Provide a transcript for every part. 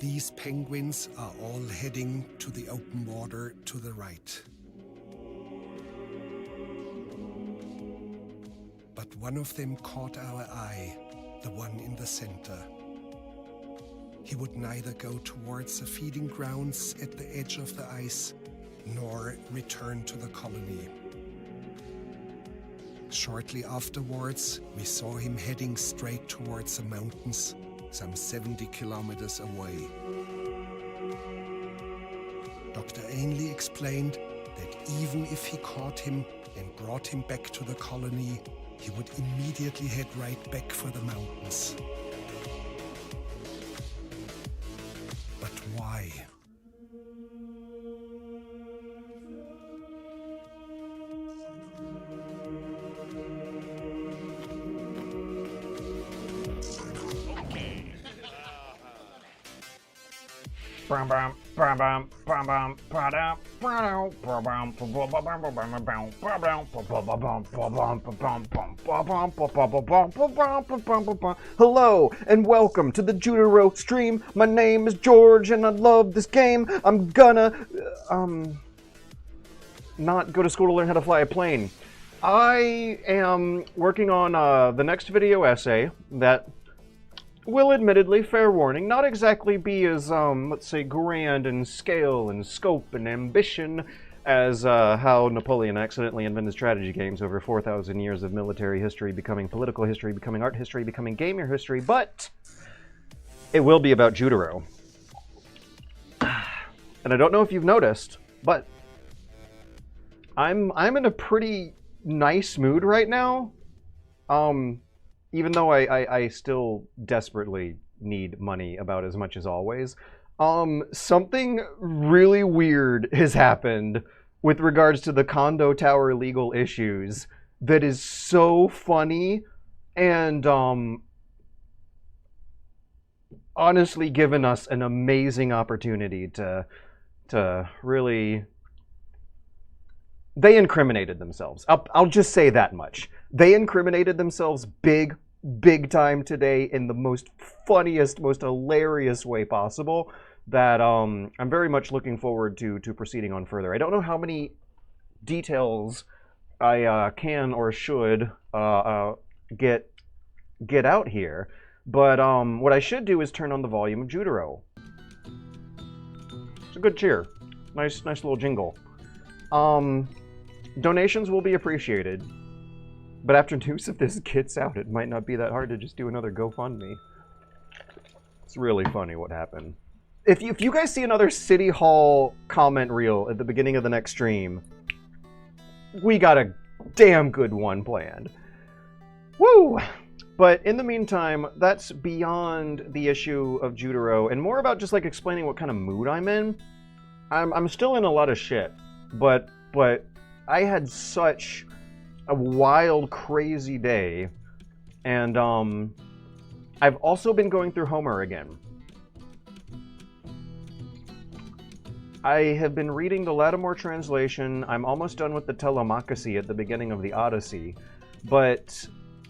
These penguins are all heading to the open water to the right. But one of them caught our eye, the one in the center. He would neither go towards the feeding grounds at the edge of the ice, nor return to the colony. Shortly afterwards, we saw him heading straight towards the mountains, some 70 kilometers away. Dr. Ainley explained that even if he caught him and brought him back to the colony, he would immediately head right back for the mountains. But why? Hello and welcome to the Judero stream. My name is George and I love this game. I'm gonna not go to school to learn how to fly a plane. I am working on the next video essay that will, admittedly, fair warning, not exactly be as, let's say, grand in scale and scope and ambition as how Napoleon accidentally invented strategy games over 4,000 years of military history, becoming political history, becoming art history, becoming gamer history, but it will be about Judero. And I don't know if you've noticed, but I'm in a pretty nice mood right now. Even though I still desperately need money about as much as always, something really weird has happened with regards to the condo tower legal issues that is so funny and honestly given us an amazing opportunity to really... They incriminated themselves. I'll just say that much. They incriminated themselves big time today in the most funniest, most hilarious way possible that I'm very much looking forward to proceeding on further. I don't know how many details I can or should get out here, but what I should do is turn on the volume of Judero. It's a good cheer. Nice little jingle. Donations will be appreciated. But after news of this gets out, it might not be that hard to just do another GoFundMe. It's really funny what happened. If you guys see another City Hall comment reel at the beginning of the next stream, we got a damn good one planned. Woo! But in the meantime, that's beyond the issue of Judero and more about just like explaining what kind of mood I'm in. I'm still in a lot of shit, but I had such a wild, crazy day, and I've also been going through Homer again. I have been reading the Lattimore translation. I'm almost done with the Telemachus at the beginning of the Odyssey, but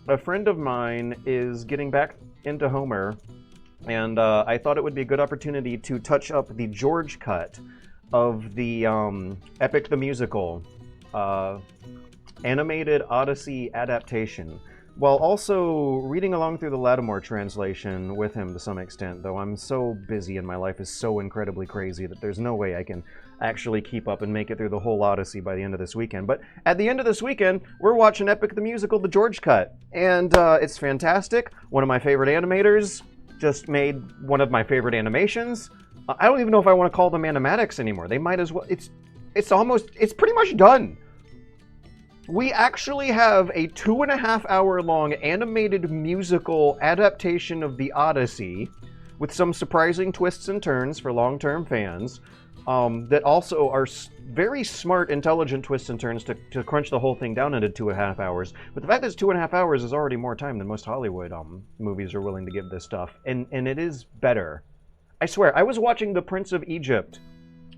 a friend of mine is getting back into Homer, and I thought it would be a good opportunity to touch up the George cut of the Epic the Musical animated Odyssey adaptation, while also reading along through the Lattimore translation with him to some extent, though I'm so busy and my life is so incredibly crazy that there's no way I can actually keep up and make it through the whole Odyssey by the end of this weekend. But at the end of this weekend, we're watching Epic the Musical, the George cut, and it's fantastic. One of my favorite animators just made one of my favorite animations. I don't even know if I want to call them animatics anymore. They might as well. It's pretty much done. We actually have a 2.5 hour long animated musical adaptation of the Odyssey with some surprising twists and turns for long-term fans that also are very smart, intelligent twists and turns to crunch the whole thing down into 2.5 hours. But the fact that it's 2.5 hours is already more time than most Hollywood movies are willing to give this stuff. And it is better. I swear, I was watching The Prince of Egypt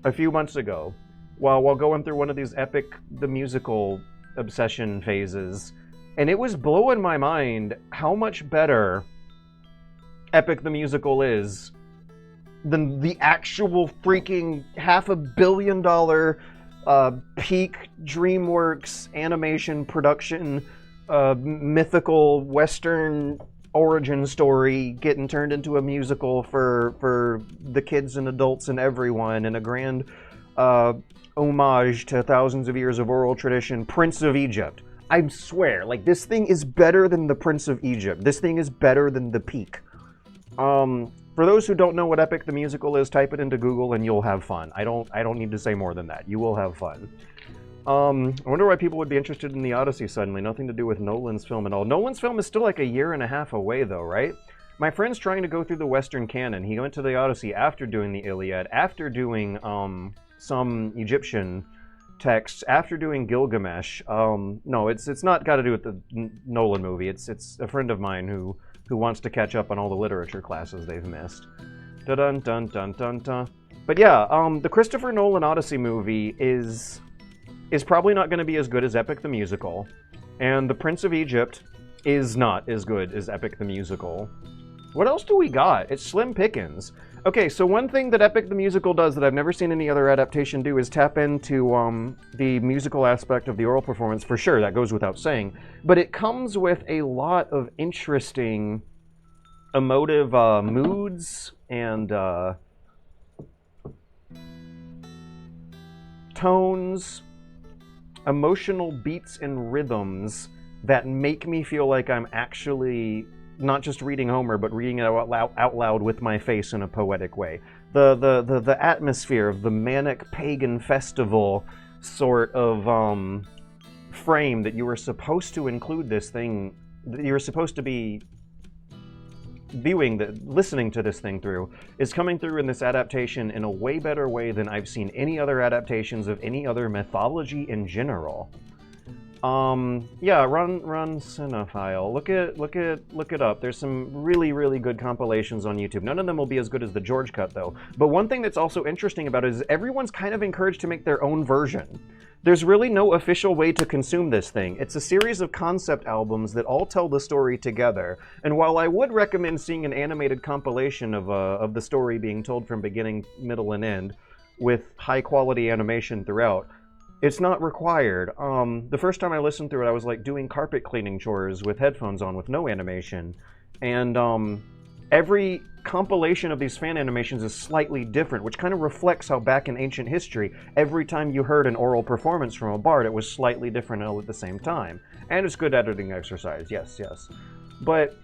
a few months ago while going through one of these Epic the Musical obsession phases, and it was blowing my mind how much better Epic the Musical is than the actual freaking $500 million peak DreamWorks animation production mythical Western origin story getting turned into a musical for the kids and adults and everyone, and a grand homage to thousands of years of oral tradition. Prince of Egypt. I swear, like, this thing is better than the Prince of Egypt. This thing is better than the Peak. For those who don't know what Epic the Musical is, type it into Google and you'll have fun. I don't need to say more than that. You will have fun. I wonder why people would be interested in the Odyssey suddenly. Nothing to do with Nolan's film at all. Nolan's film is still like 1.5 years away, though, right? My friend's trying to go through the Western canon. He went to the Odyssey after doing the Iliad, after doing some Egyptian texts, after doing Gilgamesh. No, it's not got to do with the Nolan movie. It's a friend of mine who wants to catch up on all the literature classes they've missed. Dun dun dun dun dun. But yeah, the Christopher Nolan Odyssey movie is probably not going to be as good as Epic the Musical, and The Prince of Egypt is not as good as Epic the Musical. What else do we got? It's slim pickings. Okay, so one thing that Epic the Musical does that I've never seen any other adaptation do is tap into the musical aspect of the oral performance, for sure, that goes without saying, but it comes with a lot of interesting emotive moods and tones, emotional beats and rhythms that make me feel like I'm actually not just reading Homer, but reading it out loud with my face in a poetic way. The atmosphere of the manic pagan festival sort of frame that you were supposed to include this thing, that you were supposed to be listening to this thing through, is coming through in this adaptation in a way better way than I've seen any other adaptations of any other mythology in general. Yeah, run Cinephile. Look it up. There's some really good compilations on YouTube. None of them will be as good as the George cut, though. But one thing that's also interesting about it is everyone's kind of encouraged to make their own version. There's really no official way to consume this thing. It's a series of concept albums that all tell the story together. And while I would recommend seeing an animated compilation of the story being told from beginning, middle, and end, with high-quality animation throughout, it's not required. The first time I listened through it, I was like doing carpet cleaning chores with headphones on with no animation. And every compilation of these fan animations is slightly different, which kind of reflects how back in ancient history, every time you heard an oral performance from a bard, it was slightly different all at the same time. And it's good editing exercise, yes. But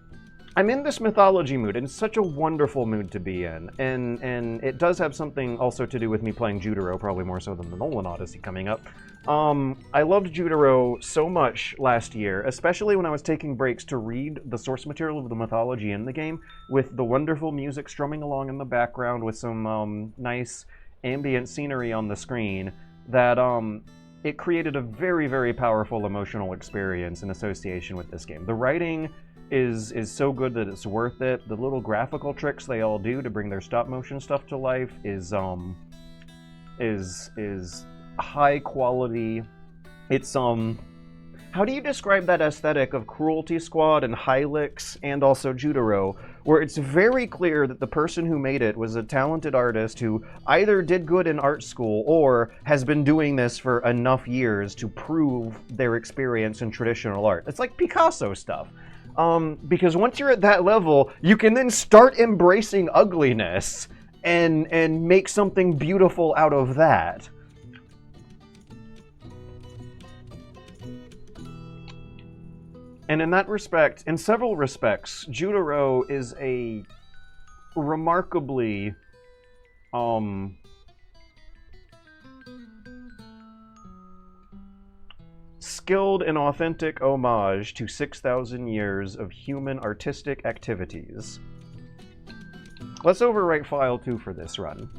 I'm in this mythology mood, and it's such a wonderful mood to be in. And it does have something also to do with me playing Judero, probably more so than the Nolan Odyssey coming up. I loved Judero so much last year, especially when I was taking breaks to read the source material of the mythology in the game, with the wonderful music strumming along in the background with some nice ambient scenery on the screen, that it created a very powerful emotional experience in association with this game. The writing is so good that it's worth it. The little graphical tricks they all do to bring their stop motion stuff to life is high quality. It's how do you describe that aesthetic of Cruelty Squad and Hylix and also Judero, where it's very clear that the person who made it was a talented artist who either did good in art school or has been doing this for enough years to prove their experience in traditional art. It's like Picasso stuff. Because once you're at that level, you can then start embracing ugliness and make something beautiful out of that. And in that respect, in several respects, Judero is a remarkably skilled and authentic homage to 6,000 years of human artistic activities. Let's overwrite file 2 for this run.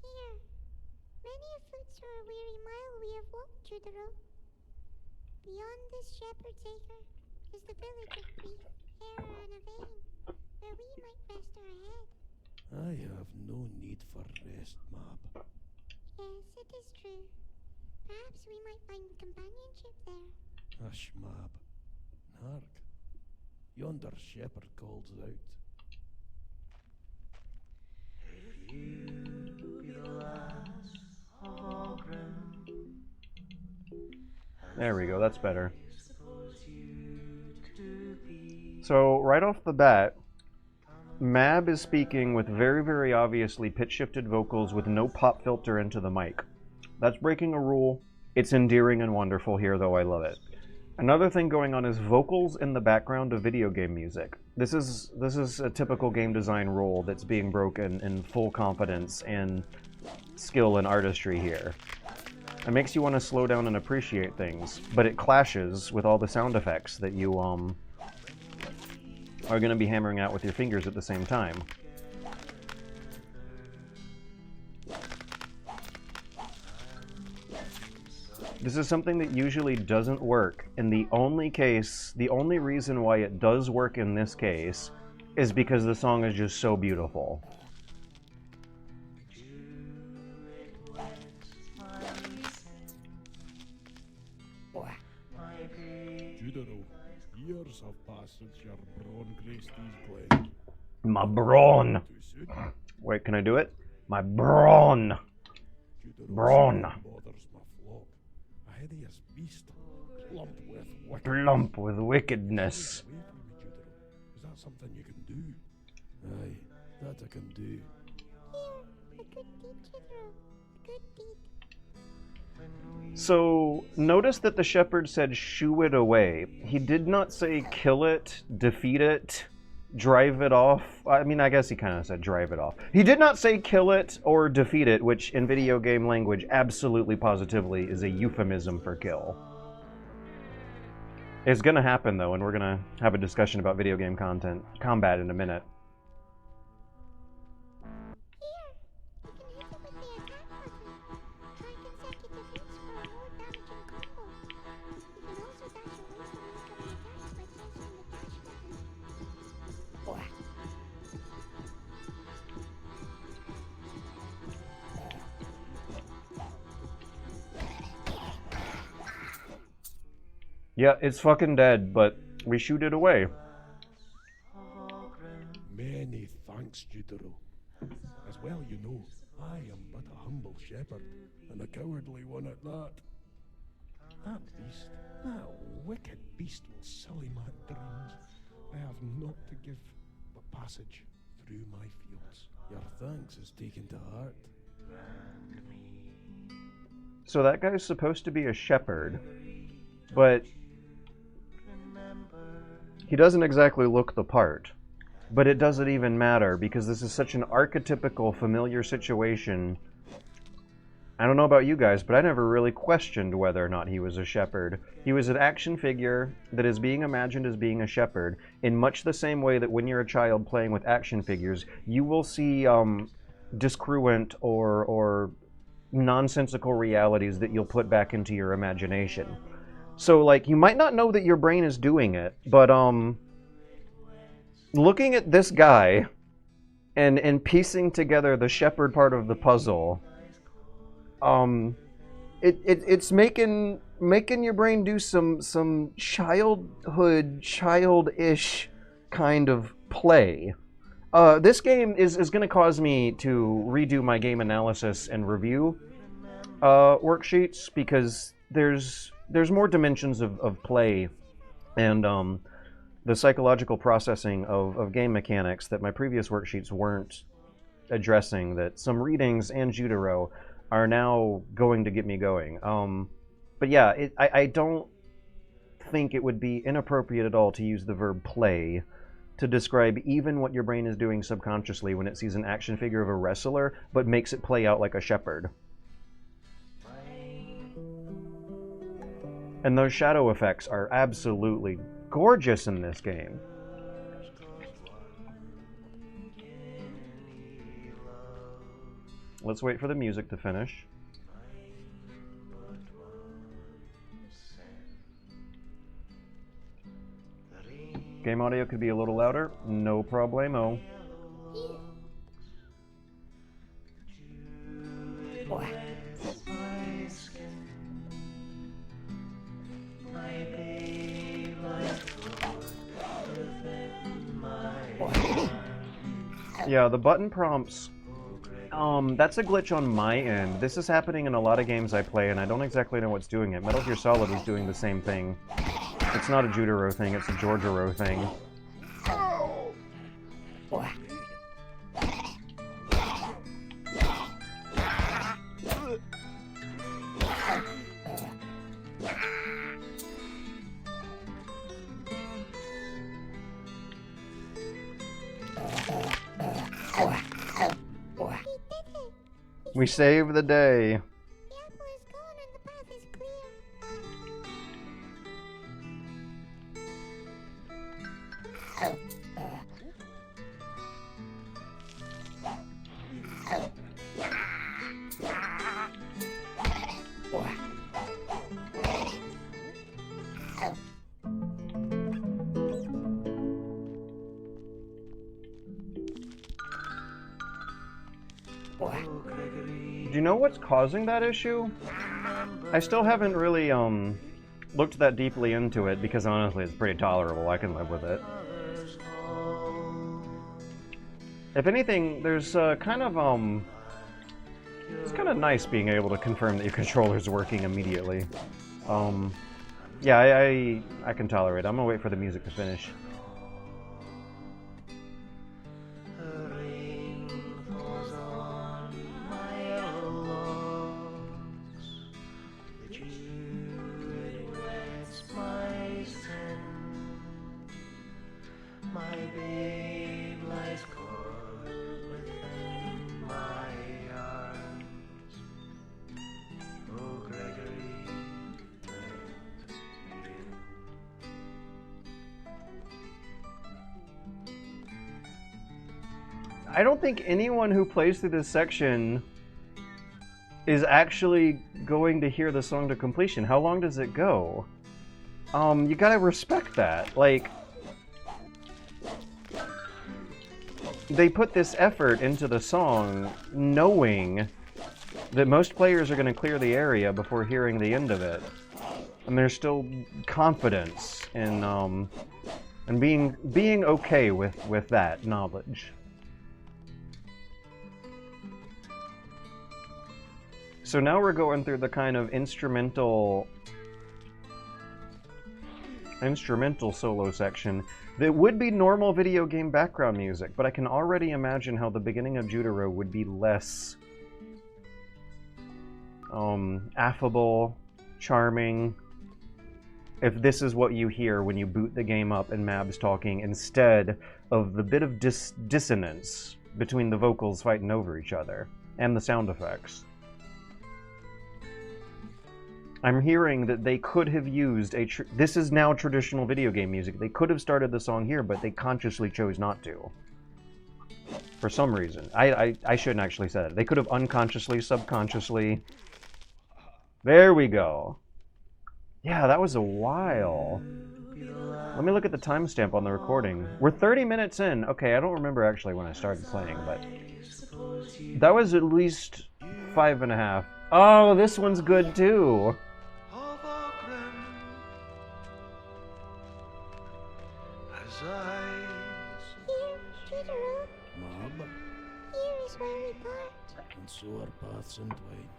Here, many a foot or a weary mile we have walked, Judero. Beyond this shepherd's acre is the village of Brief, Hair, and Avain, where we might rest our head. I have no need for rest, Mab. Yes, it is true. Perhaps we might find companionship there. Hush, Mab. Hark. Yonder shepherd calls out. There we go, that's better. So, right off the bat, Mab is speaking with very, very obviously pitch-shifted vocals with no pop filter into the mic. That's breaking a rule. It's endearing and wonderful here, though I love it. Another thing going on is vocals in the background of video game music. This is a typical game design rule that's being broken in full confidence and skill and artistry here. It makes you want to slow down and appreciate things, but it clashes with all the sound effects that you are going to be hammering out with your fingers at the same time. This is something that usually doesn't work, and the only reason why it does work in this case is because the song is just so beautiful. Judero, years have passed since your brawn graced these glens. My brawn! Too soon. Wait, can I do it? My brawn! Judero Brawn. bothers my flock. A hideous beast, plump with wicked. Plump with wickedness. Away from me, Judero. Is that something you can do? Aye, that I can do. Here, a good deed, Judero. A good deed. So, notice that the shepherd said shoo it away. He did not say kill it, defeat it, drive it off. I mean, I guess he kind of said drive it off. He did not say kill it or defeat it, which in video game language absolutely positively is a euphemism for kill. It's gonna happen though, and we're gonna have a discussion about video game combat in a minute. Yeah, it's fucking dead, but we shoot it away. Many thanks, Judero. As well you know, I am but a humble shepherd, and a cowardly one at that. That beast, that wicked beast will sully my dreams. I have naught to give but passage through my fields. Your thanks is taken to heart. So that guy's supposed to be a shepherd, but he doesn't exactly look the part. But it doesn't even matter, because this is such an archetypical, familiar situation. I don't know about you guys, but I never really questioned whether or not he was a shepherd. He was an action figure that is being imagined as being a shepherd, in much the same way that when you're a child playing with action figures, you will see discruent or nonsensical realities that you'll put back into your imagination. So, like, you might not know that your brain is doing it, but, looking at this guy and piecing together the shepherd part of the puzzle, it's making your brain do some childish kind of play. This game is going to cause me to redo my game analysis and review worksheets, because there's more dimensions of play and the psychological processing of game mechanics that my previous worksheets weren't addressing, that some readings and Judero are now going to get me going. But yeah, I don't think it would be inappropriate at all to use the verb play to describe even what your brain is doing subconsciously when it sees an action figure of a wrestler, but makes it play out like a shepherd. And those shadow effects are absolutely gorgeous in this game. Let's wait for the music to finish. Game audio could be a little louder. No problemo. Yeah, the button prompts. That's a glitch on my end. This is happening in a lot of games I play, and I don't exactly know what's doing it. Metal Gear Solid was doing the same thing. It's not a Judero thing, it's a Judero thing. We save the day. The apple is gone and the path is clear. Do you know what's causing that issue? I still haven't really, looked that deeply into it, because honestly it's pretty tolerable. I can live with it. If anything, there's, it's kind of nice being able to confirm that your controller's working immediately. Yeah, I can tolerate it. I'm gonna wait for the music to finish. I don't think anyone who plays through this section is actually going to hear the song to completion. How long does it go? You gotta respect that. Like, they put this effort into the song knowing that most players are going to clear the area before hearing the end of it. And there's still confidence in and being okay with that knowledge. So now we're going through the kind of instrumental solo section that would be normal video game background music, but I can already imagine how the beginning of Judero would be less affable, charming, if this is what you hear when you boot the game up and Mab's talking instead of the bit of dissonance between the vocals fighting over each other and the sound effects. I'm hearing that they could have used this is now traditional video game music. They could have started the song here, but they consciously chose not to. For some reason. I shouldn't actually say that. They could have unconsciously, subconsciously. There we go. Yeah, that was a while. Let me look at the timestamp on the recording. We're 30 minutes in. Okay, I don't remember actually when I started playing, but that was at least 5.5. Oh, this one's good too. Here is where we part. And so our paths entwined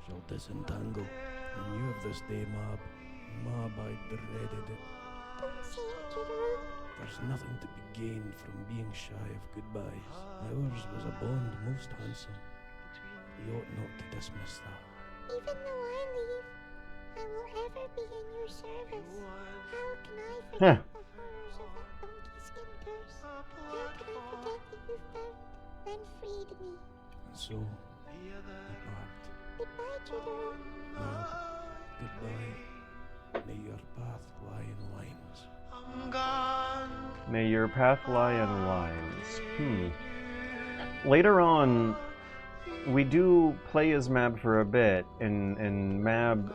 shall disentangle. And you of this day, Mab. Mab, I dreaded it. Don't say it, Judero. There's nothing to be gained from being shy of goodbyes. Ours was a bond most handsome. We ought not to dismiss that. Even though I leave, I will ever be in your service. How can I forget the horrors of that monkey skin curse? How can I forget that you found and freed me? And so, we part. Goodbye, Judero. Mab, goodbye. May your path lie in lines. May your path lie in lines. Later on, we do play as Mab for a bit, and Mab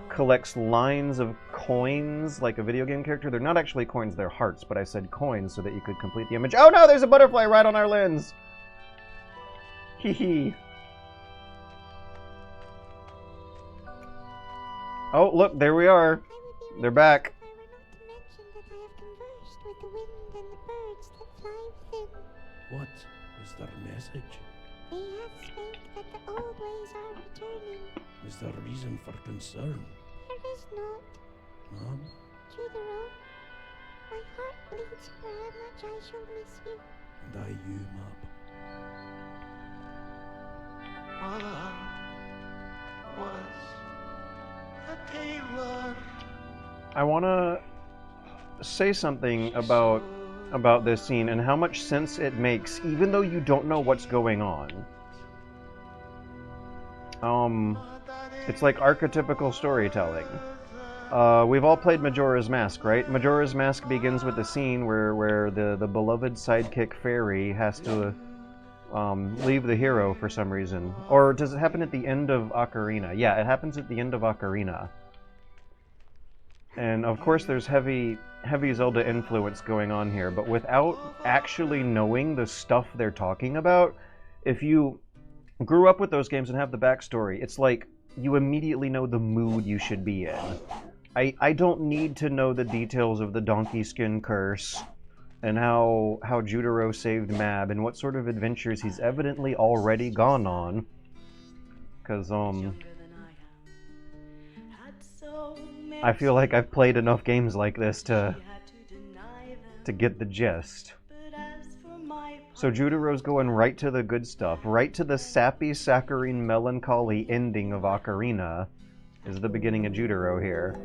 collects lines of coins like a video game character. They're not actually coins, they're hearts, but I said coins so that you could complete the image. Oh no, there's a butterfly right on our lens! Hee hee. Oh, look, there we are. They're back. If I were not to mention that I have conversed with the wind and the birds that fly within. What is their message? They have spake that the old ways are returning. Is there reason for concern? There is not. Mom? Judero, my heart bleeds for how much I shall miss you. And I you, Mab. Mother was a tailor. I want to say something about this scene and how much sense it makes, even though you don't know what's going on. It's like archetypical storytelling. We've all played Majora's Mask, right? Majora's Mask begins with the scene where the beloved sidekick fairy has to leave the hero for some reason. Or does it happen at the end of Ocarina? Yeah, it happens at the end of Ocarina. And of course there's heavy Zelda influence going on here, but without actually knowing the stuff they're talking about, if you grew up with those games and have the backstory, it's like you immediately know the mood you should be in. I don't need to know the details of the donkey skin curse and how Judero saved Mab and what sort of adventures he's evidently already gone on. Because, I feel like I've played enough games like this to get the gist. So Judero's going right to the good stuff, right to the sappy, saccharine, melancholy ending of Ocarina is the beginning of Judero here.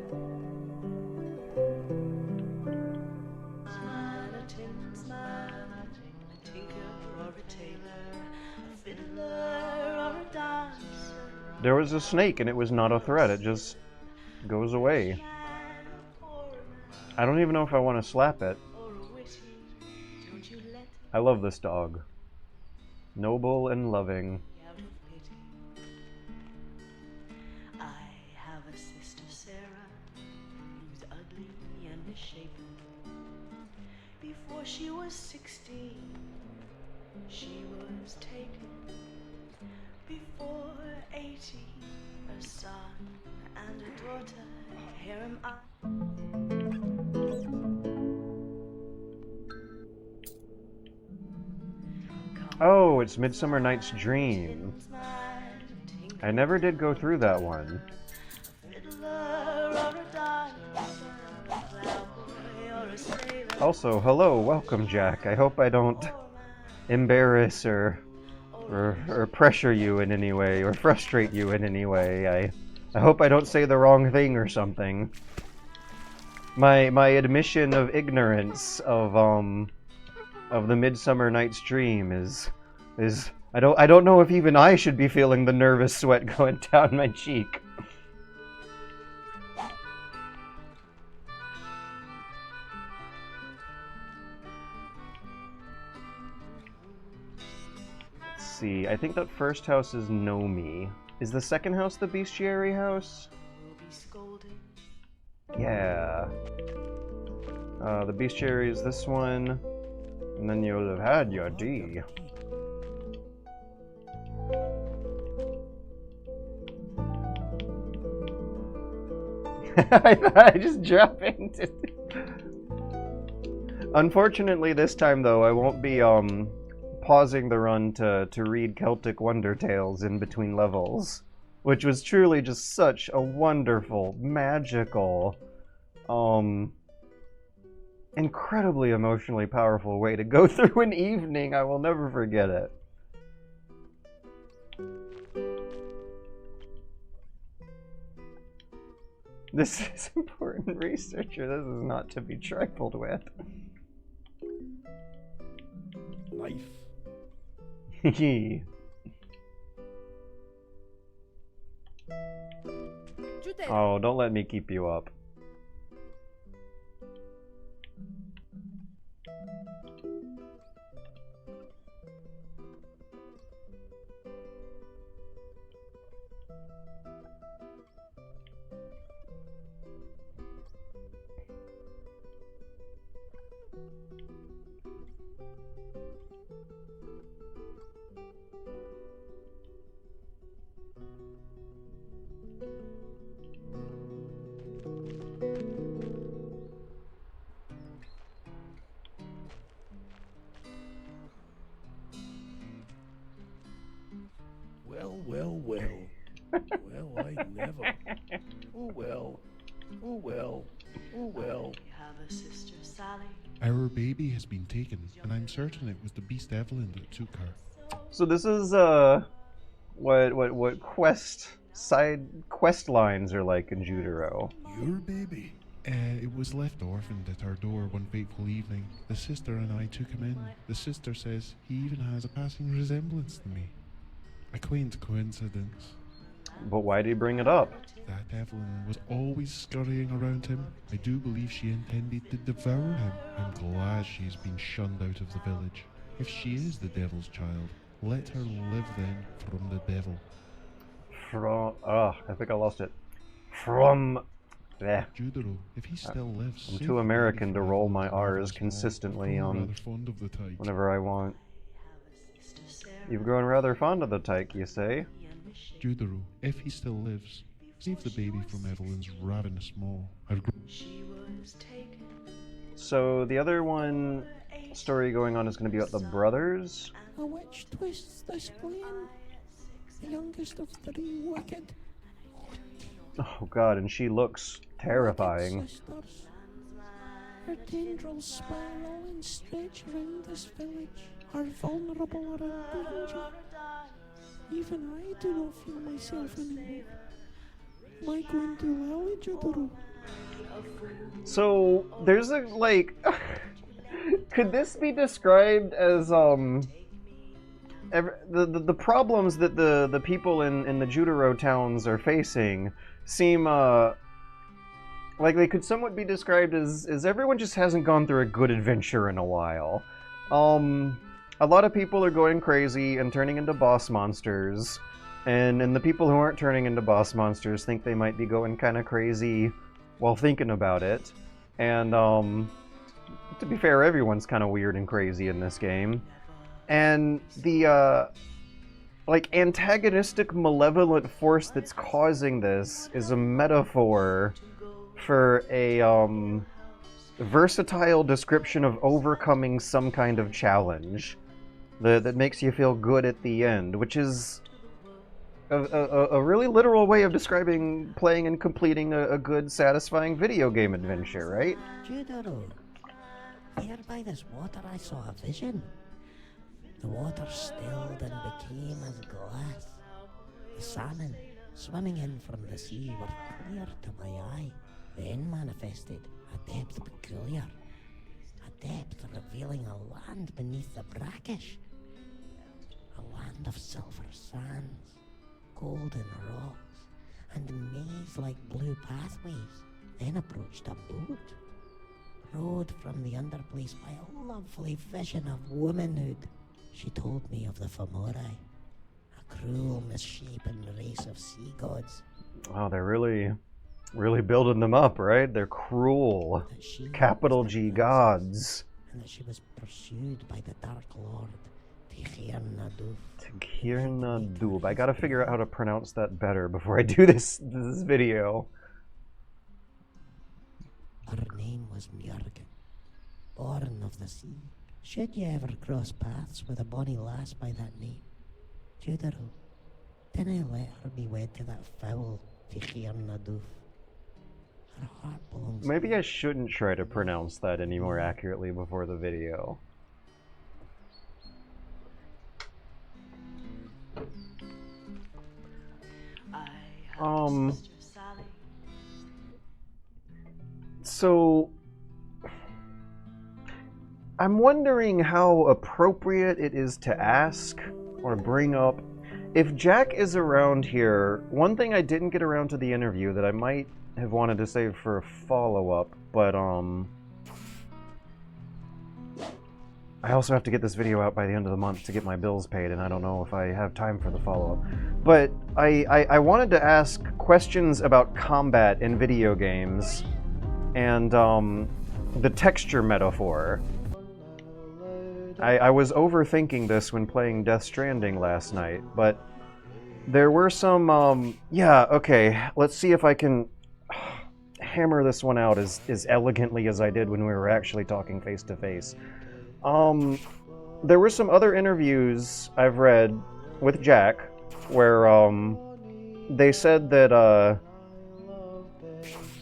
There was a snake and it was not a threat, it just goes away. I don't even know if I want to slap it. I love this dog. Noble and loving. I have a sister Sarah, who's ugly and misshapen. Before she was 16, she was taken. Before 80, a son and a daughter, here am I. Oh, it's Midsummer Night's Dream. I never did go through that one. Also, hello, welcome, Jack. I hope I don't embarrass or pressure you in any way, or frustrate you in any way. I hope I don't say the wrong thing or something. My admission of ignorance of the Midsummer Night's Dream is I don't know if even I should be feeling the nervous sweat going down my cheek. Let's see, I think that first house is Nomi. Is the second house the bestiary house? Yeah. The bestiary is this one, and then you'll have had your D. I thought I just dropped into... Unfortunately, this time though, I won't be pausing the run to read Celtic Wonder Tales in between levels, which was truly just such a wonderful, magical, incredibly emotionally powerful way to go through an evening. I will never forget it. This is important researcher. This is not to be trifled with. Knife. Oh, don't let me keep you up. devil. Oh well. Oh well. Oh well. You have a sister, Sally. Our baby has been taken, and I'm certain it was the beast Evelyn that took her. So this is what quest lines are like in Judero. Your baby. It was left orphaned at our door one fateful evening. The sister and I took him in. The sister says he even has a passing resemblance to me. A quaint coincidence. But why did he bring it up? That Evelyn was always scurrying around him. I do believe she intended to devour him. I'm glad she's been shunned out of the village. If she is the devil's child, let her live then from the devil. I think I lost it. Judero, if he still lives. I'm too American to roll my R's consistently on rather fond of the tyke. whenever I want. You've grown rather fond of the tyke, you say? Judero, if he still lives, save the baby from Evelyn's ravenous maw. She was taken. So the other one story going on is going to be about the brothers. A witch twists this plan. The youngest of three wicked. Oh god, and she looks terrifying. Sisters. Her tendrils spiral and stretch around this village. Are vulnerable around danger. Even I do not feel myself anymore. Am I going to allow it, Judero? So there's a like could this be described as the problems that the people in the Judero towns are facing seem like they could somewhat be described as everyone just hasn't gone through a good adventure in a while. A lot of people are going crazy and turning into boss monsters, and the people who aren't turning into boss monsters think they might be going kind of crazy while thinking about it. And to be fair, everyone's kind of weird and crazy in this game. And the like antagonistic malevolent force that's causing this is a metaphor for a versatile description of overcoming some kind of challenge that makes you feel good at the end, which is a really literal way of describing playing and completing a good, satisfying video game adventure, right? Judero, here by this water I saw a vision. The water stilled and became as glass. The salmon, swimming in from the sea, were clear to my eye. Then manifested a depth peculiar, a depth revealing a land beneath the brackish, a land of silver sands, golden rocks, and maze-like blue pathways. Then approached a boat, rowed from the underplace by a lovely vision of womanhood. She told me of the Fomori, a cruel, misshapen race of sea gods. Oh, they're really building them up, right? They're cruel, capital G gods. And that she was pursued by the Dark Lord, Tigirnaduf. Tigirnaduf. I gotta figure out how to pronounce that better before I do this video. Her name was Mjörgen, born of the sea. Should you ever cross paths with a bonny lass by that name, Judero, dinna let her be wed to that foul Tigirnaduf. Her heart belongs. Maybe I shouldn't try to pronounce that any more accurately before the video. So I'm wondering how appropriate it is to ask or bring up. If Jack is around here, one thing I didn't get around to the interview that I might have wanted to save for a follow-up, but I also have to get this video out by the end of the month to get my bills paid, and I don't know if I have time for the follow-up. But I wanted to ask questions about combat in video games and the texture metaphor. I was overthinking this when playing Death Stranding last night, but there were some, yeah, okay, let's see if I can hammer this one out as elegantly as I did when we were actually talking face to face. There were some other interviews I've read with Jack where they said that,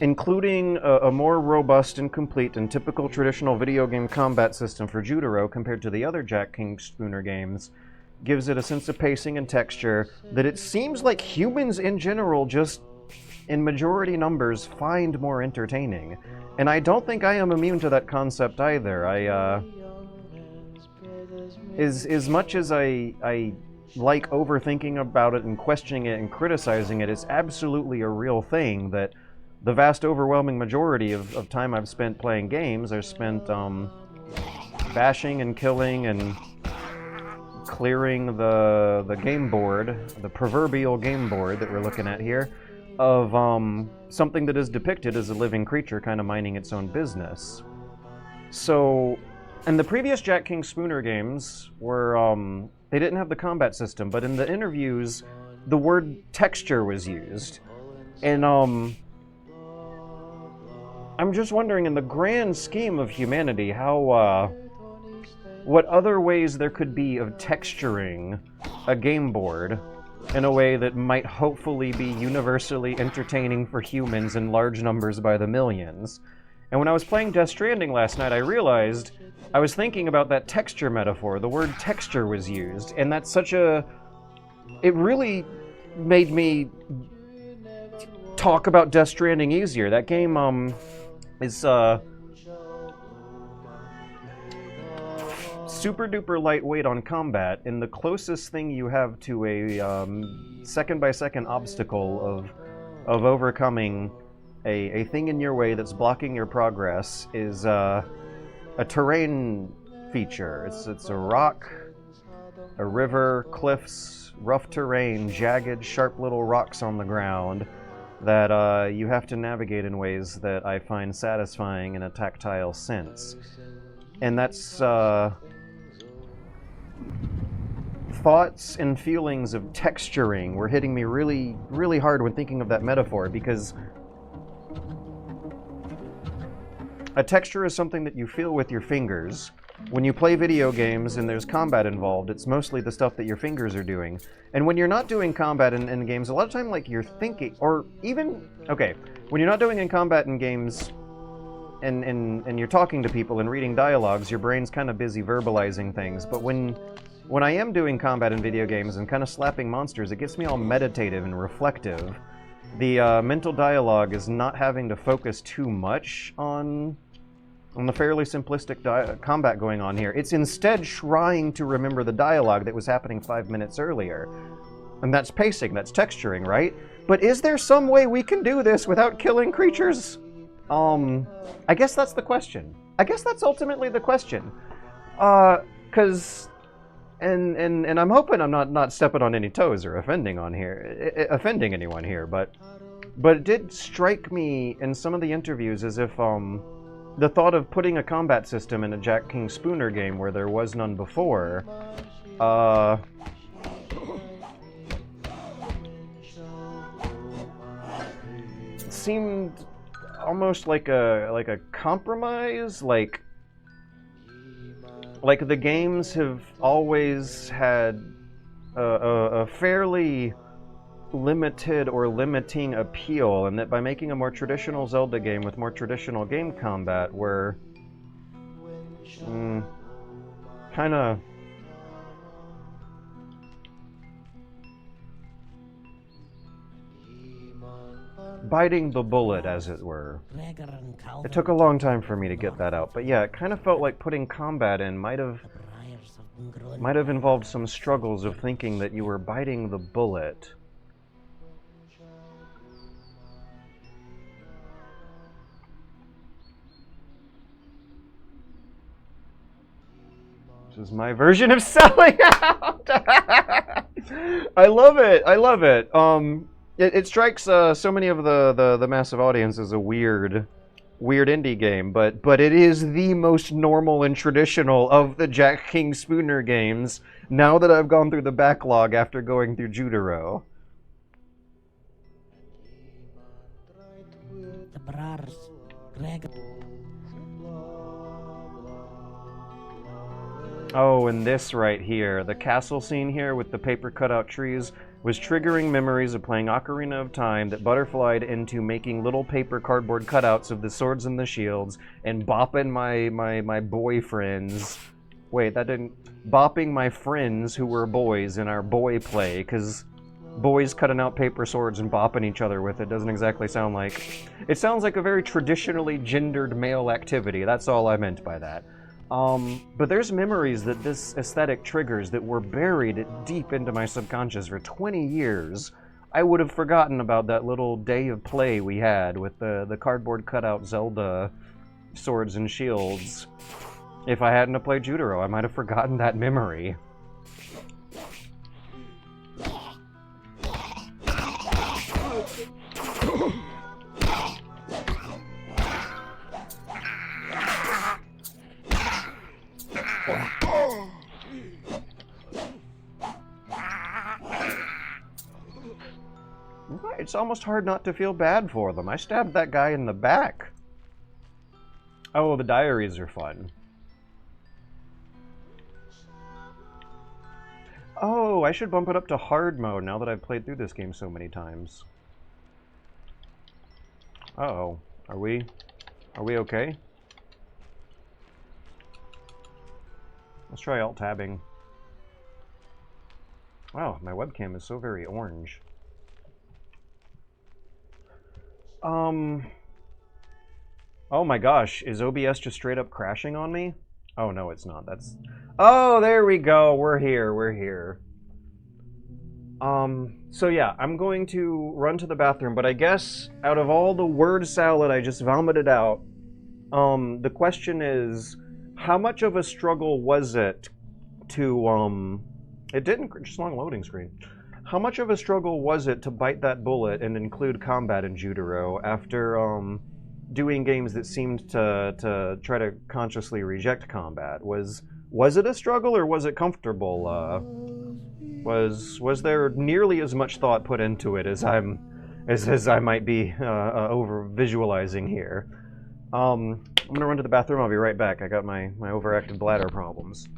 including a more robust and complete and typical traditional video game combat system for Judero compared to the other Jack King Spooner games gives it a sense of pacing and texture that it seems like humans in general just, in majority numbers, find more entertaining. And I don't think I am immune to that concept either. As much as I like overthinking about it and questioning it and criticizing it, it's absolutely a real thing that the vast overwhelming majority of time I've spent playing games are spent bashing and killing and clearing the game board, the proverbial game board that we're looking at here, of something that is depicted as a living creature kind of minding its own business. So, and the previous Jack King Spooner games were, they didn't have the combat system, but in the interviews, the word texture was used. And, I'm just wondering, in the grand scheme of humanity, how, what other ways there could be of texturing a game board in a way that might hopefully be universally entertaining for humans in large numbers by the millions. And when I was playing Death Stranding last night, I realized I was thinking about that texture metaphor. The word texture was used, and that's such a... It really made me talk about Death Stranding easier. That game, is, super duper lightweight on combat, and the closest thing you have to a second-by-second obstacle of overcoming a thing in your way that's blocking your progress is a terrain feature. It's a rock, a river, cliffs, rough terrain, jagged, sharp little rocks on the ground that you have to navigate in ways that I find satisfying in a tactile sense. And that's thoughts and feelings of texturing were hitting me really, really hard when thinking of that metaphor, because a texture is something that you feel with your fingers. When you play video games and there's combat involved, it's mostly the stuff that your fingers are doing. And when you're not doing combat in games, a lot of time, like, you're thinking, or even, okay, when you're not doing in combat in games and you're talking to people and reading dialogues, your brain's kind of busy verbalizing things. But when I am doing combat in video games and kind of slapping monsters, it gets me all meditative and reflective. The mental dialogue is not having to focus too much on the fairly simplistic combat going on here. It's instead trying to remember the dialogue that was happening 5 minutes earlier. And that's pacing, that's texturing, right? But is there some way we can do this without killing creatures? I guess that's the question. I guess that's ultimately the question. 'Cause... And I'm hoping I'm not stepping on any toes or offending anyone here, but it did strike me in some of the interviews as if the thought of putting a combat system in a Jack King Spooner game where there was none before, seemed almost like a compromise, like the games have always had a fairly limited or limiting appeal, and that by making a more traditional Zelda game with more traditional game combat, we're kind of biting the bullet, as it were. It took a long time for me to get that out, but yeah, it kind of felt like putting combat in might have involved some struggles of thinking that you were biting the bullet. This is my version of selling out. I love it. I love it. It strikes so many of the massive audience as a weird indie game, but it is the most normal and traditional of the Jack King Spooner games. Now that I've gone through the backlog after going through Judero. Oh, and this right here, the castle scene here with the paper cutout trees. was triggering memories of playing Ocarina of Time that butterflied into making little paper cardboard cutouts of the swords and the shields and bopping my boyfriends. Wait, that didn't... Bopping my friends who were boys in our boy play, because boys cutting out paper swords and bopping each other with it doesn't exactly sound like... It sounds like a very traditionally gendered male activity. That's all I meant by that. But there's memories that this aesthetic triggers that were buried deep into my subconscious for 20 years. I would have forgotten about that little day of play we had with the cardboard cutout Zelda swords and shields. If I hadn't have played Judero, I might have forgotten that memory. It's almost hard not to feel bad for them. I stabbed that guy in the back. Oh, the diaries are fun. Oh, I should bump it up to hard mode now that I've played through this game so many times. Uh-oh. Are we okay? Let's try alt-tabbing. Wow, my webcam is so very orange. Oh my gosh, is OBS just straight up crashing on me? Oh no, it's not. That's... Oh, there we go. We're here. So yeah, I'm going to run to the bathroom, but I guess out of all the word salad I just vomited out, the question is, how much of a struggle was it to, it didn't, just long loading screen. How much of a struggle was it to bite that bullet and include combat in Judero after, doing games that seemed to try to consciously reject combat? Was it a struggle or was it comfortable? Was there nearly as much thought put into it as as I might be over visualizing here? I'm gonna run to the bathroom. I'll be right back. I got my overactive bladder problems.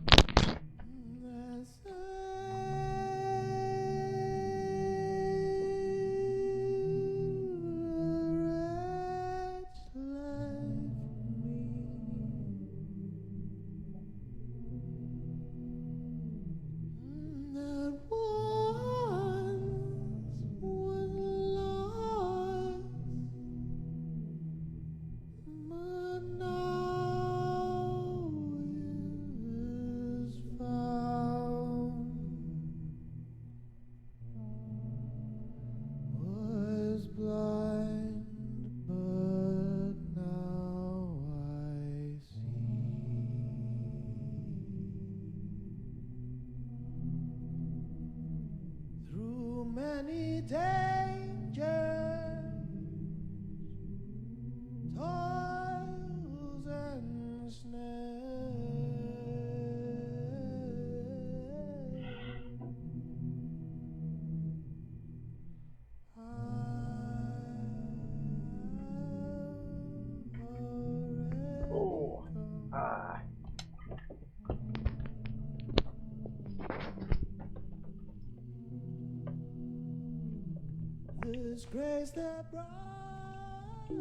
This grace that brought me.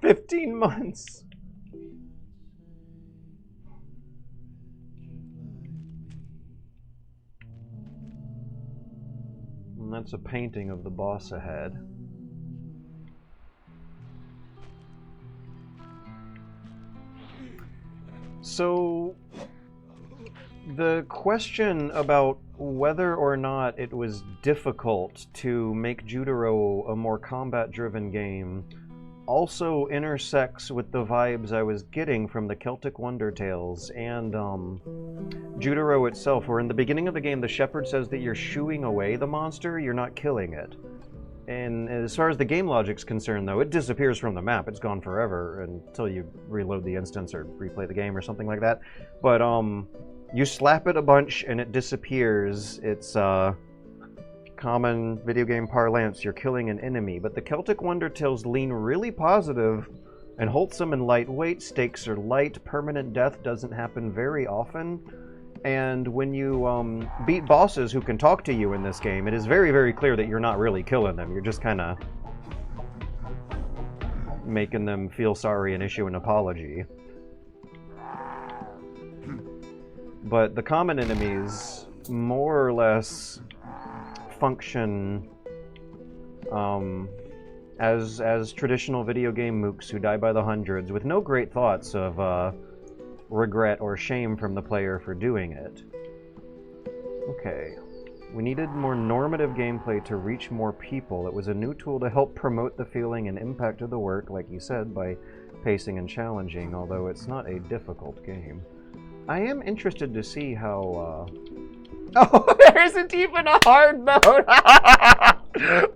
15 months! And that's a painting of the boss ahead. So, the question about whether or not it was difficult to make Judero a more combat-driven game also intersects with the vibes I was getting from the Celtic Wonder Tales and Judero itself, where in the beginning of the game the shepherd says that you're shooing away the monster, you're not killing it. And as far as the game logic's concerned, though, it disappears from the map. It's gone forever until you reload the instance or replay the game or something like that. But you slap it a bunch and it disappears. It's common video game parlance, you're killing an enemy. But the Celtic Wonder Tales lean really positive and wholesome and lightweight. Stakes are light. Permanent death doesn't happen very often. And when you beat bosses who can talk to you in this game, it is very, very clear that you're not really killing them. You're just kind of making them feel sorry and issue an apology. But the common enemies more or less function as traditional video game mooks who die by the hundreds with no great thoughts of regret or shame from the player for doing it. Okay. We needed more normative gameplay to reach more people. It was a new tool to help promote the feeling and impact of the work, like you said, by pacing and challenging, although it's not a difficult game. I am interested to see how, Oh, there isn't even a hard mode!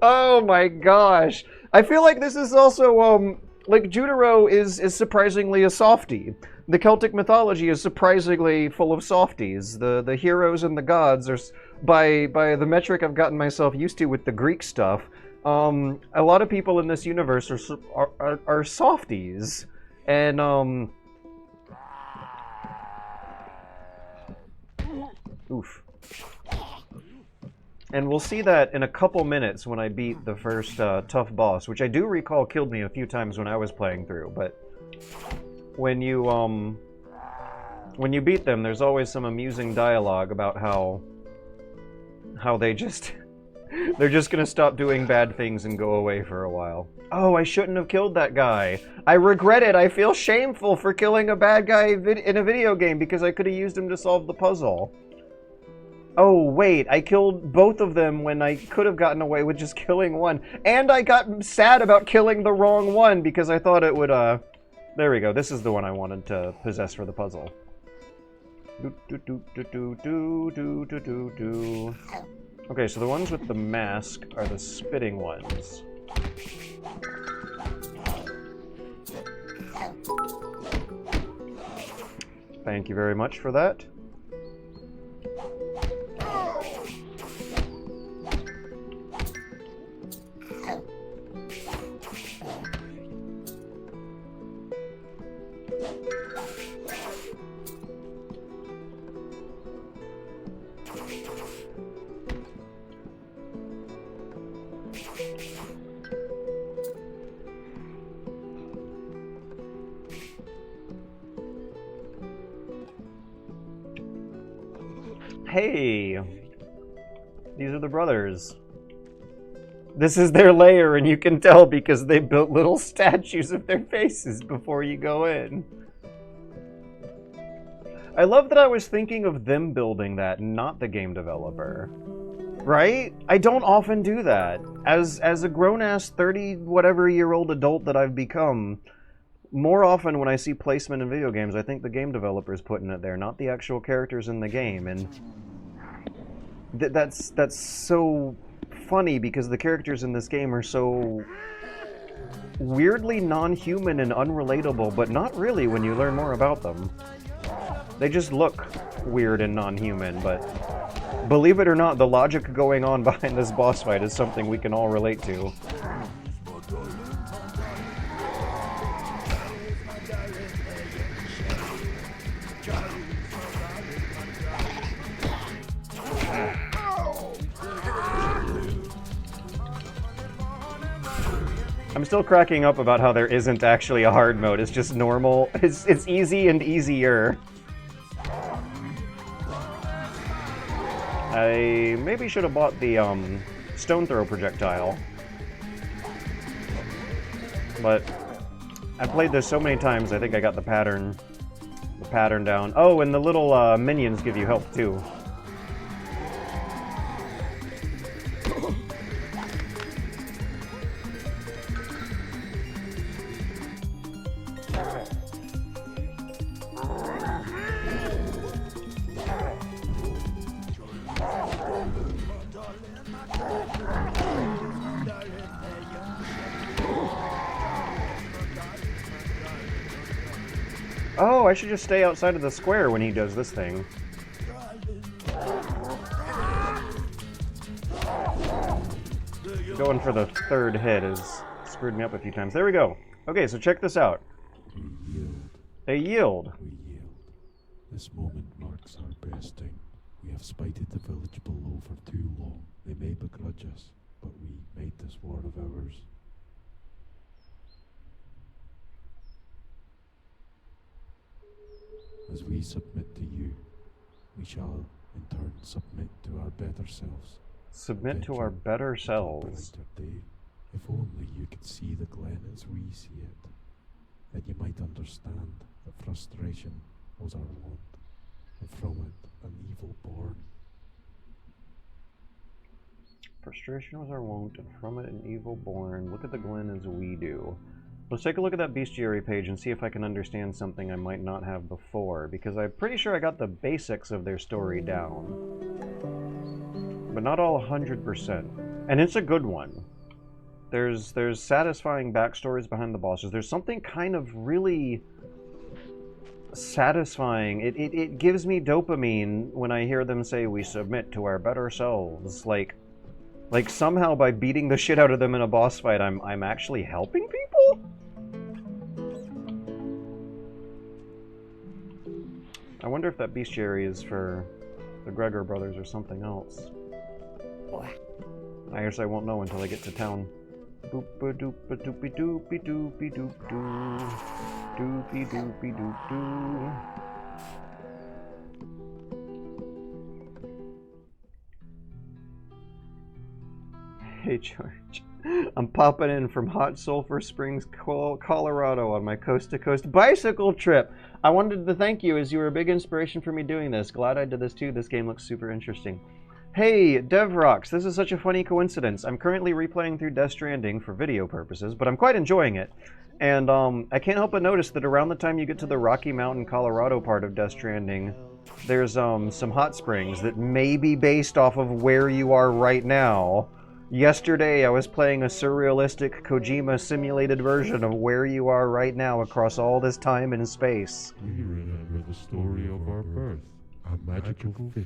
Oh my gosh! I feel like this is also, like, Judero is surprisingly a softie. The Celtic mythology is surprisingly full of softies. The heroes and the gods are, by the metric I've gotten myself used to with the Greek stuff, a lot of people in this universe are softies. And, oof. And we'll see that in a couple minutes when I beat the first tough boss, which I do recall killed me a few times when I was playing through, but when you beat them, there's always some amusing dialogue about how they just they're just gonna stop doing bad things and go away for a while. Oh, I shouldn't have killed that guy. I regret it. I feel shameful for killing a bad guy in a video game because I could have used him to solve the puzzle. Oh, wait, I killed both of them when I could have gotten away with just killing one. And I got sad about killing the wrong one because I thought it would, There we go, this is the one I wanted to possess for the puzzle. Okay, so the ones with the mask are the spitting ones. Thank you very much for that. Hey! These are the brothers. This is their lair, and you can tell because they built little statues of their faces before you go in. I love that I was thinking of them building that, not the game developer. Right? I don't often do that. As a grown-ass 30-whatever-year-old adult that I've become, more often when I see placement in video games, I think the game developer's putting it there, not the actual characters in the game. And that's so funny because the characters in this game are so weirdly non-human and unrelatable, but not really when you learn more about them. They just look weird and non-human, but believe it or not, the logic going on behind this boss fight is something we can all relate to. I'm still cracking up about how there isn't actually a hard mode, it's just normal. It's easy and easier. I maybe should have bought the stone throw projectile. But I've played this so many times, I think I got the pattern the pattern down. Oh, and the little minions give you health too. Oh, I should just stay outside of the square when he does this thing. Going for the third hit has screwed me up a few times. There we go. Okay, so check this out. A yield. We yield. This moment marks our besting. We have spited the village below for too long. They may begrudge us, but we made this war of ours. As we submit to you, we shall in turn submit to our better selves. Submit to our better selves. Day. If only you could see the glen as we see it, then you might understand that frustration was our want, and from it an evil born. Frustration was our wont, and from it an evil born. Look at the glen as we do. Let's take a look at that bestiary page and see if I can understand something I might not have before, because I'm pretty sure I got the basics of their story down. But not all 100%. And it's a good one. There's satisfying backstories behind the bosses. There's something kind of really satisfying. It gives me dopamine when I hear them say, we submit to our better selves. Like somehow by beating the shit out of them in a boss fight, I'm actually helping people? I wonder if that bestiary is for the Gregor brothers or something else. I guess I won't know until I get to town. Boop-a doop-a doopy doopy doopy doop doo. Doopy doopy doop doo. Hey George, I'm popping in from Hot Sulphur Springs, Colorado on my coast-to-coast bicycle trip. I wanted to thank you as you were a big inspiration for me doing this. Glad I did this too. This game looks super interesting. Hey, DevRox, this is such a funny coincidence. I'm currently replaying through Death Stranding for video purposes, but I'm quite enjoying it. And I can't help but notice that around the time you get to the Rocky Mountain, Colorado part of Death Stranding, there's some hot springs that may be based off of where you are right now. Yesterday, I was playing a surrealistic Kojima simulated version of where you are right now across all this time and space. We remember the story of our birth, a magical fish,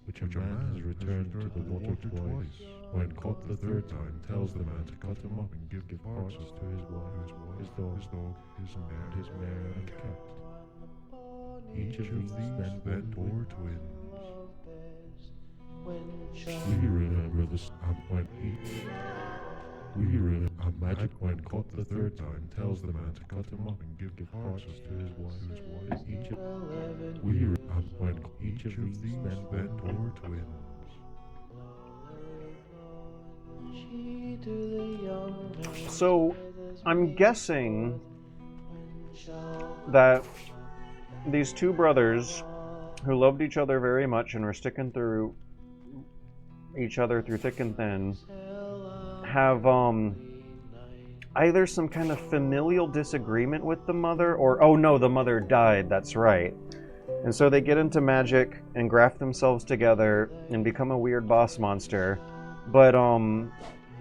which a man has returned to the water twice. When caught the third time, tells the man to cut him up and give parts to his wife, his dog, his mare, and cat. Each of these then bore twins. We remember this when a magic when caught the third time tells the man to cut him up and give parts to his wife. Each of these then bore twins. So, I'm guessing that these two brothers who loved each other very much and were sticking through each other through thick and thin have either some kind of familial disagreement with the mother, or oh no, the mother died, that's right. And so they get into magic and graft themselves together and become a weird boss monster. But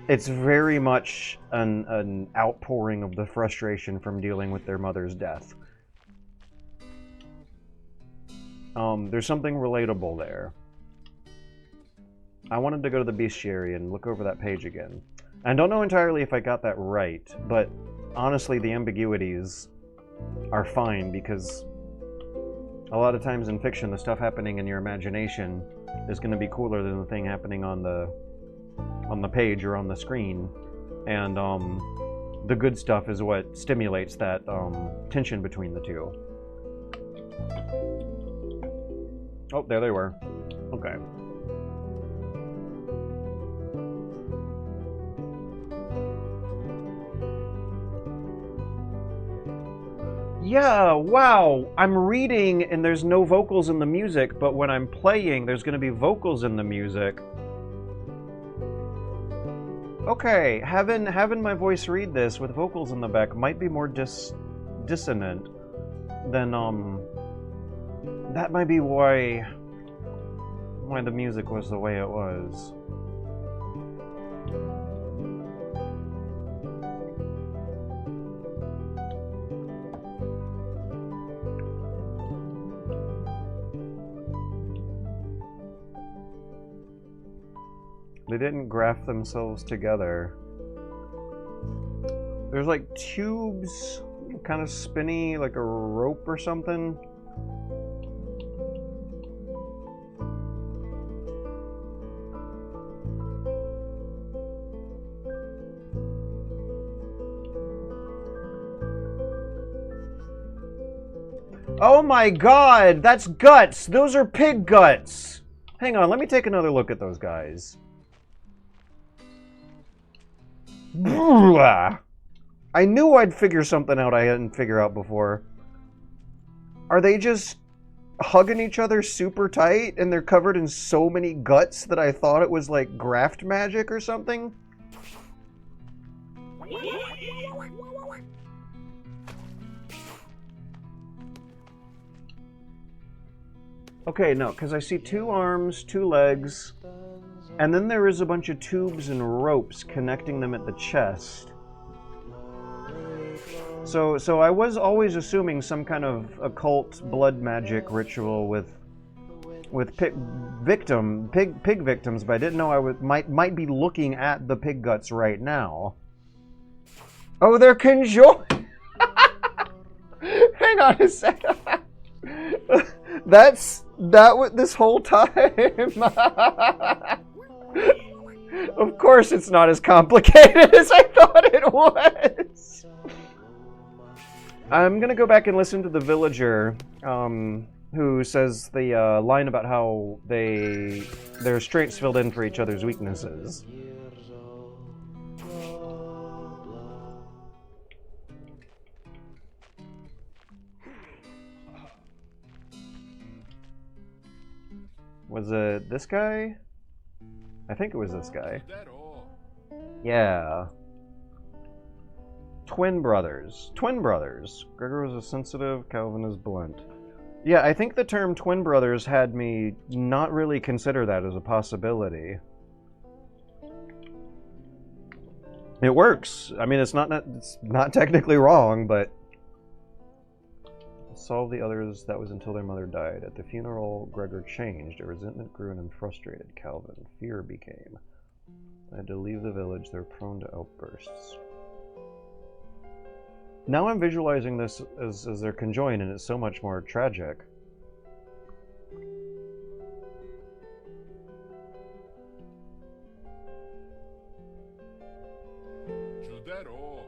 it's very much an outpouring of the frustration from dealing with their mother's death. There's something relatable there. I wanted to go to the bestiary and look over that page again. I don't know entirely if I got that right, but honestly the ambiguities are fine, because a lot of times in fiction the stuff happening in your imagination is going to be cooler than the thing happening on the page or on the screen, and the good stuff is what stimulates that tension between the two. Oh, there they were. Okay. Yeah, wow. I'm reading and there's no vocals in the music, but when I'm playing, there's going to be vocals in the music. Okay, having my voice read this with vocals in the back might be more dissonant than that might be why the music was the way it was. They didn't graft themselves together. There's like tubes, kind of spinny, like a rope or something. Oh my god, that's guts! Those are pig guts! Hang on, let me take another look at those guys. I knew I'd figure something out I hadn't figured out before. Are they just hugging each other super tight and they're covered in so many guts that I thought it was like graft magic or something? Okay, no, because I see 2 arms, 2 legs, and then there is a bunch of tubes and ropes connecting them at the chest. So I was always assuming some kind of occult blood magic ritual with pig victims, but I didn't know I might be looking at the pig guts right now. Oh, they're conjoined. Hang on a second. That this whole time. Of course it's not as complicated as I thought it was. I'm gonna go back and listen to the villager who says the line about how their strengths filled in for each other's weaknesses. Was it this guy? I think it was this guy. Yeah. Twin brothers. Twin brothers. Gregor was a sensitive, Calvin is blunt. Yeah, I think the term twin brothers had me not really consider that as a possibility. It works. I mean, it's not technically wrong, but solve the others, that was until their mother died. At the funeral, Gregor changed. A resentment grew in him, frustrated Calvin. Fear became. I had to leave the village. They were prone to outbursts. Now I'm visualizing this as they're conjoined, and it's so much more tragic. Judero.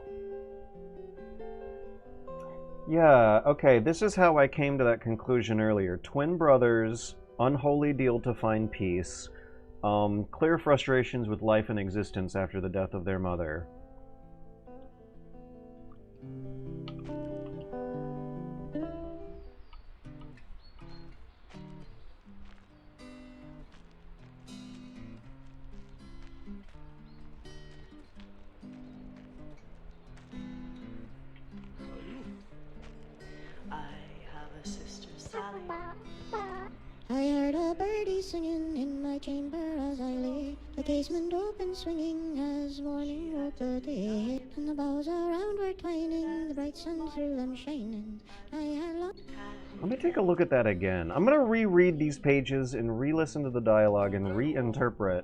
Yeah, okay, this is how I came to that conclusion earlier. Twin brothers, unholy deal to find peace, clear frustrations with life and existence after the death of their mother. I heard a birdie singing in my chamber as I lay, the casement open swinging as morning woke the day, and the boughs around were twining, the bright sun through them shining. I had Let me take a look at that again. I'm going to reread these pages and re-listen to the dialogue and reinterpret.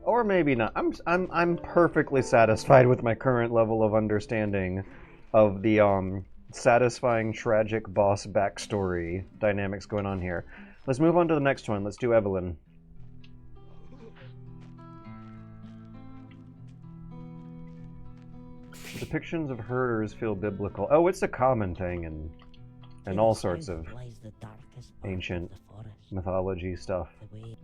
Or maybe not. I'm perfectly satisfied with my current level of understanding of the satisfying tragic boss backstory dynamics going on here. Let's move on to the next one. Let's do Evelyn. Depictions of herders feel biblical. Oh, it's a common thing in and To all the sorts south of lies the darkest part ancient of the forest. mythology stuff. The way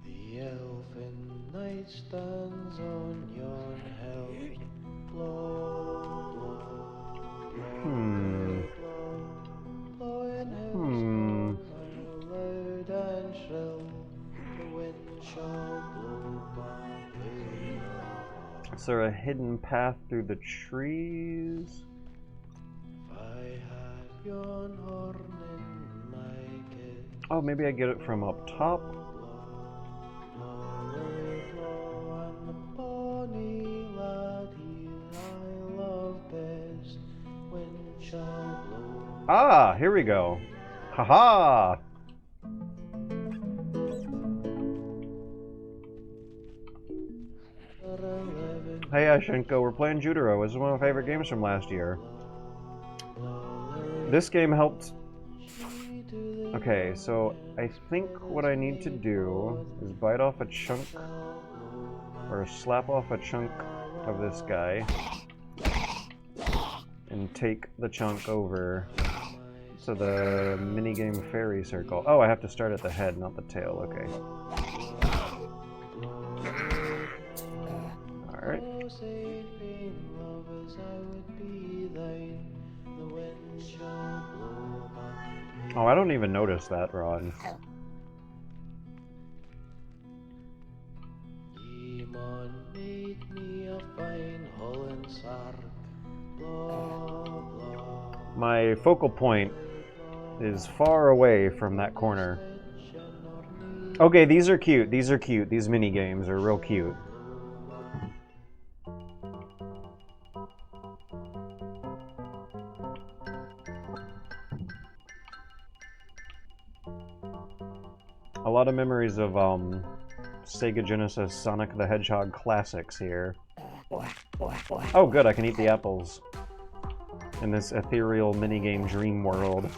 The elfin night stands on yon hill. Blow, blow, Hmm. blow, blowing Hmm. hailstorm loud and shrill. The wind shall blow my way. Is there a hidden path through the trees? If I had yon horn in my kiss. Oh, maybe I get it from up top? Ah, here we go. Haha! Hey Ashenko, we're playing Judero. This is one of my favorite games from last year. This game helped... Okay, so I think what I need to do is bite off a chunk, or slap off a chunk of this guy, and take the chunk over to the minigame fairy circle. Oh, I have to start at the head, not the tail, okay. Alright. Oh, I don't even notice that, Rod. My focal point is far away from that corner. Okay, these are cute. These are cute. These mini games are real cute. A lot of memories of Sega Genesis Sonic the Hedgehog classics here. Oh good, I can eat the apples in this ethereal minigame dream world.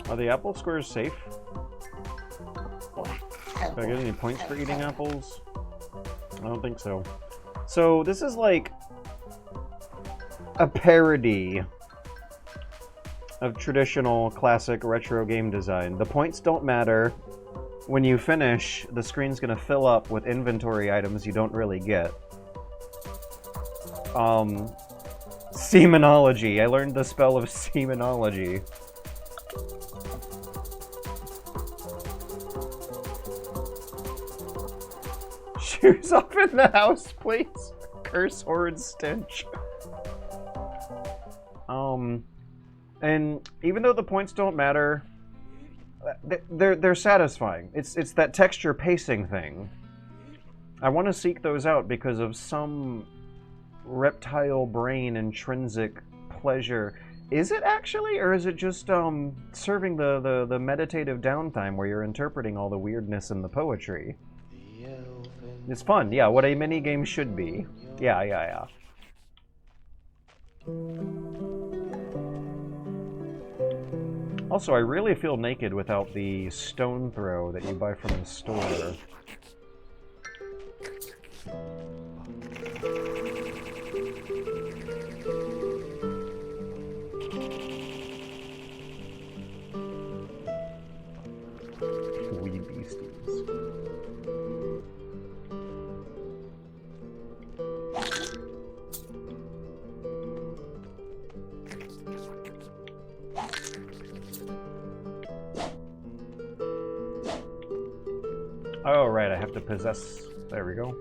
Are the apple squares safe? Do I get any points for eating apples? I don't think so. So this is like a parody of traditional classic retro game design. The points don't matter. When you finish, the screen's gonna fill up with inventory items you don't really get. Semenology. I learned the spell of semenology. Shoes off in the house, please. Curse horde stench. And even though the points don't matter, they're satisfying. It's that texture pacing thing. I want to seek those out because of some reptile brain intrinsic pleasure. Is it actually, or is it just serving the meditative downtime where you're interpreting all the weirdness in the poetry? It's fun, yeah, what a minigame should be. Yeah. Also, I really feel naked without the stone throw that you buy from the store. Wee beasties. Oh, right, I have to possess... There we go.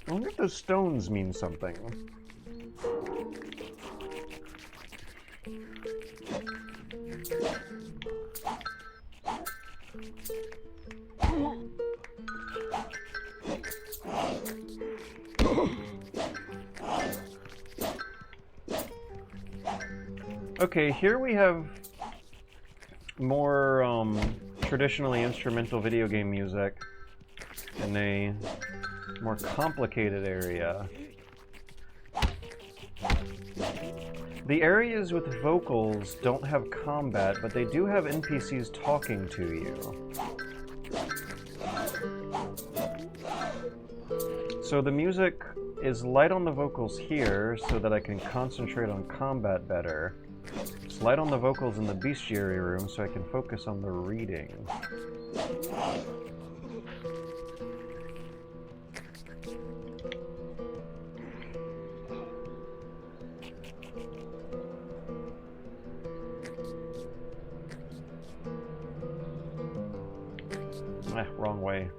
I wonder if those stones mean something. Okay, here we have more traditionally instrumental video game music in a more complicated area. The areas with vocals don't have combat, but they do have NPCs talking to you. So the music is light on the vocals here so that I can concentrate on combat better. It's light on the vocals in the bestiary room so I can focus on the reading. Wrong way.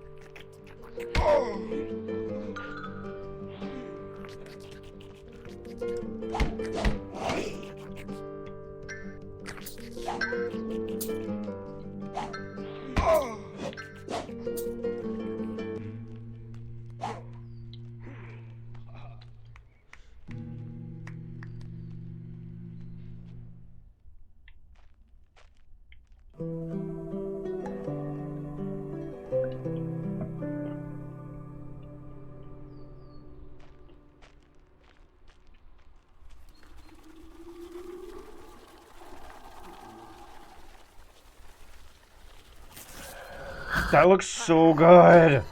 That looks so good!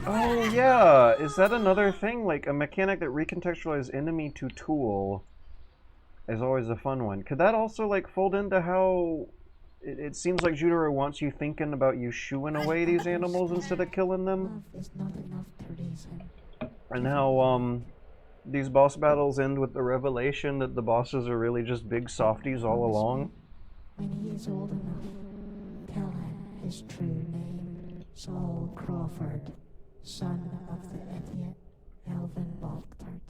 Oh yeah, is that another thing? Like a mechanic that recontextualizes enemy to tool is always a fun one. Could that also like fold into how it seems like Judero wants you thinking about you shooing away these animals instead of killing them? And how these boss battles end with the revelation that the bosses are really just big softies all along? When he is old enough, tell him his true name, Saul Crawford, son of the idiot Elvin Balktart.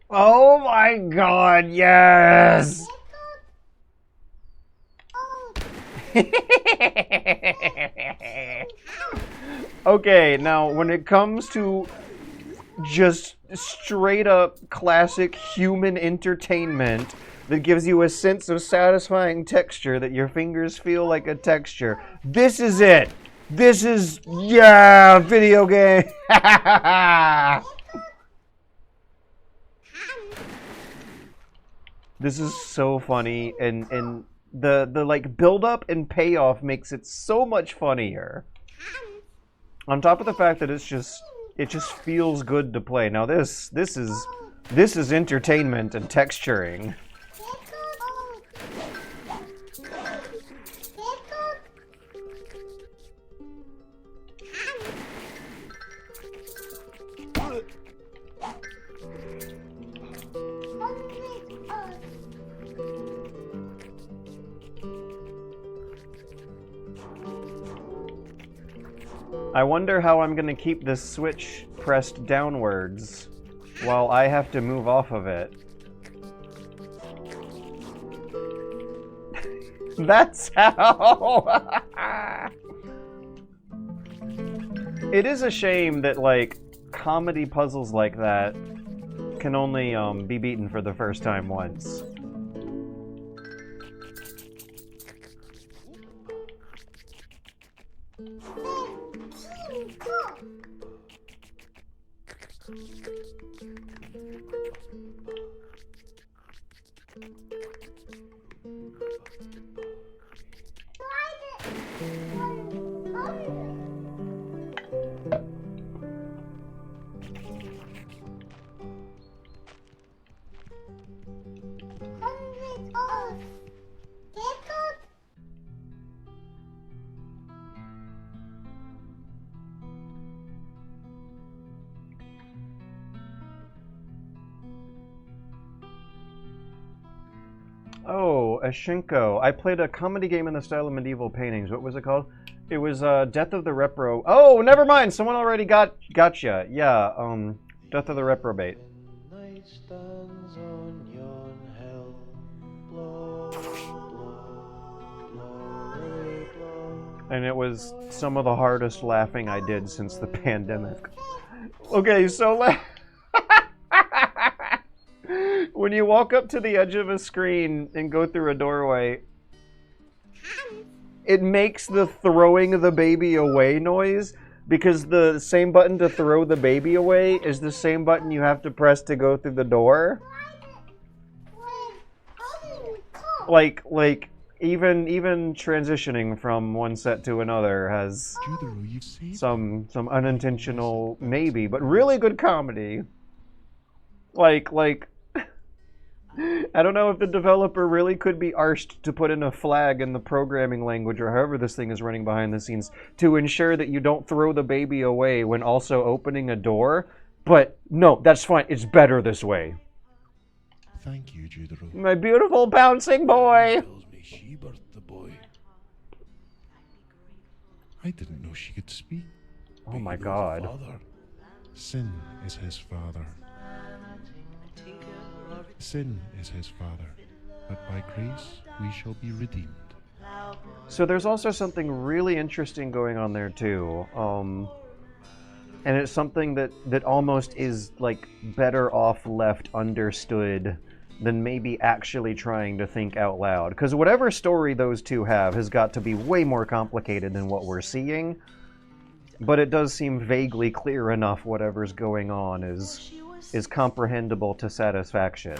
Oh my god, yes! Okay, now when it comes to just straight up classic human entertainment that gives you a sense of satisfying texture that your fingers feel like a texture, this is it! This is, yeah, video game! This is so funny, and the like build up and payoff makes it so much funnier. On top of the fact that it just feels good to play. Now this is entertainment and texturing. I wonder how I'm gonna keep this switch pressed downwards while I have to move off of it. That's how! It is a shame that, like, comedy puzzles like that can only be beaten for the first time once. Oh, a Shinko. I played a comedy game in the style of medieval paintings. What was it called? It was Death of the Repro. Oh, never mind. Someone already gotcha. Yeah, Death of the Reprobate. When night stands on yon hill, blow, blow, blow, away, blow. And it was some of the hardest laughing I did since the pandemic. Okay, so when you walk up to the edge of a screen and go through a doorway, it makes the throwing the baby away noise because the same button to throw the baby away is the same button you have to press to go through the door. Like even transitioning from one set to another has Judero, you've saved some unintentional maybe, but really good comedy. Like I don't know if the developer really could be arsed to put in a flag in the programming language or however this thing is running behind the scenes to ensure that you don't throw the baby away when also opening a door. But no, that's fine. It's better this way. Thank you, Judero. My beautiful bouncing boy. Tells me she birthed the boy. I didn't know she could speak. Oh But my he knows a God. father. Sin is his father. Sin is his father. But by grace we shall be redeemed. So there's also something really interesting going on there too. And it's something that almost is like better off left understood than maybe actually trying to think out loud. Because whatever story those two have has got to be way more complicated than what we're seeing. But it does seem vaguely clear enough whatever's going on is comprehensible to satisfaction.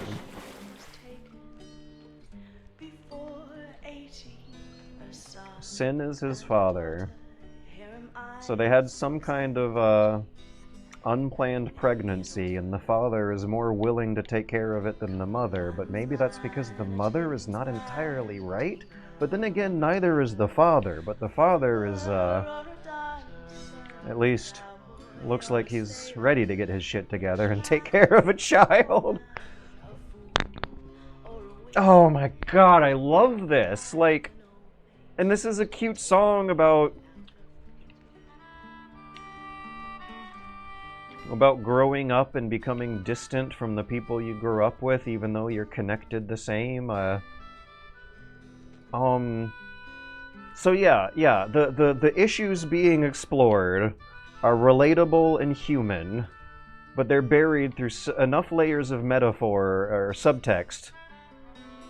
Sin is his father. So they had some kind of unplanned pregnancy, and the father is more willing to take care of it than the mother, but maybe that's because the mother is not entirely right? But then again, neither is the father, but the father is, at least, looks like he's ready to get his shit together and take care of a child. Oh my God, I love this. Like, and this is a cute song about growing up and becoming distant from the people you grew up with, even though you're connected the same. So yeah, the issues being explored are relatable and human, but they're buried through enough layers of metaphor or subtext,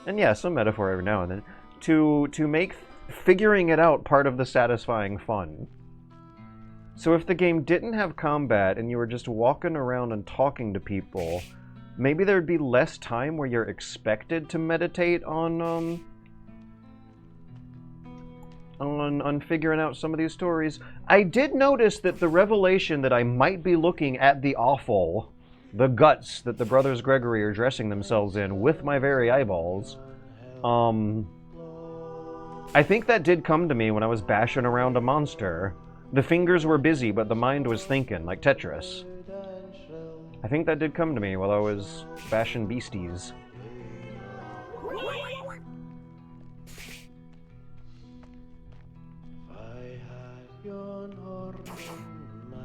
and yeah, some metaphor every now and then, to make figuring it out part of the satisfying fun. So if the game didn't have combat and you were just walking around and talking to people, maybe there'd be less time where you're expected to meditate on figuring out some of these stories. I did notice that the revelation that I might be looking at the offal, the guts that the brothers Gregory are dressing themselves in with my very eyeballs, I think that did come to me when I was bashing around a monster. The fingers were busy, but the mind was thinking, like Tetris. I think that did come to me while I was bashing beasties. Yon horn my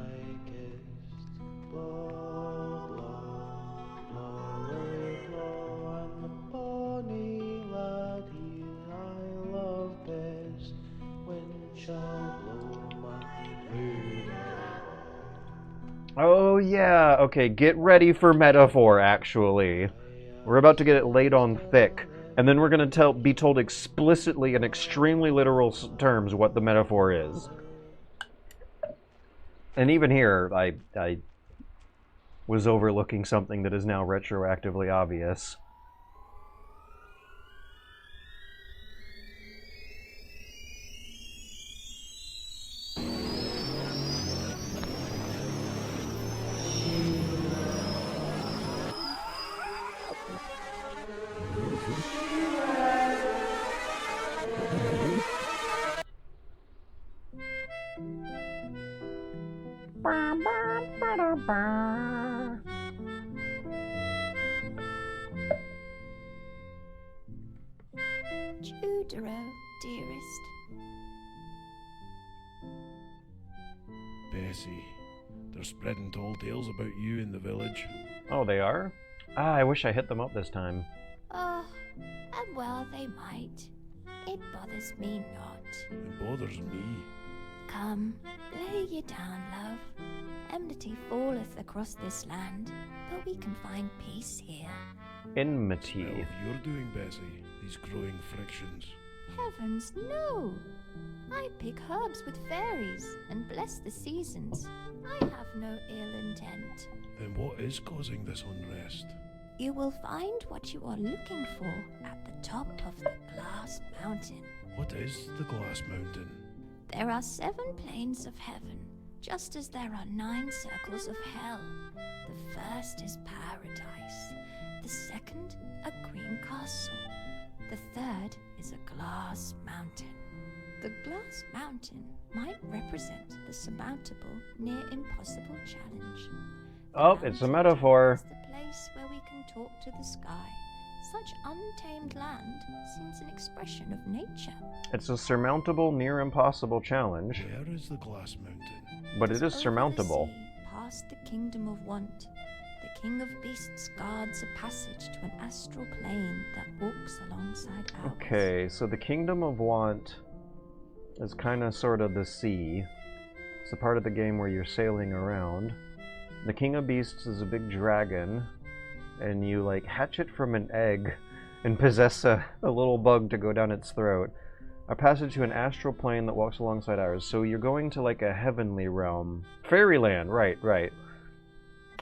kist, blow, blow, blow away, blow, and the bonny laddie I love best, wind shall blow my moon. Oh yeah, okay, get ready for metaphor, actually. We're about to get it laid on thick, and then we're gonna be told explicitly in extremely literal terms what the metaphor is. And even here, I was overlooking something that is now retroactively obvious. Judero, dearest. Bessie, they're spreading tall tales about you in the village. Oh, they are? Ah, I wish I hit them up this time. Oh, and well they might. It bothers me not. It bothers me. Come, lay ye down, love. Enmity falleth across this land, but we can find peace here. Enmity. Smell you're doing, Bessie, these growing frictions. Heavens, no! I pick herbs with fairies and bless the seasons. I have no ill intent. Then what is causing this unrest? You will find what you are looking for at the top of the glass mountain. What is the glass mountain? There are 7 planes of heaven, just as there are 9 circles of hell. The first is paradise, the second a green castle, the third is a glass mountain. The glass mountain might represent the surmountable, near impossible challenge. Oh, it's a metaphor. Is the place where we can talk to the sky. Such untamed land seems an expression of nature. It's a surmountable, near impossible challenge. Where is the glass mountain? But it is surmountable. Over the sea, past the kingdom of want, the king of beasts guards a passage to an astral plane that walks alongside ours. Okay, so the kingdom of want is kind of sort of the sea. It's a part of the game where you're sailing around. The king of beasts is a big dragon, and you like hatch it from an egg and possess a little bug to go down its throat. A passage to an astral plane that walks alongside ours. So you're going to like a heavenly realm. Fairyland, right.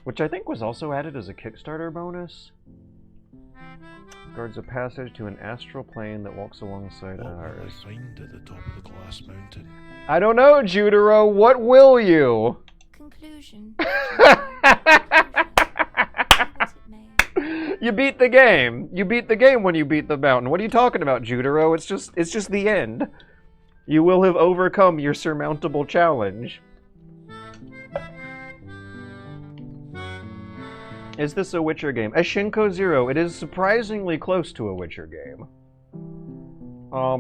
Which I think was also added as a Kickstarter bonus. Guards a passage to an astral plane that walks alongside What will ours. I find at the top of the glass mountain? I don't know, Judero. What will you? Conclusion. You beat the game. You beat the game when you beat the mountain. What are you talking about, Judero? It's just the end. You will have overcome your surmountable challenge. Is this a Witcher game? A Shinko Zero. It is surprisingly close to a Witcher game.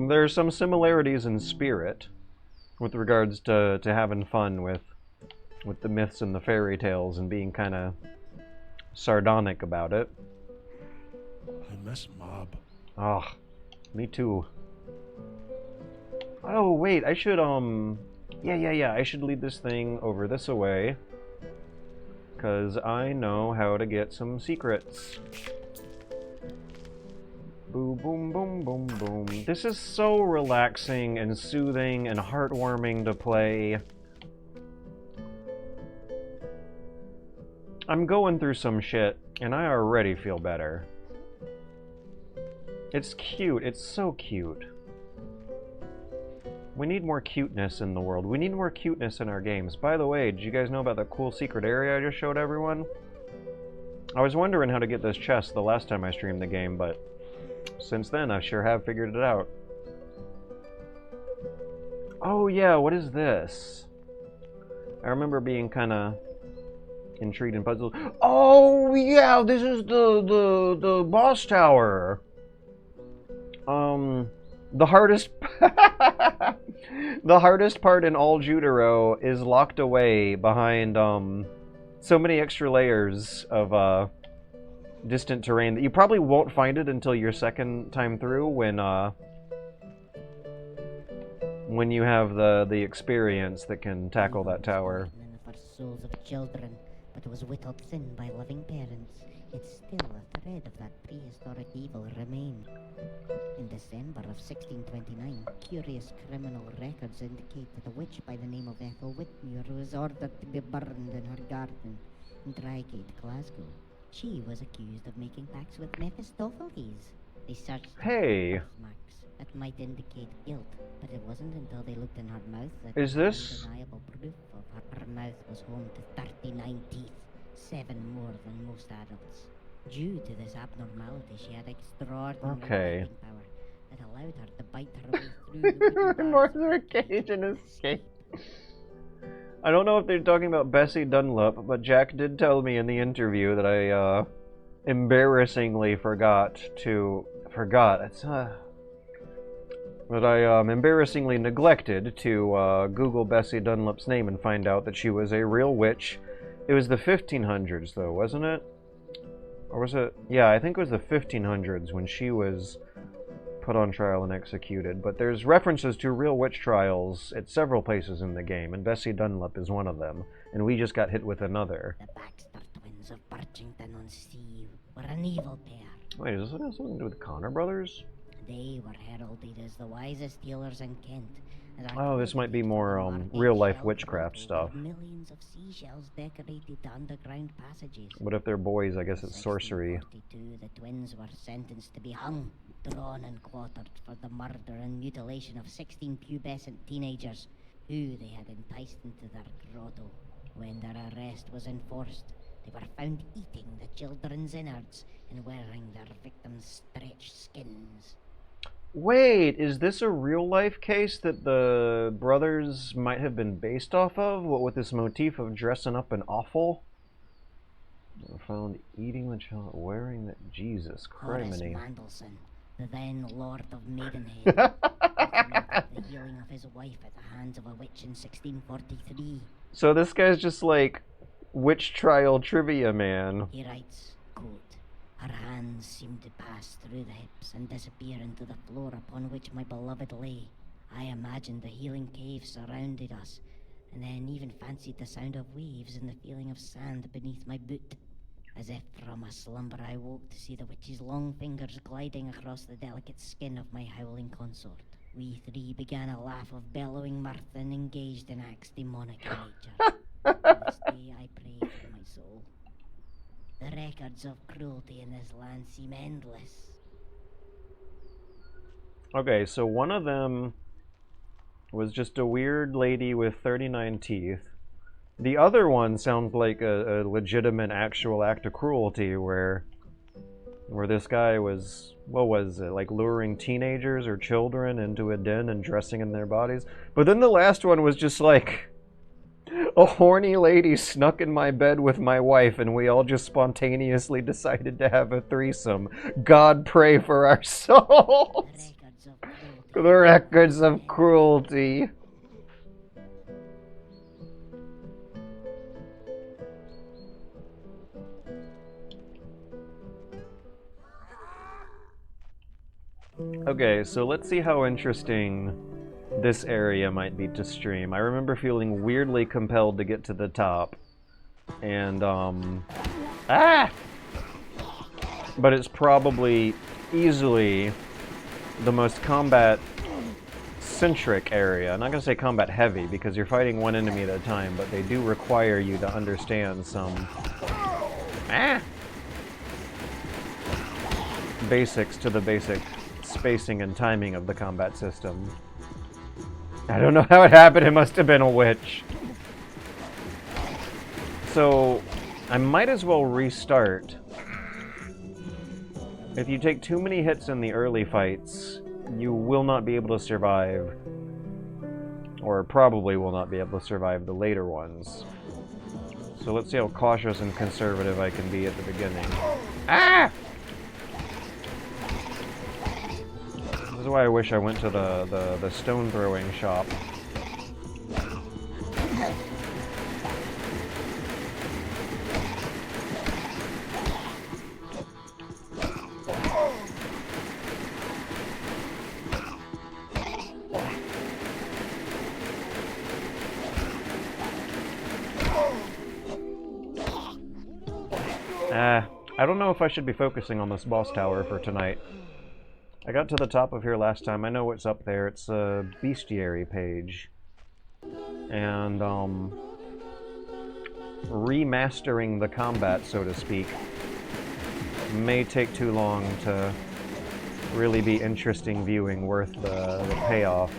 There are some similarities in spirit with regards to having fun with the myths and the fairy tales and being kind of sardonic about it. I miss Mob. Oh, me too. Oh, wait, I should, yeah, I should lead this thing over this away. Because I know how to get some secrets. Boom, boom, boom, boom, boom. This is so relaxing and soothing and heartwarming to play. I'm going through some shit, and I already feel better. It's cute. It's so cute. We need more cuteness in the world. We need more cuteness in our games. By the way, did you guys know about that cool secret area I just showed everyone? I was wondering how to get this chest the last time I streamed the game, but since then I sure have figured it out. Oh yeah, what is this? I remember being kind of intrigued and puzzled. Oh yeah, this is the boss tower. The hardest the hardest part in all Judero is locked away behind so many extra layers of distant terrain that you probably won't find it until your second time through when you have the experience that can tackle that tower. For souls of children, but was whittled thin by loving parents. Yet still a thread of that prehistoric evil remained. In December of 1629, curious criminal records indicate that a witch by the name of Ethel Whitmuir was ordered to be burned in her garden in Drygate, Glasgow. She was accused of making pacts with Mephistopheles. They searched Hey. for marks that might indicate guilt, but it wasn't until they looked in her mouth that Is this- undeniable proof of her mouth was home to 39 teeth. 7 more than most adults. Due to this abnormality, she had extraordinary biting power that allowed her to bite her way through the wooden bars. More cage and escape. I don't know if they're talking about Bessie Dunlop, but Jack did tell me in the interview that I embarrassingly forgot. It's But I embarrassingly neglected to Google Bessie Dunlop's name and find out that she was a real witch. It was the 1500s, though, wasn't it? Or was it? Yeah, I think it was the 1500s when she was put on trial and executed. But there's references to real witch trials at several places in the game, and Bessie Dunlop is one of them. And we just got hit with another. The Baxter twins of Birchington-on-Sea were an evil pair. Wait, is this have something to do with the Connor brothers? They were heralded as the wisest healers in Kent. Oh, this might be more real-life witchcraft stuff. Millions of seashells decorated the underground passages. But if they're boys, I guess it's sorcery. 1642, the twins were sentenced to be hung, drawn and quartered for the murder and mutilation of 16 pubescent teenagers who they had enticed into their grotto. When their arrest was enforced, they were found eating the children's innards and wearing their victims' stretched skins. Wait, is this a real-life case that the brothers might have been based off of? What with this motif of dressing up in awful? They were found eating the child, wearing the... Jesus criminy. Horace Mandelson, the then Lord of Maidenhead, documented the healing of his wife at the hands of a witch in 1643. So this guy's just like witch trial trivia man. He writes, quote, "Her hands seemed to pass through the hips and disappear into the floor upon which my beloved lay. I imagined the healing cave surrounded us, and then even fancied the sound of waves and the feeling of sand beneath my boot. As if from a slumber I woke to see the witch's long fingers gliding across the delicate skin of my howling consort. We three began a laugh of bellowing mirth and engaged in acts demonic in nature. To this day I pray for my soul. The records of cruelty in this land seem endless." Okay, so one of them was just a weird lady with 39 teeth. The other one sounds like a legitimate actual act of cruelty where this guy was, what was it, like luring teenagers or children into a den and dressing in their bodies. But then the last one was just like, a horny lady snuck in my bed with my wife and we all just spontaneously decided to have a threesome. God pray for our souls. The records of cruelty. Okay, so let's see how interesting this area might be to stream. I remember feeling weirdly compelled to get to the top. And, but it's probably easily the most combat-centric area. I'm not gonna say combat-heavy, because you're fighting one enemy at a time, but they do require you to understand some... basics to the basic spacing and timing of the combat system. I don't know how it happened, it must have been a witch. So, I might as well restart. If you take too many hits in the early fights, you will not be able to survive. Or probably will not be able to survive the later ones. So let's see how cautious and conservative I can be at the beginning. This is why I wish I went to the stone throwing shop. I don't know if I should be focusing on this boss tower for tonight. I got to the top of here last time. I know what's up there. It's a bestiary page. And, remastering the combat, so to speak, may take too long to really be interesting viewing, worth the payoff.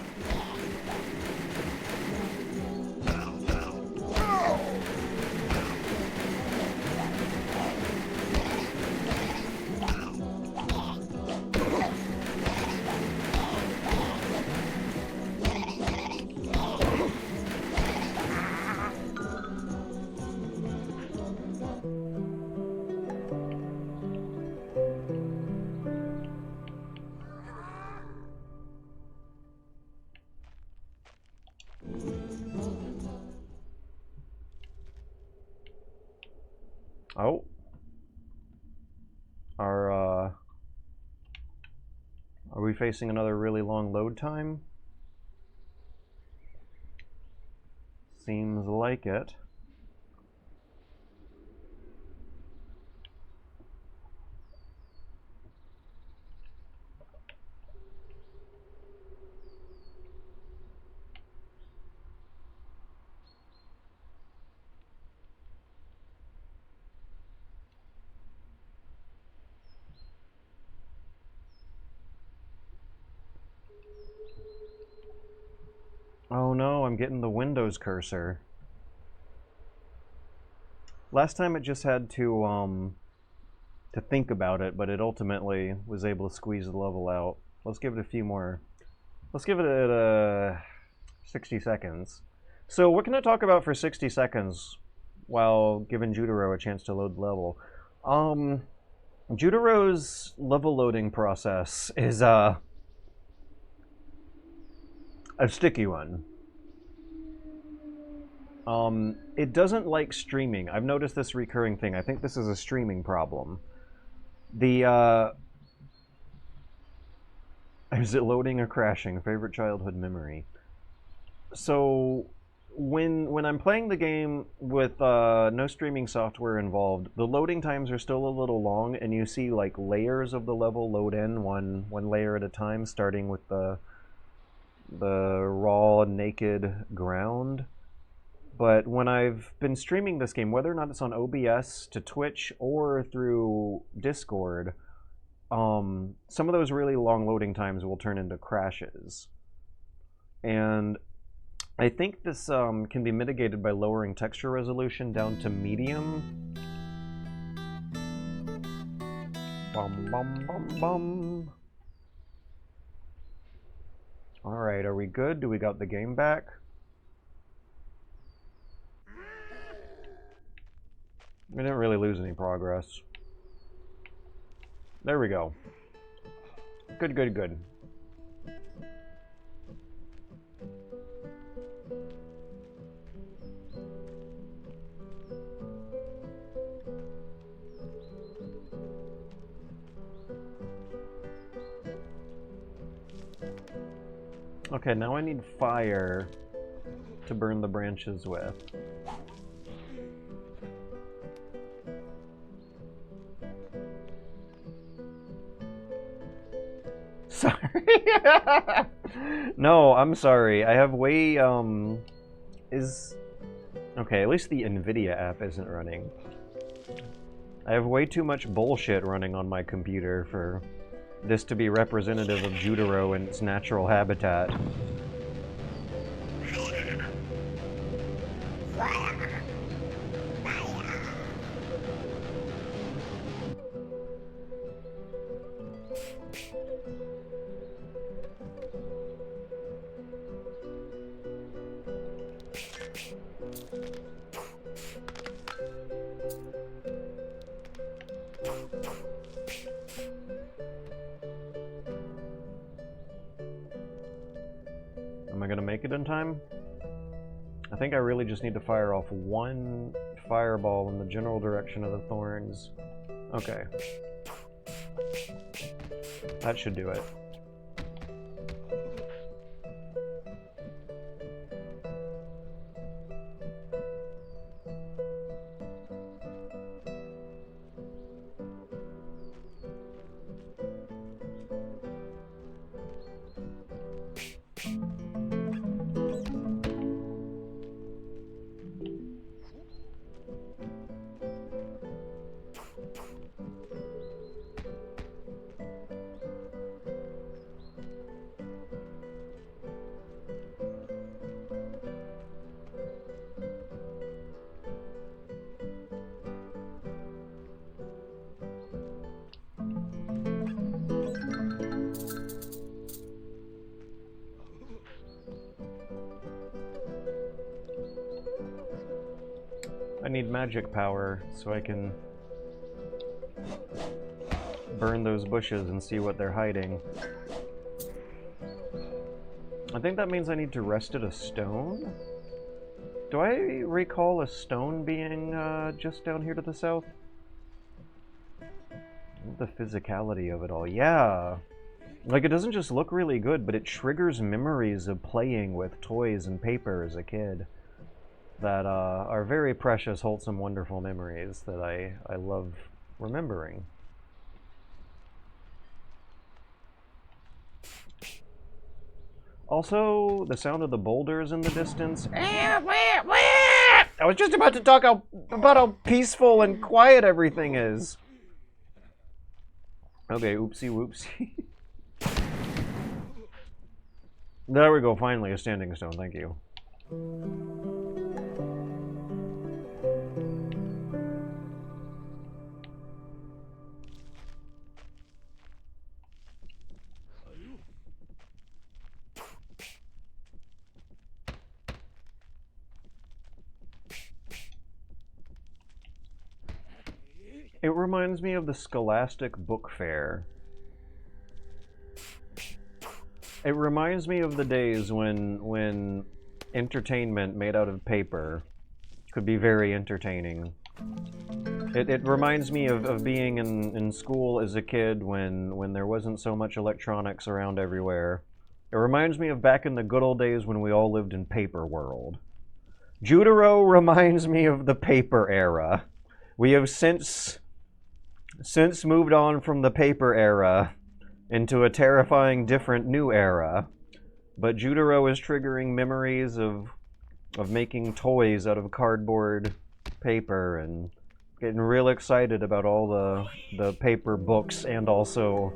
Oh. Are we facing another really long load time? Seems like it. Oh no, I'm getting the Windows cursor. Last time it just had to think about it, but it ultimately was able to squeeze the level out. Let's give it a few more. Let's give it 60 seconds. So what can I talk about for 60 seconds while giving Judero a chance to load the level? Judero's level loading process is a sticky one. It doesn't like streaming. I've noticed this recurring thing. I think this is a streaming problem. Is it loading or crashing? Favorite childhood memory. So when I'm playing the game with no streaming software involved, the loading times are still a little long, and you see like layers of the level load in one layer at a time, starting with the raw, naked ground. But when I've been streaming this game, whether or not it's on OBS to Twitch or through Discord, some of those really long loading times will turn into crashes. And I think this can be mitigated by lowering texture resolution down to medium. Bum, bum, bum, bum. Alright, are we good? Do we got the game back? We didn't really lose any progress. There we go. Good, good, good. Okay, now I need fire to burn the branches with. Sorry. No, I'm sorry. I have way, okay, at least the NVIDIA app isn't running. I have way too much bullshit running on my computer for this to be representative of Judero in its natural habitat. Am I gonna make it in time? I think I really just need to fire off one fireball in the general direction of the thorns. Okay. That should do it. I need magic power so I can burn those bushes and see what they're hiding. I think that means I need to rest at a stone? Do I recall a stone being just down here to the south? The physicality of it all. Yeah. Like, it doesn't just look really good, but it triggers memories of playing with toys and paper as a kid that are very precious, wholesome, wonderful memories that I love remembering. Also, the sound of the boulders in the distance. I was just about to talk about how peaceful and quiet everything is. Okay, oopsie whoopsie. There we go, finally a standing stone, thank you. It reminds me of the Scholastic Book Fair. It reminds me of the days when entertainment made out of paper could be very entertaining. It reminds me of being in school as a kid when there wasn't so much electronics around everywhere. It reminds me of back in the good old days when we all lived in paper world. Judero reminds me of the paper era. We have since moved on from the paper era into a terrifying different new era, but Judero is triggering memories of making toys out of cardboard paper and getting real excited about all the paper books and also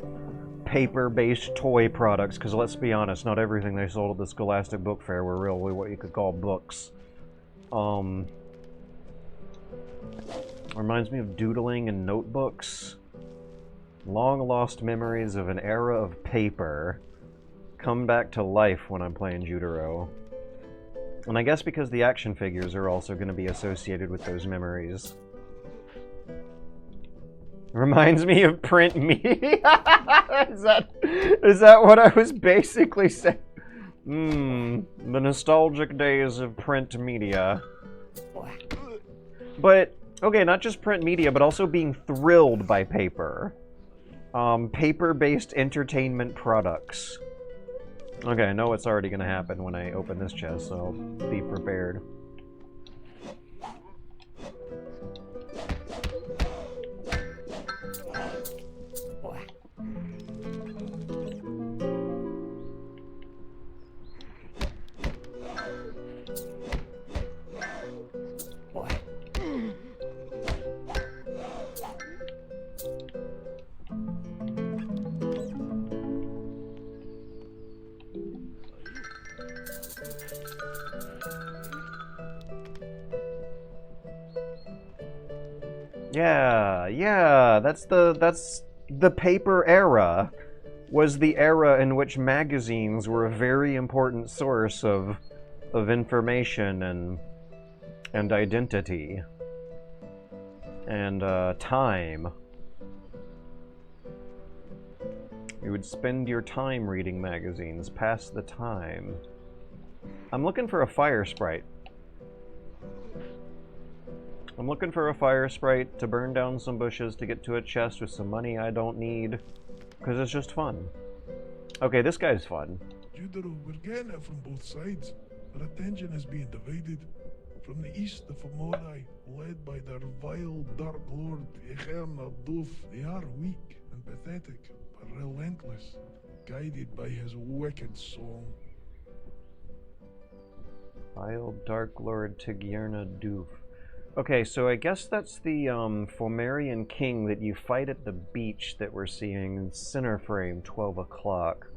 paper-based toy products, because let's be honest, not everything they sold at the Scholastic Book Fair were really what you could call books. Reminds me of doodling and notebooks. Long-lost memories of an era of paper come back to life when I'm playing Judero. And I guess because the action figures are also going to be associated with those memories. Reminds me of print media. Is that what I was basically saying? The nostalgic days of print media. But, okay, not just print media, but also being thrilled by paper. Paper-based entertainment products. Okay, I know what's already going to happen when I open this chest, so be prepared. Yeah, that's the paper era. Was the era in which magazines were a very important source of information and identity and time. You would spend your time reading magazines, pass the time. I'm looking for a fire sprite. I'm looking for a fire sprite to burn down some bushes to get to a chest with some money I don't need, because it's just fun. Okay, this guy's fun. Judero, we're getting it from both sides. Our attention is being divided. From the east, the Fomori, led by their vile dark lord, Echerna Doof, they are weak and pathetic, but relentless, guided by his wicked song. Vile dark lord Tigierna Doof. Okay, so I guess that's the Fomerian king that you fight at the beach that we're seeing in Center Frame, 12 o'clock.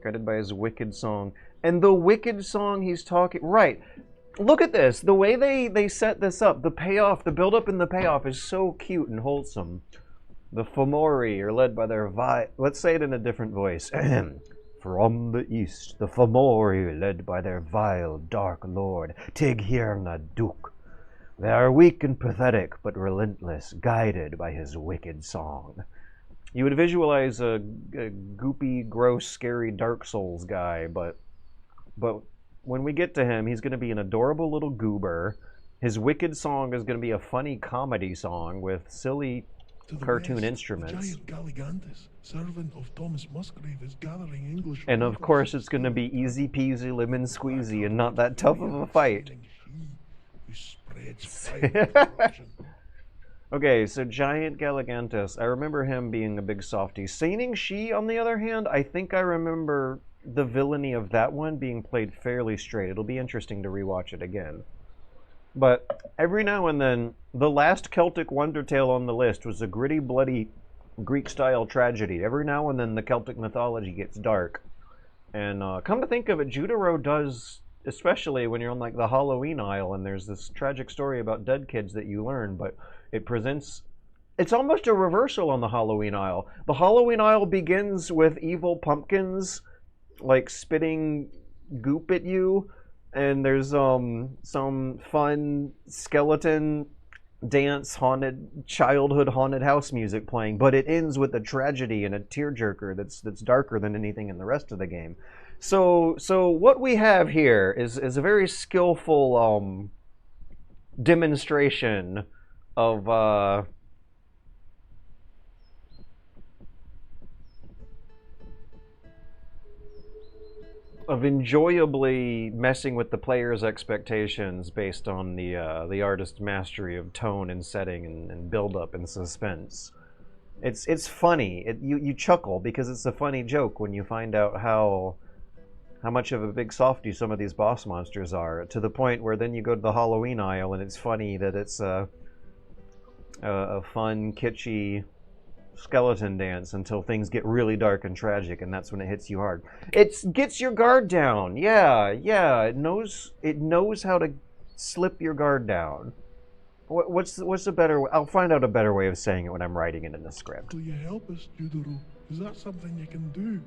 Guided by his wicked song. And the wicked song he's talking... Right. Look at this. The way they set this up, the payoff, the build-up and the payoff is so cute and wholesome. The Fomori are led by their Let's say it in a different voice. From the east, the Fomori led by their vile dark lord, Tigierna Duk. They are weak and pathetic, but relentless, guided by his wicked song. You would visualize a goopy, gross, scary Dark Souls guy, but when we get to him, he's going to be an adorable little goober. His wicked song is going to be a funny comedy song with silly To the cartoon west, instruments. The giant Galligantus, servant of Thomas Musgrave, is gathering English. And of course, it's going to be easy peasy lemon squeezy and not that tough of a fight. Who spreads fire. Okay, so Giant Galligantus. I remember him being a big softie. Saining She, on the other hand, I think I remember the villainy of that one being played fairly straight. It'll be interesting to rewatch it again. But every now and then, the last Celtic wonder tale on the list was a gritty, bloody Greek-style tragedy. Every now and then, the Celtic mythology gets dark. And come to think of it, Judero does, especially when you're on like the Halloween aisle and there's this tragic story about dead kids that you learn, but it presents... It's almost a reversal on the Halloween aisle. The Halloween aisle begins with evil pumpkins, like, spitting goop at you, and there's some fun skeleton dance childhood haunted house music playing, but it ends with a tragedy and a tearjerker that's darker than anything in the rest of the game. So what we have here is a very skillful demonstration of enjoyably messing with the player's expectations based on the artist's mastery of tone and setting and build-up and suspense. It's funny. You chuckle because it's a funny joke when you find out how much of a big softy some of these boss monsters are, to the point where then you go to the Halloween aisle and it's funny that it's a fun, kitschy skeleton dance until things get really dark and tragic, and that's when it hits you hard. It gets your guard down. Yeah, it knows how to slip your guard down. What's a better way? I'll find out a better way of saying it when I'm writing it in the script. Will you help us, Judero? Is that something you can do?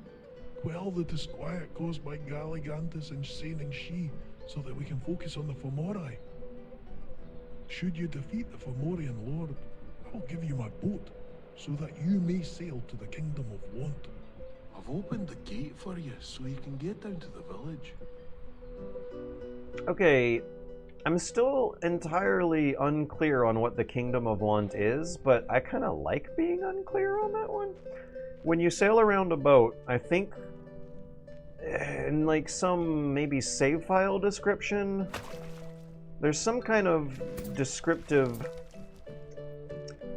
Quell the disquiet caused by Galligantus and Saining She, so that we can focus on the Fomori. Should you defeat the Fomorian Lord, I will give you my boat, so that you may sail to the Kingdom of Want. I've opened the gate for you, so you can get down to the village. Okay, I'm still entirely unclear on what the Kingdom of Want is, but I kind of like being unclear on that one. When you sail around a boat, I think in like some maybe save file description, there's some kind of descriptive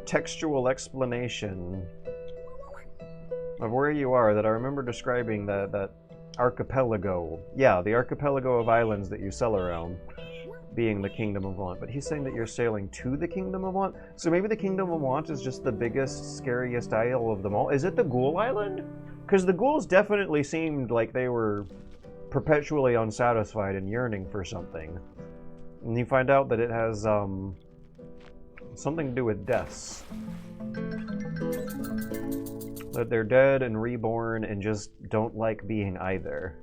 textual explanation of where you are that I remember describing that archipelago. Yeah, the archipelago of islands that you sail around being the Kingdom of Want. But he's saying that you're sailing to the Kingdom of Want? So maybe the Kingdom of Want is just the biggest, scariest isle of them all. Is it the Ghoul Island? Because the ghouls definitely seemed like they were perpetually unsatisfied and yearning for something. And you find out that it has something to do with deaths. That they're dead and reborn and just don't like being either.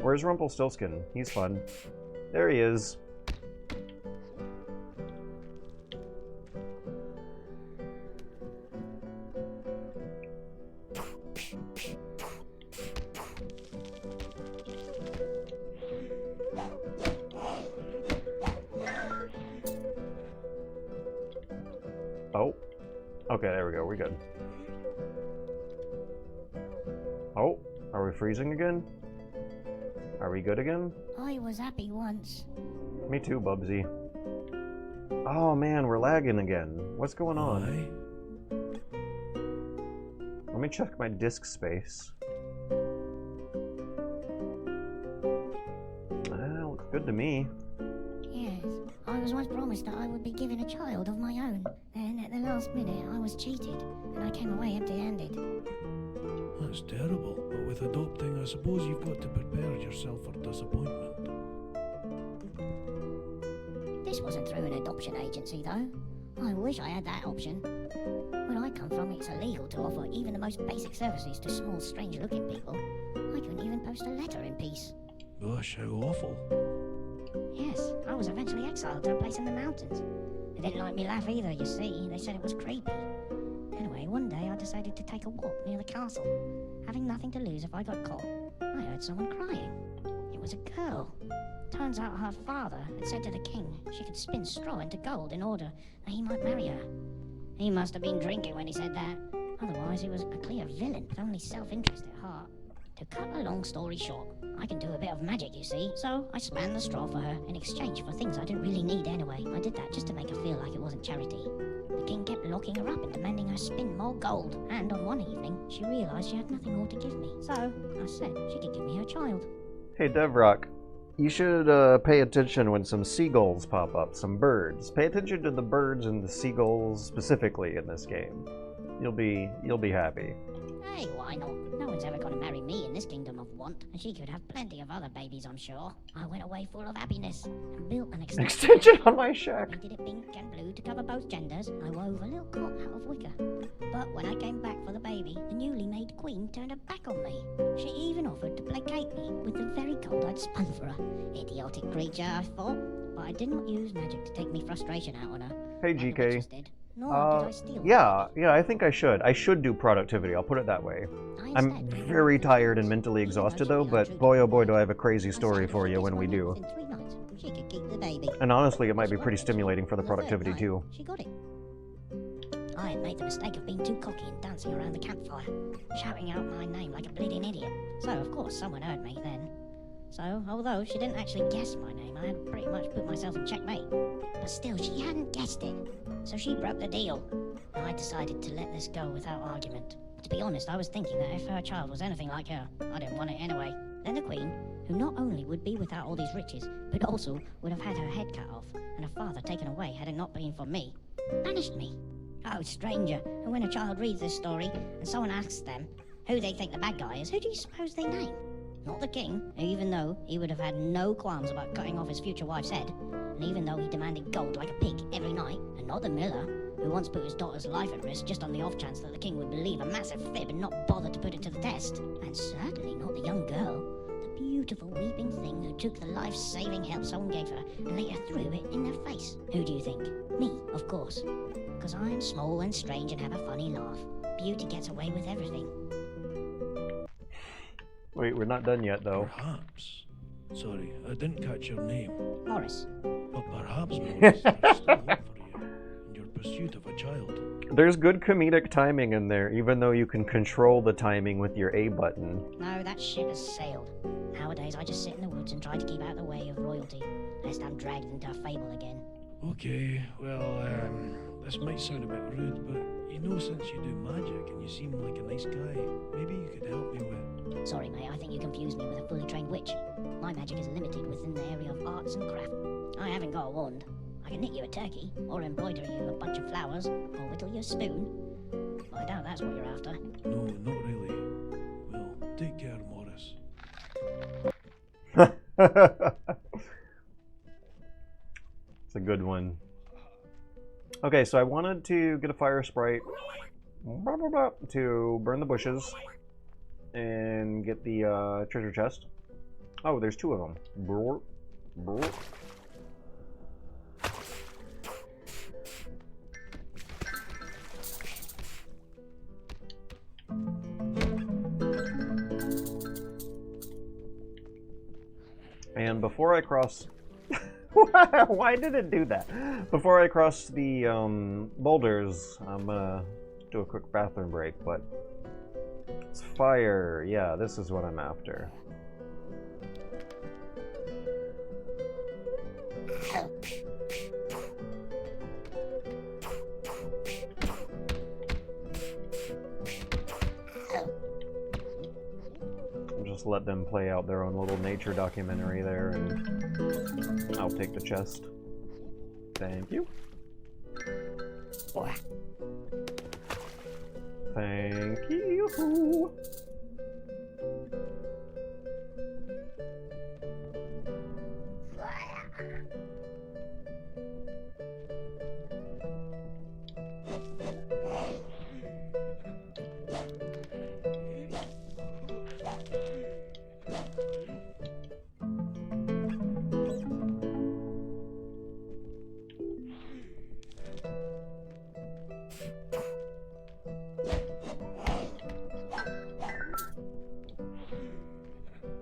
Where's Rumpelstiltskin? He's fun. There he is. Oh. Okay, there we go. We're good. Oh, are we freezing again? Are we good again? I was happy once. Me too, Bubsy. Oh man, we're lagging again. What's going on? Let me check my disk space. Looks good to me. Yes, I was once promised that I would be given a child of my own. Then at the last minute I was cheated, and I came away empty-handed. That's terrible, but with adopting, I suppose you've got to prepare yourself for disappointment. This wasn't through an adoption agency, though. I wish I had that option. Where I come from, it's illegal to offer even the most basic services to small, strange-looking people. I couldn't even post a letter in peace. Gosh, how awful. Yes, I was eventually exiled to a place in the mountains. They didn't like me laugh either, you see. They said it was creepy. Anyway, one day I decided to take a walk near the castle. Having nothing to lose if I got caught, I heard someone crying. It was a girl. Turns out her father had said to the king she could spin straw into gold in order that he might marry her. He must have been drinking when he said that. Otherwise, he was a clear villain with only self-interest at heart. To cut a long story short, I can do a bit of magic, you see, so I span the straw for her in exchange for things I didn't really need anyway. I did that just to make her feel like it wasn't charity. The king kept locking her up and demanding her spin more gold, and on one evening, she realised she had nothing more to give me. So, I said she could give me her child. Hey, Devrock, you should pay attention when some seagulls pop up, some birds. Pay attention to the birds and the seagulls specifically in this game. You'll be happy. Hey, why not? No one's ever gonna marry me in this kingdom of want, and she could have plenty of other babies, I'm sure. I went away full of happiness and built an Extension on my shack. I painted it pink and blue to cover both genders. I wove a little cot out of wicker. But when I came back for the baby, the newly made queen turned her back on me. She even offered to placate me with the very gold I'd spun for her. Idiotic creature, I thought. But I did not use magic to take me frustration out on her. Hey, GK. Nor did I steal yeah, I think I should. I should do productivity, I'll put it that way. I'm very tired and mentally exhausted though, but boy oh boy do I have a crazy story for you when we do. She could keep the baby. And honestly, it might be pretty stimulating for the productivity too. She got it. I had made the mistake of being too cocky and dancing around the campfire, shouting out my name like a bleeding idiot. So, of course, someone heard me then. So, although she didn't actually guess my name, I had pretty much put myself in checkmate. But still, she hadn't guessed it. So she broke the deal. And I decided to let this go without argument. To be honest, I was thinking that if her child was anything like her, I didn't want it anyway. Then the queen, who not only would be without all these riches, but also would have had her head cut off and her father taken away had it not been for me, banished me. Oh, stranger, and when a child reads this story and someone asks them who they think the bad guy is, who do you suppose they name? Not the king, even though he would have had no qualms about cutting off his future wife's head, and even though he demanded gold like a pig every night, and not the miller, who once put his daughter's life at risk just on the off chance that the king would believe a massive fib and not bother to put it to the test, and certainly not the young girl, the beautiful weeping thing who took the life-saving help someone gave her and later threw it in their face. Who do you think? Me, of course. Because I'm small and strange and have a funny laugh. Beauty gets away with everything. Wait, we're not done yet, though. Perhaps. Sorry, I didn't catch your name. Morris. But perhaps, Morris, there's still hope for you in your pursuit of a child. There's good comedic timing in there, even though you can control the timing with your A button. No, that ship has sailed. Nowadays, I just sit in the woods and try to keep out the way of royalty, lest I'm dragged into a fable again. Okay, well, this might sound a bit rude, but you know, since you do magic and you seem like a nice guy, maybe you could help me with... Sorry, mate, I think you confused me with a fully trained witch. My magic is limited within the area of arts and craft. I haven't got a wand. I can knit you a turkey, or embroider you a bunch of flowers, or whittle you a spoon. But I doubt that's what you're after. No, not really. Well, take care, Morris. It's a good one. Okay, so I wanted to get a fire sprite to burn the bushes and get the treasure chest. Oh, there's two of them. Brr, brr. And before I cross... Why did it do that? Before I cross the boulders, I'm gonna do a quick bathroom break, but... It's fire. Yeah, this is what I'm after. Just let them play out their own little nature documentary there, and I'll take the chest. Thank you. Thank you.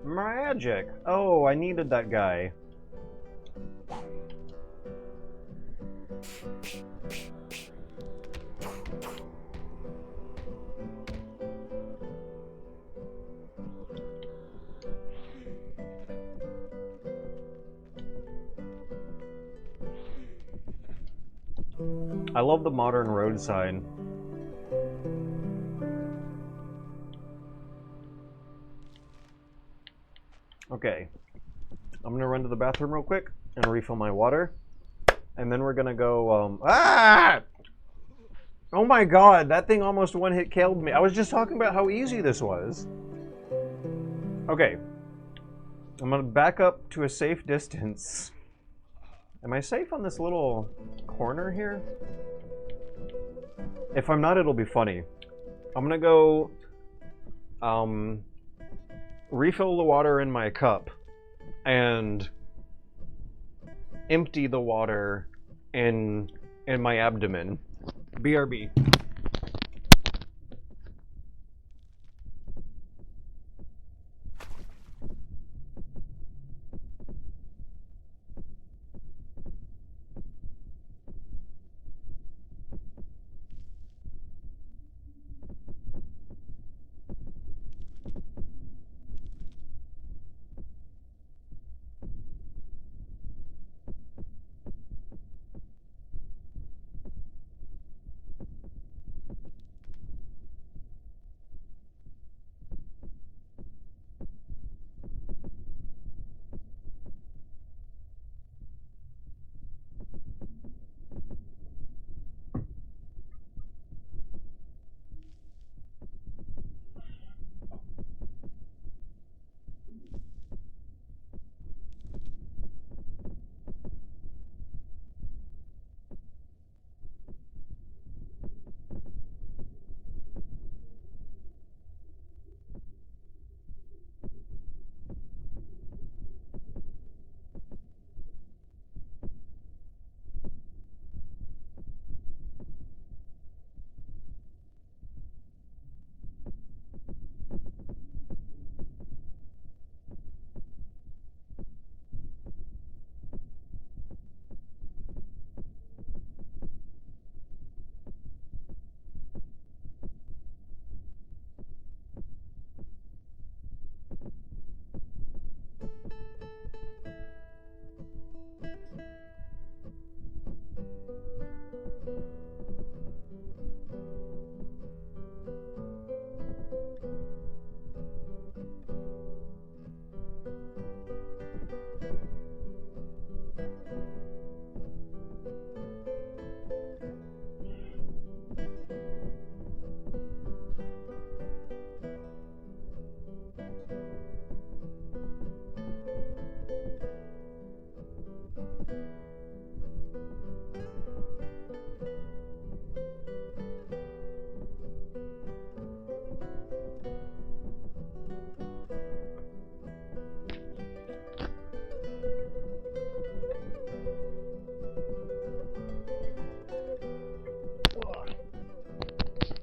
Magic! Oh, I needed that guy. I love the modern road sign. Okay. I'm gonna run to the bathroom real quick and refill my water. And then we're gonna go, ah! Oh my god, that thing almost one-hit killed me. I was just talking about how easy this was. Okay. I'm gonna back up to a safe distance. Am I safe on this little corner here? If I'm not, it'll be funny. I'm gonna go, refill the water in my cup and empty the water in my abdomen. BRB.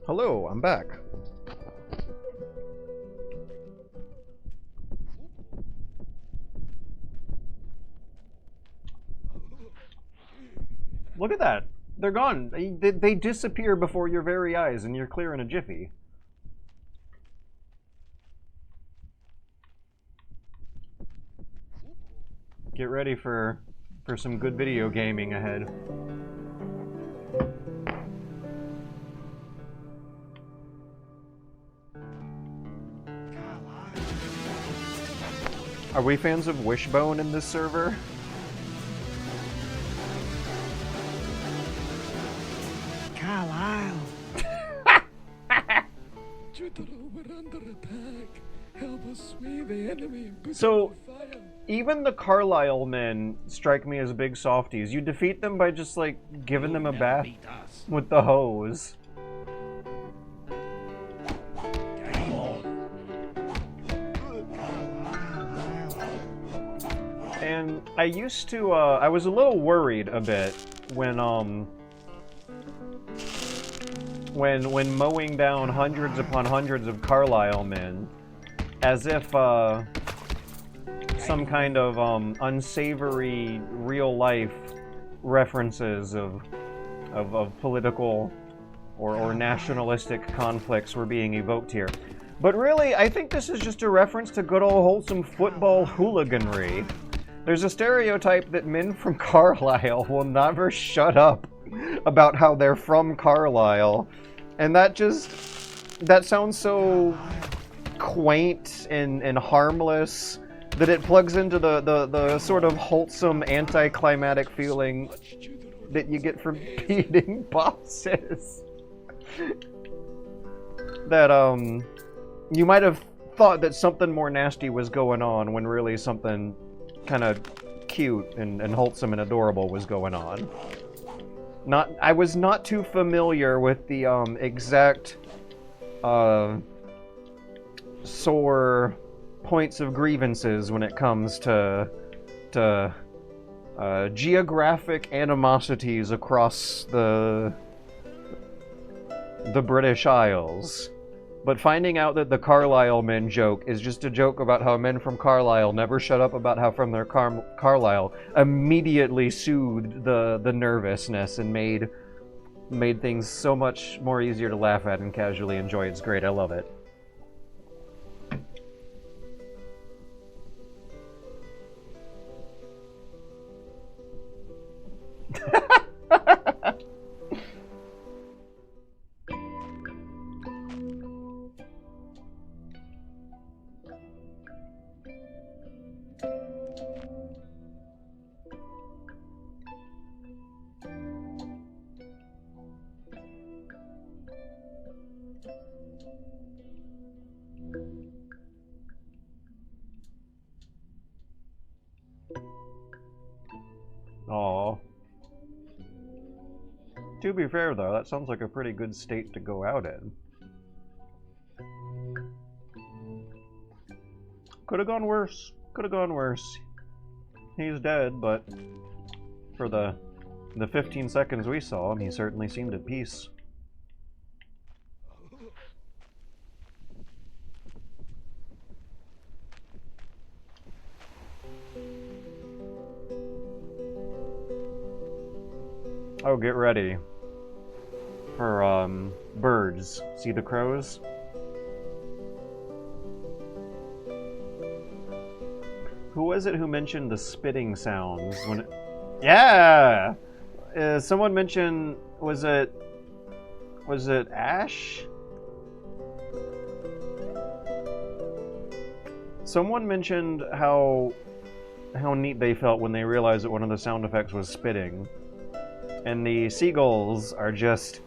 Hello, I'm back. Look at that. They're gone. They disappear before your very eyes and you're clear in a jiffy. Get ready for some good video gaming ahead. Are we fans of Wishbone in this server? Carlisle! Judero, we're under attack. Help us sway the enemy and put So, them to fire. even the Carlisle men strike me as big softies. You defeat them by just, like, giving them a bath with the hose. And I used to, I was a little worried a bit when mowing down hundreds upon hundreds of Carlisle men, as if, some kind of, unsavory real-life references of political or nationalistic conflicts were being evoked here. But really, I think this is just a reference to good old wholesome football hooliganry. There's a stereotype that men from Carlisle will never shut up about how they're from Carlisle. And that sounds so quaint and harmless that it plugs into the sort of wholesome anticlimactic feeling that you get from beating bosses. That, you might have thought that something more nasty was going on when really something kind of cute and wholesome and adorable was going on. I was not too familiar with the exact sore points of grievances when it comes to geographic animosities across the British Isles. But finding out that the Carlisle men joke is just a joke about how men from Carlisle never shut up about how from their Carlisle immediately soothed the nervousness and made things so much more easier to laugh at and casually enjoy. It's great. I love it. Aww. To be fair, though, that sounds like a pretty good state to go out in. Could have gone worse. Could have gone worse. He's dead, but for the 15 seconds we saw him, he certainly seemed at peace. Oh, get ready for birds. See the crows? Who was it who mentioned the spitting sounds when it... Yeah! Someone mentioned, was it Ash? Someone mentioned how neat they felt when they realized that one of the sound effects was spitting. And the seagulls are just...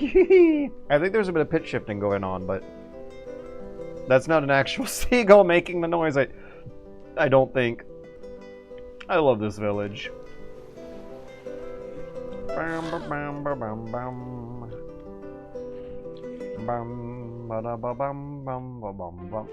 I think there's a bit of pitch shifting going on, but that's not an actual seagull making the noise. I don't think. I love this village. Bam ba bam ba bam bam. Bam ba da ba bam bam ba bam bam.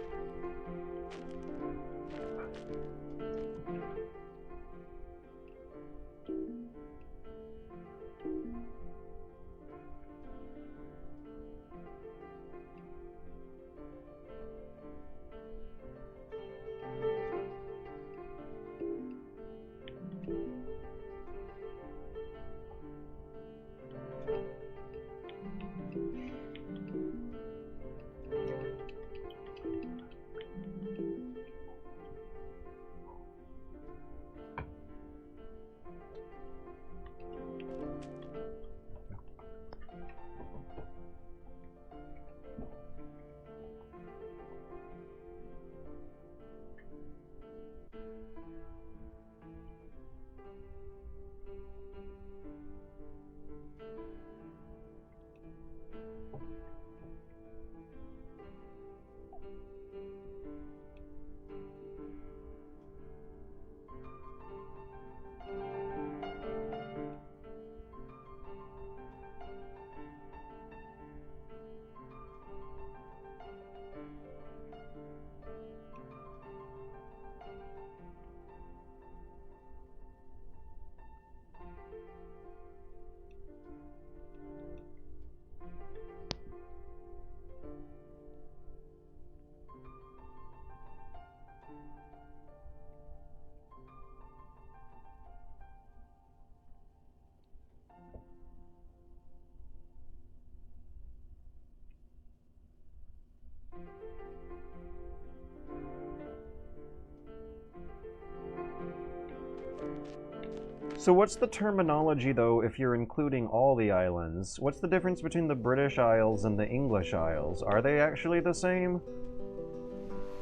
So what's the terminology, though, if you're including all the islands? What's the difference between the British Isles and the English Isles? Are they actually the same?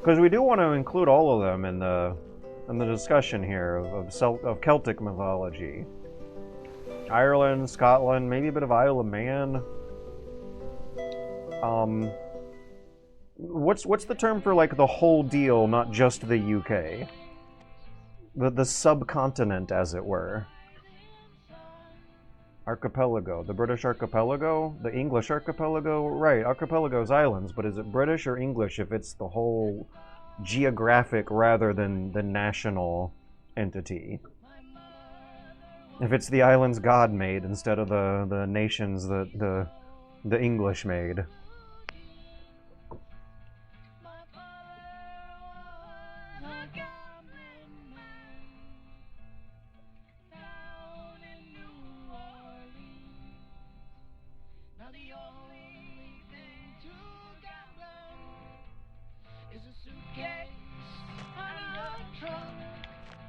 Because we do want to include all of them in the discussion here of Celtic mythology. Ireland, Scotland, maybe a bit of Isle of Man. What's the term for, like, the whole deal, not just the UK? The subcontinent, as it were. Archipelago. The British archipelago? The English archipelago? Right, archipelago's islands, but is it British or English if it's the whole geographic rather than the national entity? If it's the islands God made instead of the nations that the English made.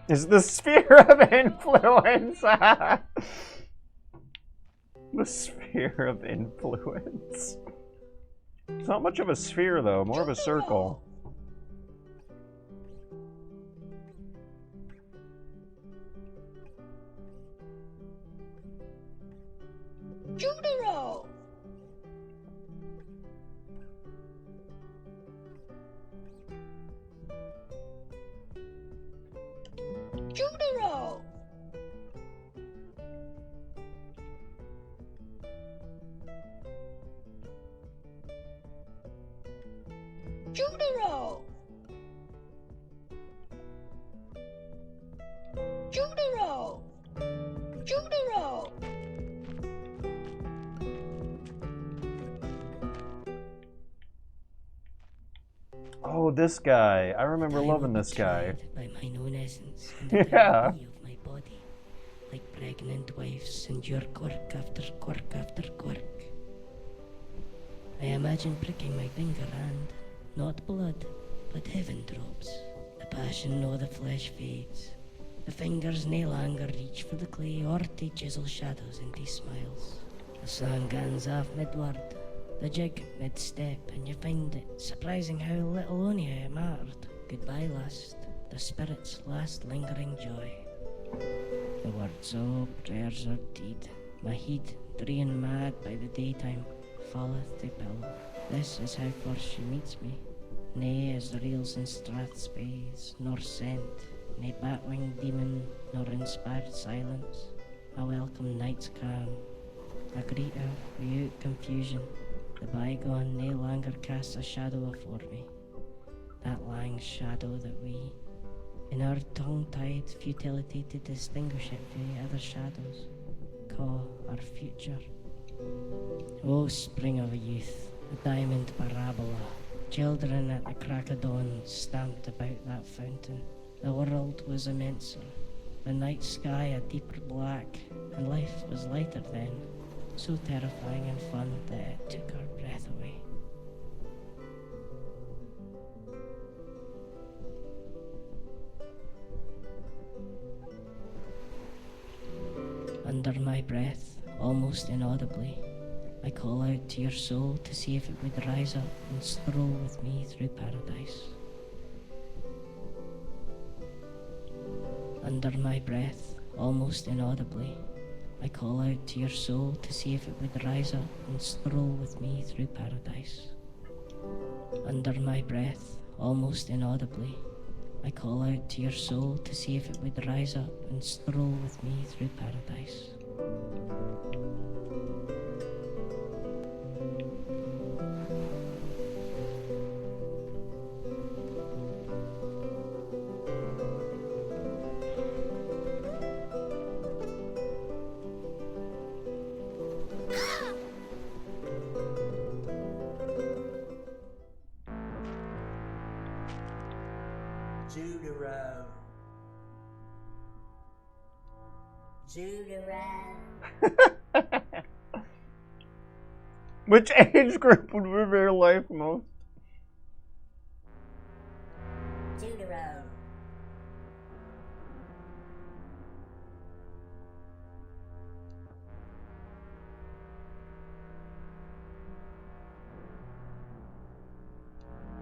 Is the sphere of influence. The sphere of influence. It's not much of a sphere, though, more of a circle. Judero! Judero! Judero! Judero! Judero! Oh, this guy. I remember loving this guy. By mine own essence and Yeah. the of my body, like pregnant wives endure quirk after quirk after quirk. I imagine pricking my finger and, not blood, but heaven drops. The passion nor the flesh fades. The fingers nae longer reach for the clay or to chisel shadows into smiles. The song gangs off mid-word, the jig mid-step, and you find it surprising how little only it mattered. Goodbye lust, the spirit's last lingering joy. The words o' prayers are deed, my heed, drawn mad by the daytime, falleth to pill. This is how first she meets me. Nay as the reels in strathspays, nor scent, nay bat-winged demon, nor inspired silence. A welcome night's calm, I greet her without confusion. The bygone nae longer casts a shadow afore me. That lang shadow that we, in our tongue-tied futility to distinguish it from other shadows, call our future. O spring of youth, the diamond parabola, children at the crack of dawn stamped about that fountain. The world was immenser, the night sky a deeper black, and life was lighter then, so terrifying and fun that it took our breath away. Under my breath, almost inaudibly, I call out to your soul to see if it would rise up and stroll with me through paradise. Under my breath, almost inaudibly, I call out to your soul to see if it would rise up and stroll with me through paradise. Under my breath, almost inaudibly, I call out to your soul to see if it would rise up and stroll with me through paradise. Judero. Judero. Which age group would revere life most? Judero.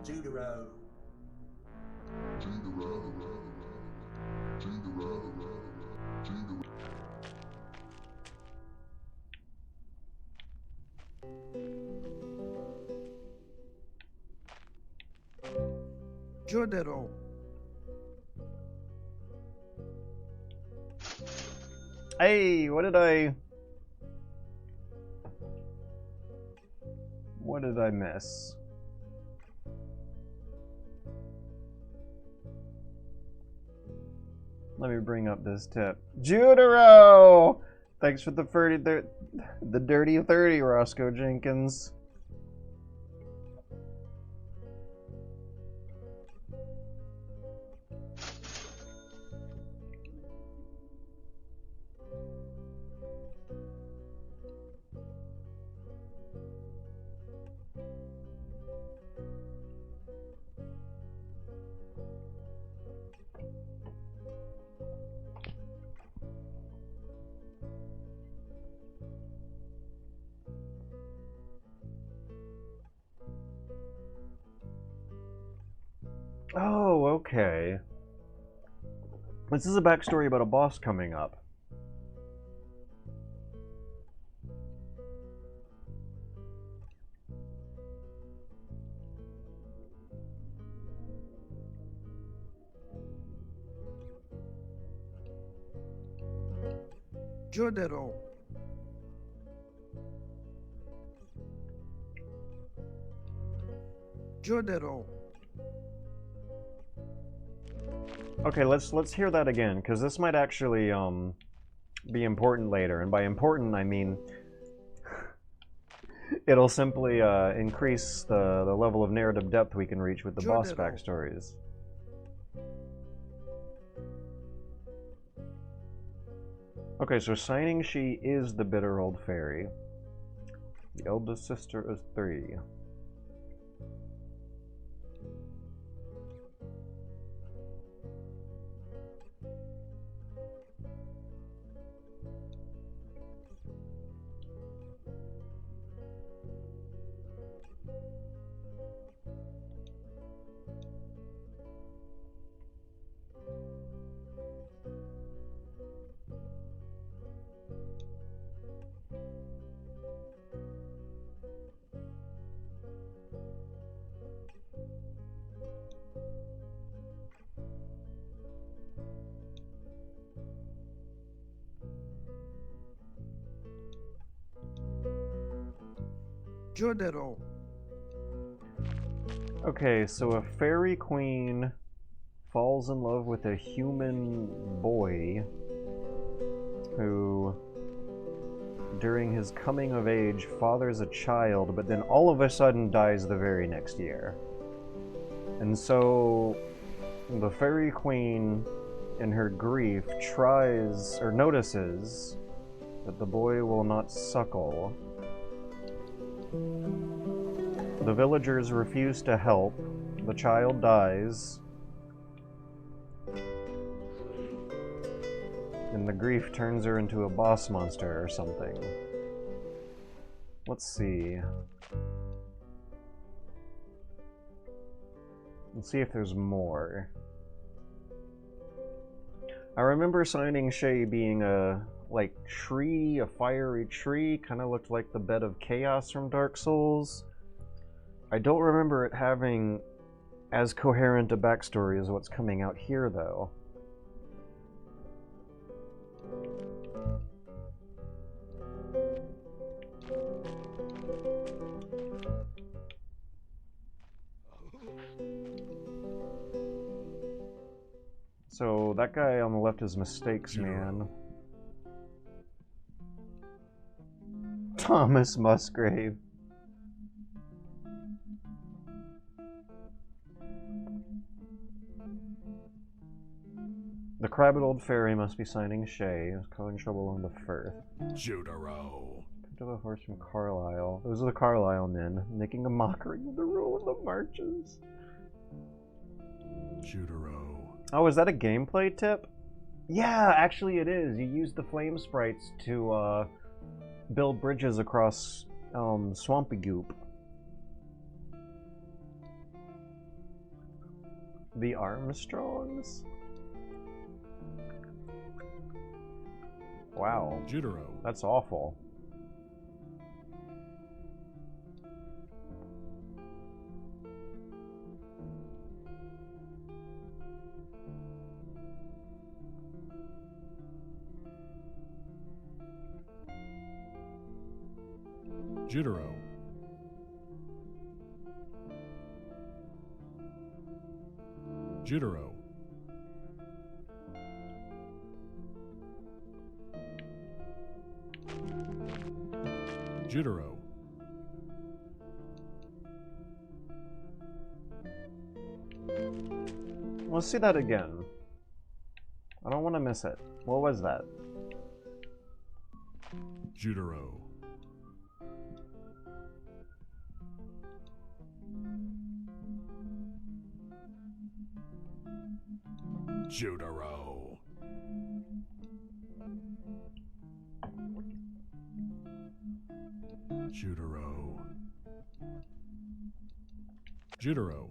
Judero. Judero. Hey, what did I miss? Let me bring up this tip. Judero! Thanks for the dirty 30, Roscoe Jenkins. Oh, okay. This is a backstory about a boss coming up. Judero. Judero. Okay, let's hear that again, because this might actually be important later, and by important I mean it'll simply increase the level of narrative depth we can reach with the boss backstories. Okay, so Signing She is the bitter old fairy. The eldest sister of 3. Judero. Okay, so a fairy queen falls in love with a human boy who, during his coming of age, fathers a child, but then all of a sudden dies the very next year. And so the fairy queen, in her grief, tries or notices that the boy will not suckle. The villagers refuse to help. The child dies. And the grief turns her into a boss monster or something. Let's see. Let's see if there's more. I remember Signing Shay being a tree, a fiery tree, kind of looked like the bed of chaos from Dark Souls. I don't remember it having as coherent a backstory as what's coming out here, though. So that guy on the left is Mistakes Man. Thomas Musgrave. The crabbed old fairy must be Signing Shay, who's causing trouble on the Firth. Judero. Picked up a horse from Carlisle. Those are the Carlisle men, making a mockery of the rule of the marches. Judero. Oh, is that a gameplay tip? Yeah, actually it is. You use the flame sprites to build bridges across swampy goop. The Armstrongs? Wow. Judero. That's awful. Judero. Judero. Judero. Let's see that again. I don't want to miss it. What was that? Judero. Judero. Judero. Judero.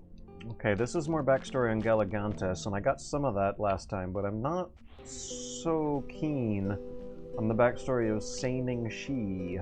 Okay, this is more backstory on Galagantes, and I got some of that last time, but I'm not so keen on the backstory of Saining Shi.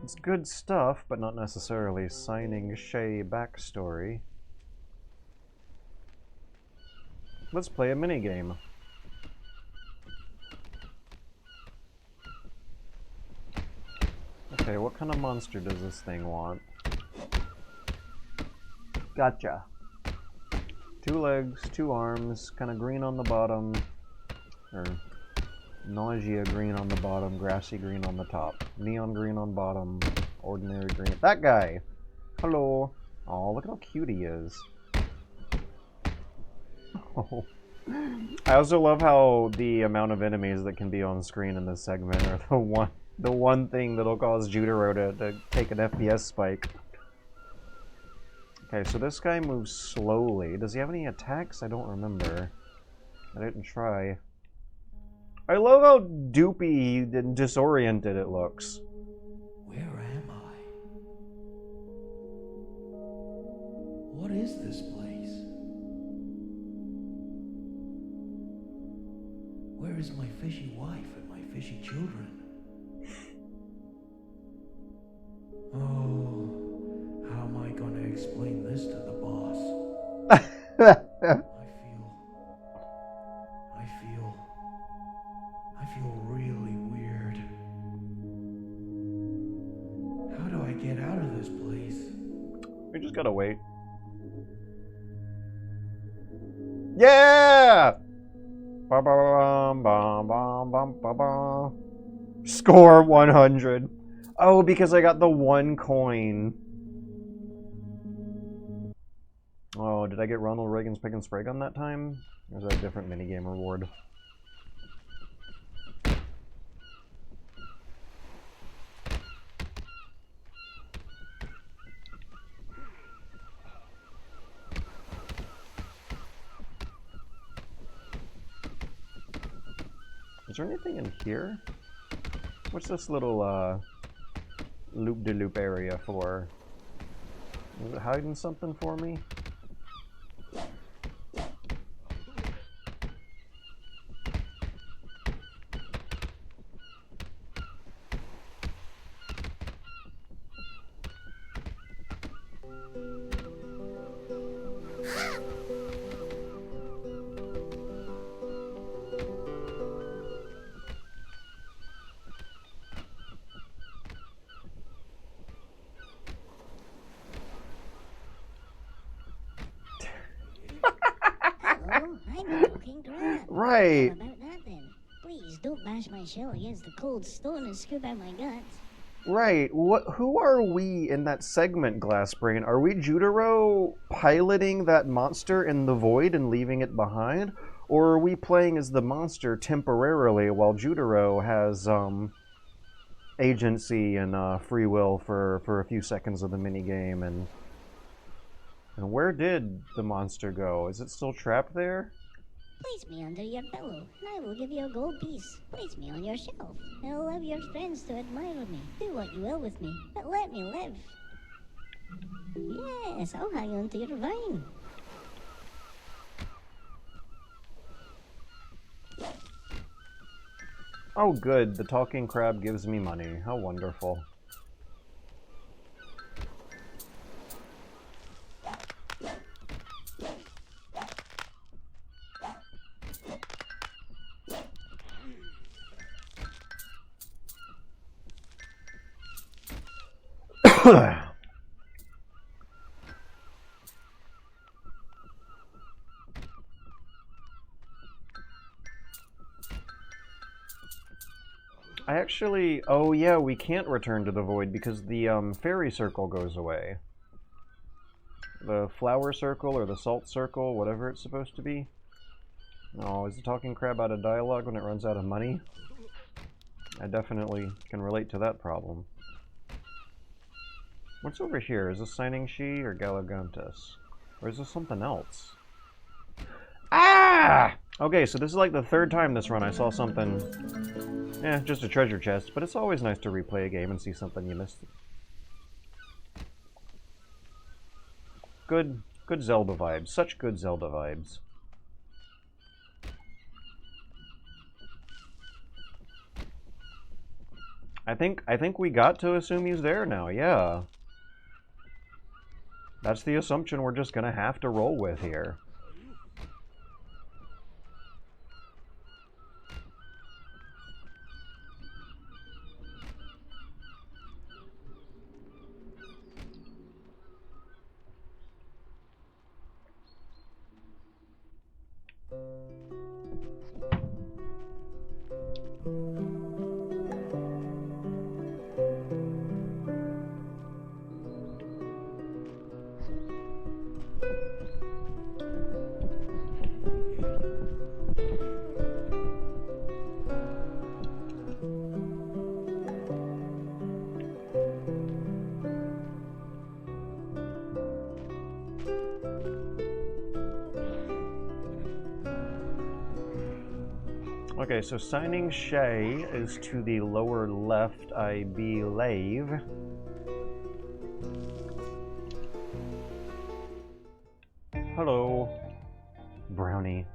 It's good stuff, but not necessarily Signing Shay backstory. Let's play a minigame. Okay, what kind of monster does this thing want? Gotcha. 2 legs, 2 arms, kind of green on the bottom, or nausea green on the bottom, grassy green on the top, neon green on bottom, ordinary green. That guy! Hello! Oh, look at how cute he is. Oh. I also love how the amount of enemies that can be on screen in this segment are the one thing that'll cause Judero to take an FPS spike. Okay, so this guy moves slowly. Does he have any attacks? I don't remember. I didn't try. I love how doopy and disoriented it looks. Where am I? What is this place? Where is my fishy wife and my fishy children? Oh, how am I going to explain this to the boss? I feel really weird. How do I get out of this place? We just gotta wait. Yeah! Ba -ba -bum, bum, bum, bum, ba -bum. Score 100. Oh, because I got the 1 coin. Oh, did I get Ronald Reagan's Pick and Spray Gun that time? Or is that a different minigame reward? Is there anything in here? What's this little loop-de-loop area for? Is it hiding something for me? Oh, I'm a talking crab. Right. How about that then? Please don't bash my shell against the cold stone and scoop out my guts. Right. Who are we in that segment, Glassbrain? Are we Judero piloting that monster in the void and leaving it behind? Or are we playing as the monster temporarily while Judero has agency and free will for a few seconds of the minigame? And where did the monster go? Is it still trapped there? Place me under your pillow, and I will give you a gold piece. Place me on your shelf, and allow your friends to admire me. Do what you will with me, but let me live. Yes, I'll hang on to your vine. Oh good, the talking crab gives me money. How wonderful. I actually... Oh yeah, we can't return to the void because the fairy circle goes away. The flower circle or the salt circle, whatever it's supposed to be. Oh, is the talking crab out of dialogue when it runs out of money? I definitely can relate to that problem. What's over here? Is this Signing She or Galagantus? Or is this something else? Ah! Okay, so this is like the 3rd time this run I saw something... just a treasure chest, but it's always nice to replay a game and see something you missed. Good Zelda vibes. Such good Zelda vibes. I think we got to assume he's there now, yeah. That's the assumption we're just gonna have to roll with here. Okay, so Signing Shay is to the lower left, I believe. Hello, Brownie.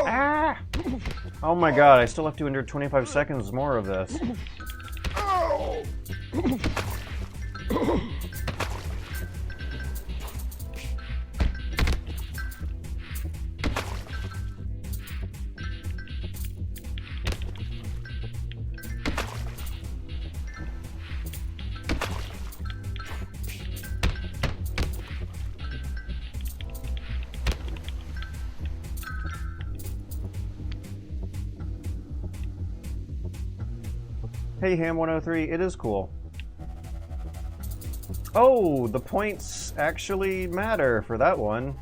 Ah! Oh my god, I still have to endure 25 seconds more of this. Hey Ham103, it is cool. Oh, the points actually matter for that one.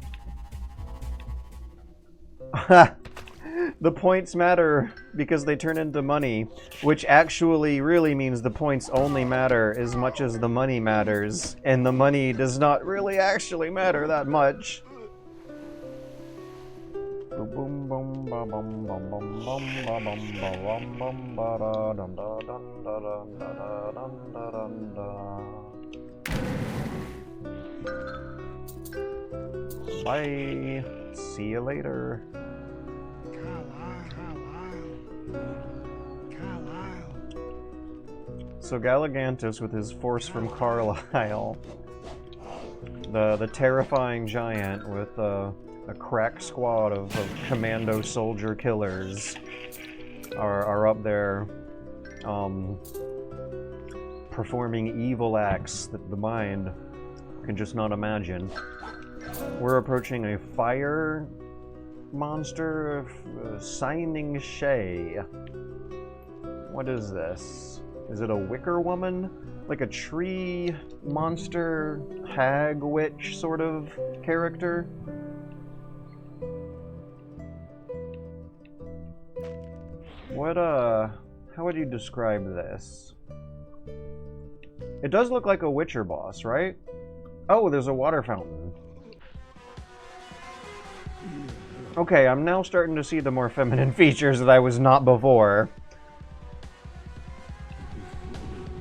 The points matter because they turn into money, which actually really means the points only matter as much as the money matters, and the money does not really actually matter that much. Bye. See you later. So Galligantus with his force from Carlisle, the terrifying giant with a crack squad of commando soldier killers are up there performing evil acts that the mind can just not imagine. We're approaching a fire monster, Shining Shay. What is this? Is it a wicker woman? Like a tree monster, hag witch sort of character? What, how would you describe this? It does look like a Witcher boss, right? Oh, there's a water fountain. Okay, I'm now starting to see the more feminine features that I was not before.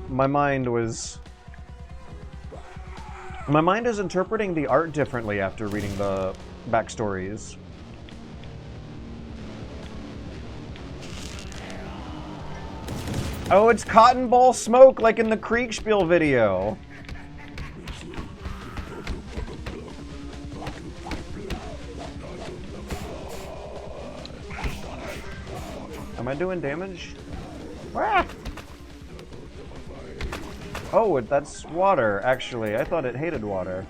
My mind is interpreting the art differently after reading the backstories. Oh, it's cotton ball smoke like in the Kriegspiel video. Am I doing damage? Ah! Oh, that's water, actually. I thought it hated water.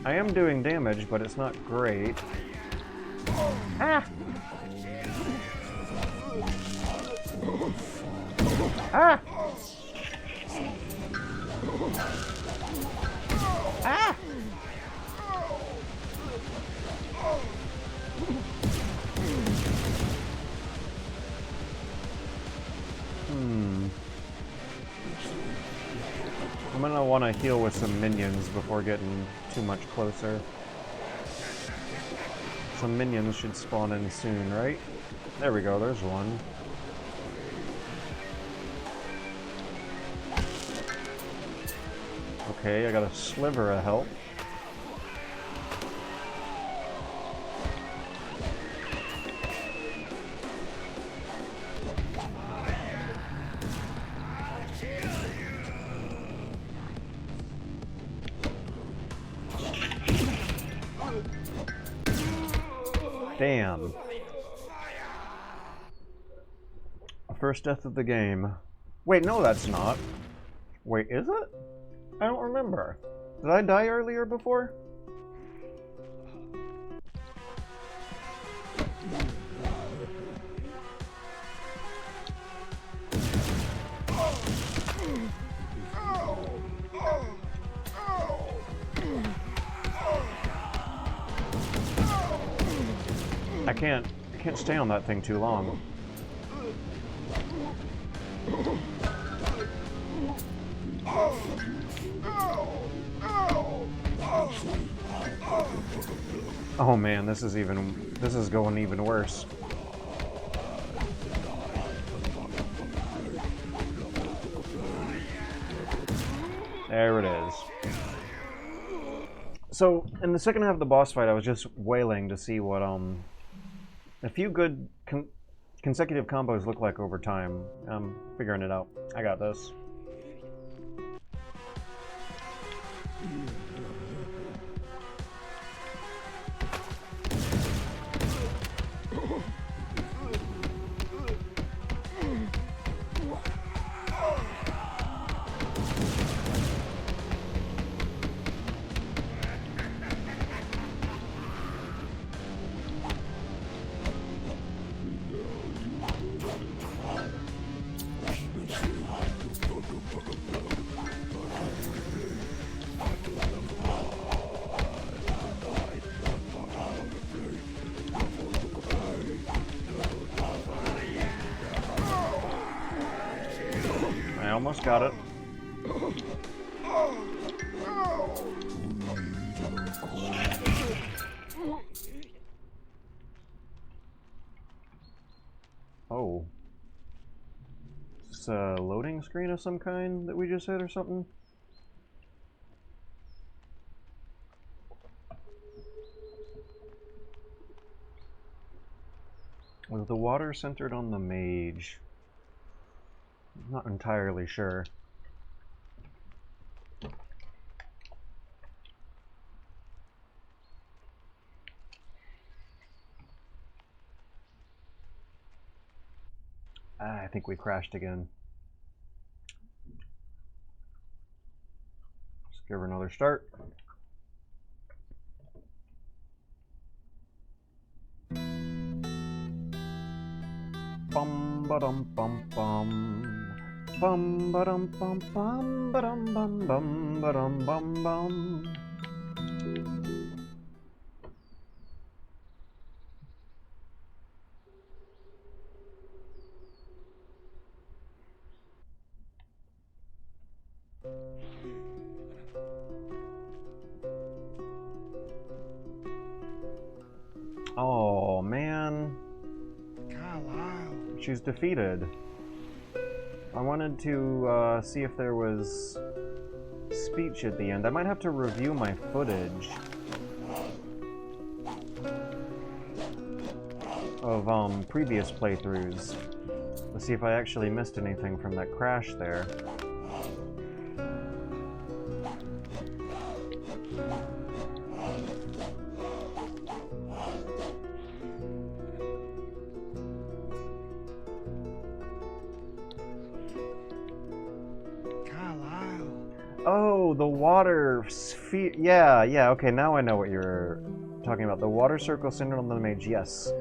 I am doing damage, but it's not great. Ah! Ah! Ah! I'm gonna want to heal with some minions before getting too much closer. Some minions should spawn in soon, right? There we go, there's one. Okay, I got a sliver of health. Damn. First death of the game. Wait, no, that's not. Wait, is it? I don't remember. Did I die earlier before? I can't stay on that thing too long. Oh man, this is going even worse. There it is. So, in the second half of the boss fight, I was just wailing to see what, a few good consecutive combos look like over time. I'm figuring it out. I got this. I almost got it. Oh. Is this a loading screen of some kind that we just hit or something? Was the water centered on the mage? I'm not entirely sure. I think we crashed again. Let's give her another start. Bum ba dum bum bum. Bum ba dum bum bum ba dum bum bum ba dum bum bum. Oh man. She's defeated. I wanted to see if there was speech at the end. I might have to review my footage of previous playthroughs to see if I actually missed anything from that crash there. Oh, the water sphere. Yeah, okay, now I know what you're talking about. The water circle centered on the mage, yes.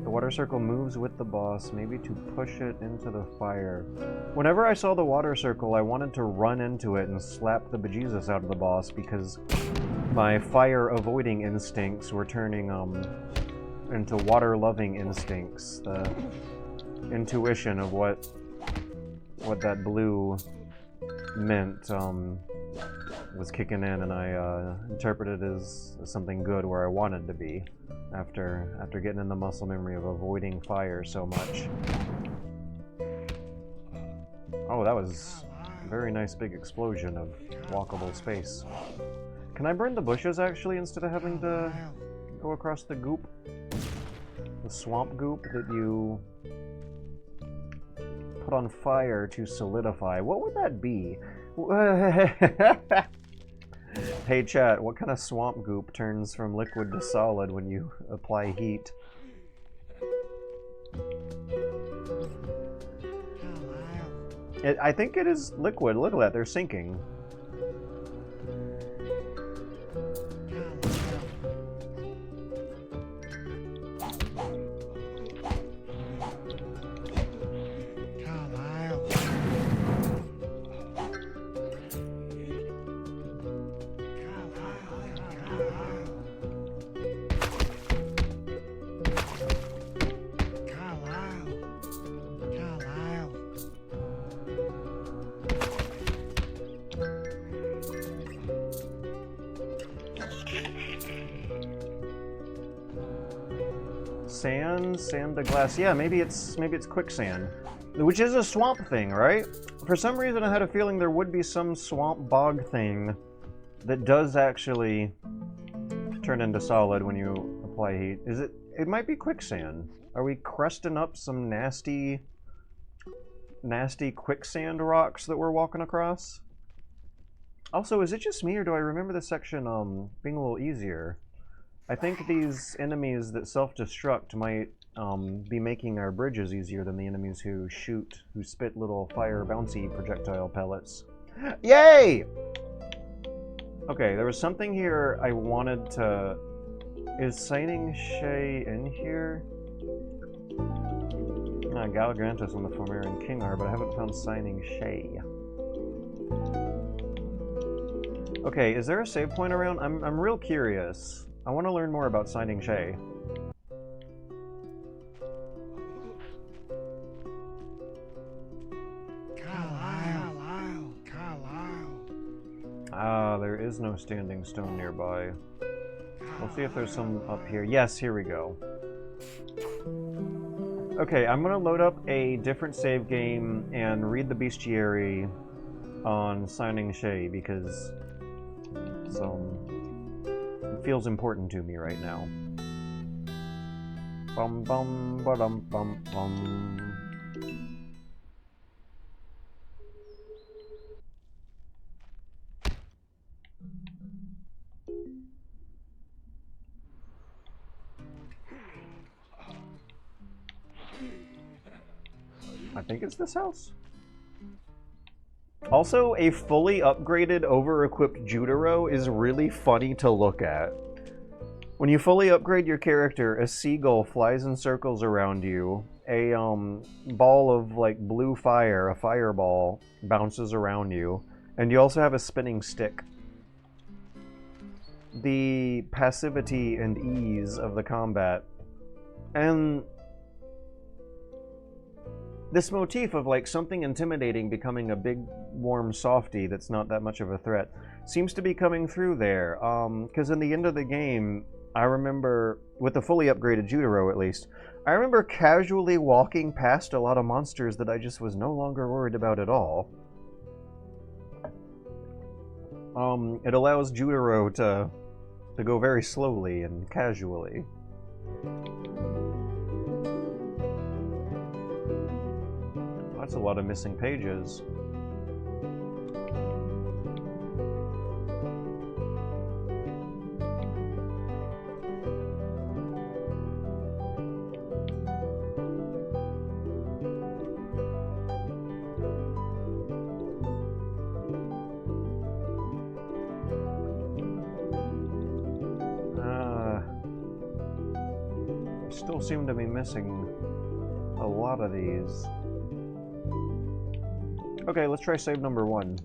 The water circle moves with the boss, maybe to push it into the fire. Whenever I saw the water circle, I wanted to run into it and slap the bejesus out of the boss because my fire-avoiding instincts were turning, into water-loving instincts. The intuition of what that blue meant was kicking in, and I interpreted it as something good where I wanted to be after getting in the muscle memory of avoiding fire so much. Oh, that was a very nice big explosion of walkable space. Can I burn the bushes actually instead of having to go across the goop? The swamp goop that you put on fire to solidify. What would that be? Hey chat, what kind of swamp goop turns from liquid to solid when you apply heat? I think it is liquid. Look at that, they're sinking. Sand to glass. Yeah, maybe it's quicksand, which is a swamp thing, right? For some reason, I had a feeling there would be some swamp bog thing that does actually turn into solid when you apply heat. Is it? It might be quicksand. Are we crusting up some nasty quicksand rocks that we're walking across? Also, is it just me, or do I remember this section being a little easier? I think these enemies that self-destruct might be making our bridges easier than the enemies who spit little fire bouncy projectile pellets. Yay! Okay, there was something here I wanted to... Is Signing Shay in here? Galagrantis and the Fomerian King are, but I haven't found Signing Shay. Okay, is there a save point around? I'm real curious. I want to learn more about Signing Shay. Ah, there is no standing stone nearby. We'll see if there's some up here. Yes, here we go. Okay, I'm gonna load up a different save game and read the bestiary on Signing Shay because it feels important to me right now. Bum bum ba-dum bum bum. I think it's this house. Also, a fully upgraded, over-equipped Judero is really funny to look at. When you fully upgrade your character, a seagull flies in circles around you. A ball of like blue fire, a fireball, bounces around you, and you also have a spinning stick. The passivity and ease of the combat, and this motif of like something intimidating becoming a big warm softy that's not that much of a threat seems to be coming through there. Because in the end of the game, I remember, with the fully upgraded Judero at least, I remember casually walking past a lot of monsters that I just was no longer worried about at all. It allows Judero to go very slowly and casually. That's a lot of missing pages. Still seem to be missing a lot of these. Okay, let's try save number 1.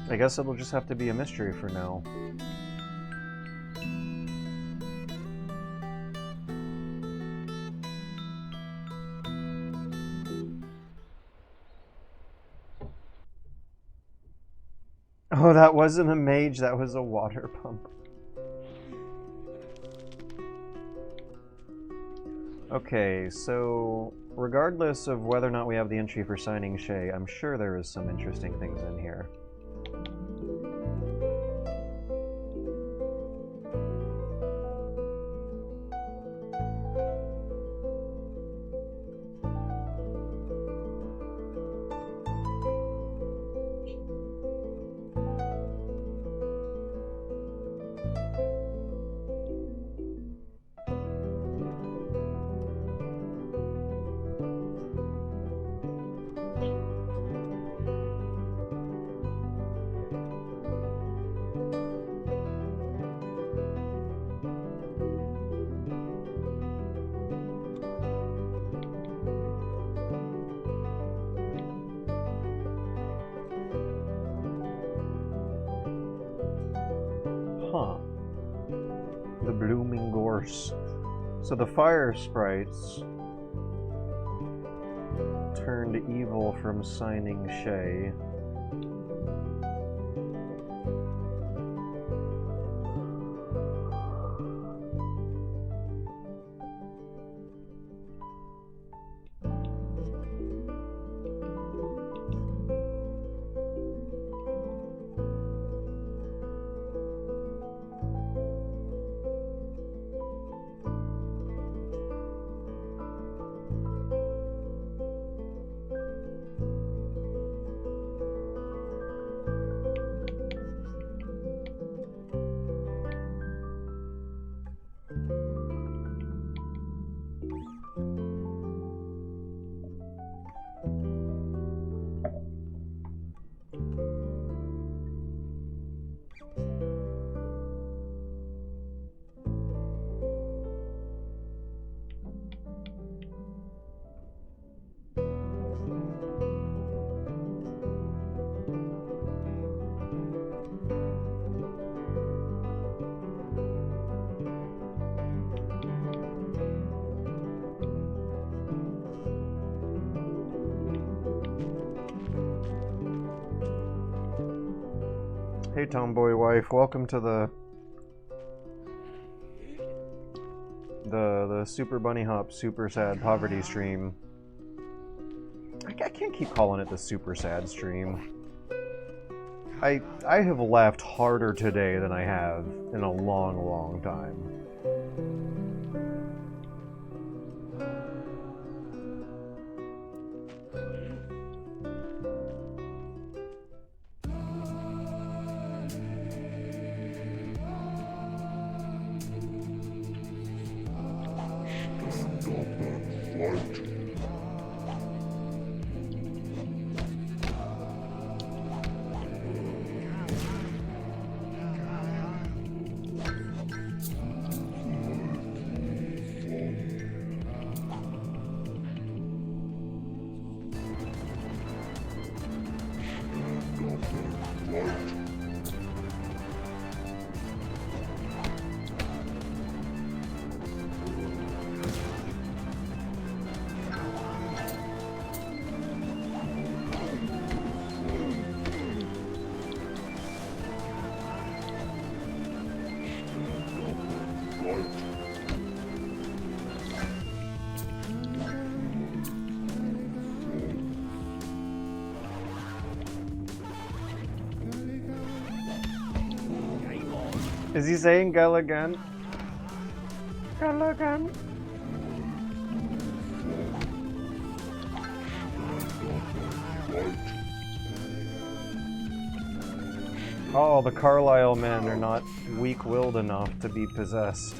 I guess it'll just have to be a mystery for now. Oh, that wasn't a mage, that was a water pump. Okay, so regardless of whether or not we have the entry for Signing Shay, I'm sure there is some interesting things in here. course. So the fire sprites turned evil from signing Shay. Hey tomboy wife, welcome to the Super Bunny Hop Super Sad Poverty stream. I can't keep calling it the Super Sad stream. I have laughed harder today than I have in a long, long time. Is he saying Gulligan? Gulligan? Oh, the Carlisle men are not weak-willed enough to be possessed.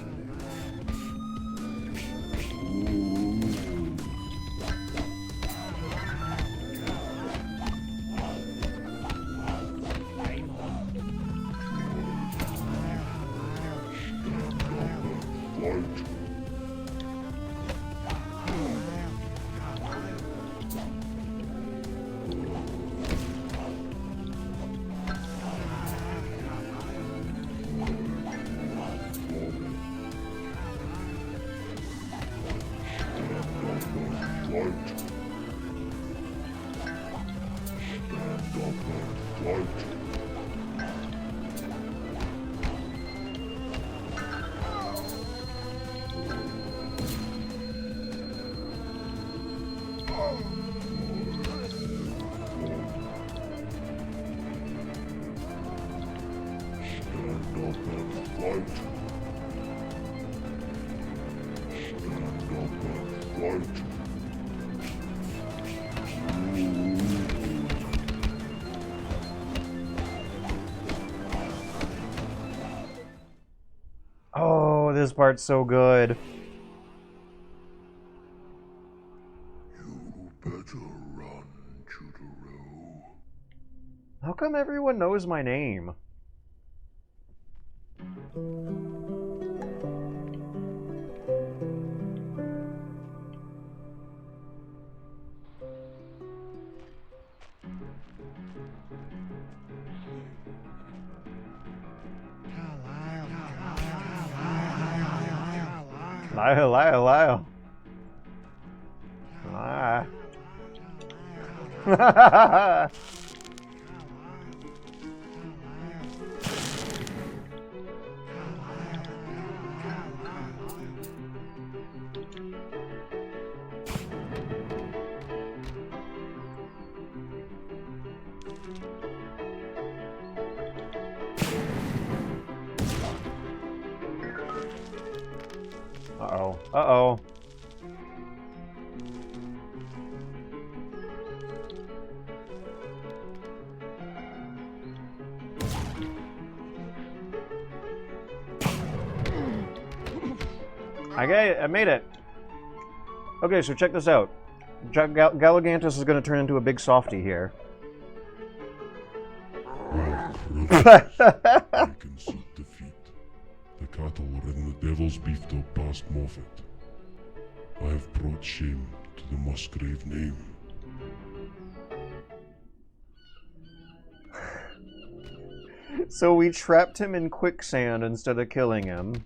Oh, this part's so good. You better run, Judero. How come everyone knows my name? Lyle, Lyle, Lyle. Ah. Uh-oh. Uh-oh. I made it. Okay, so check this out. Galligantus is going to turn into a big softie here. You can suit defeat. The cattle were in the devil's beef till past Moffat. I have brought shame to the Musgrave name. So we trapped him in quicksand instead of killing him.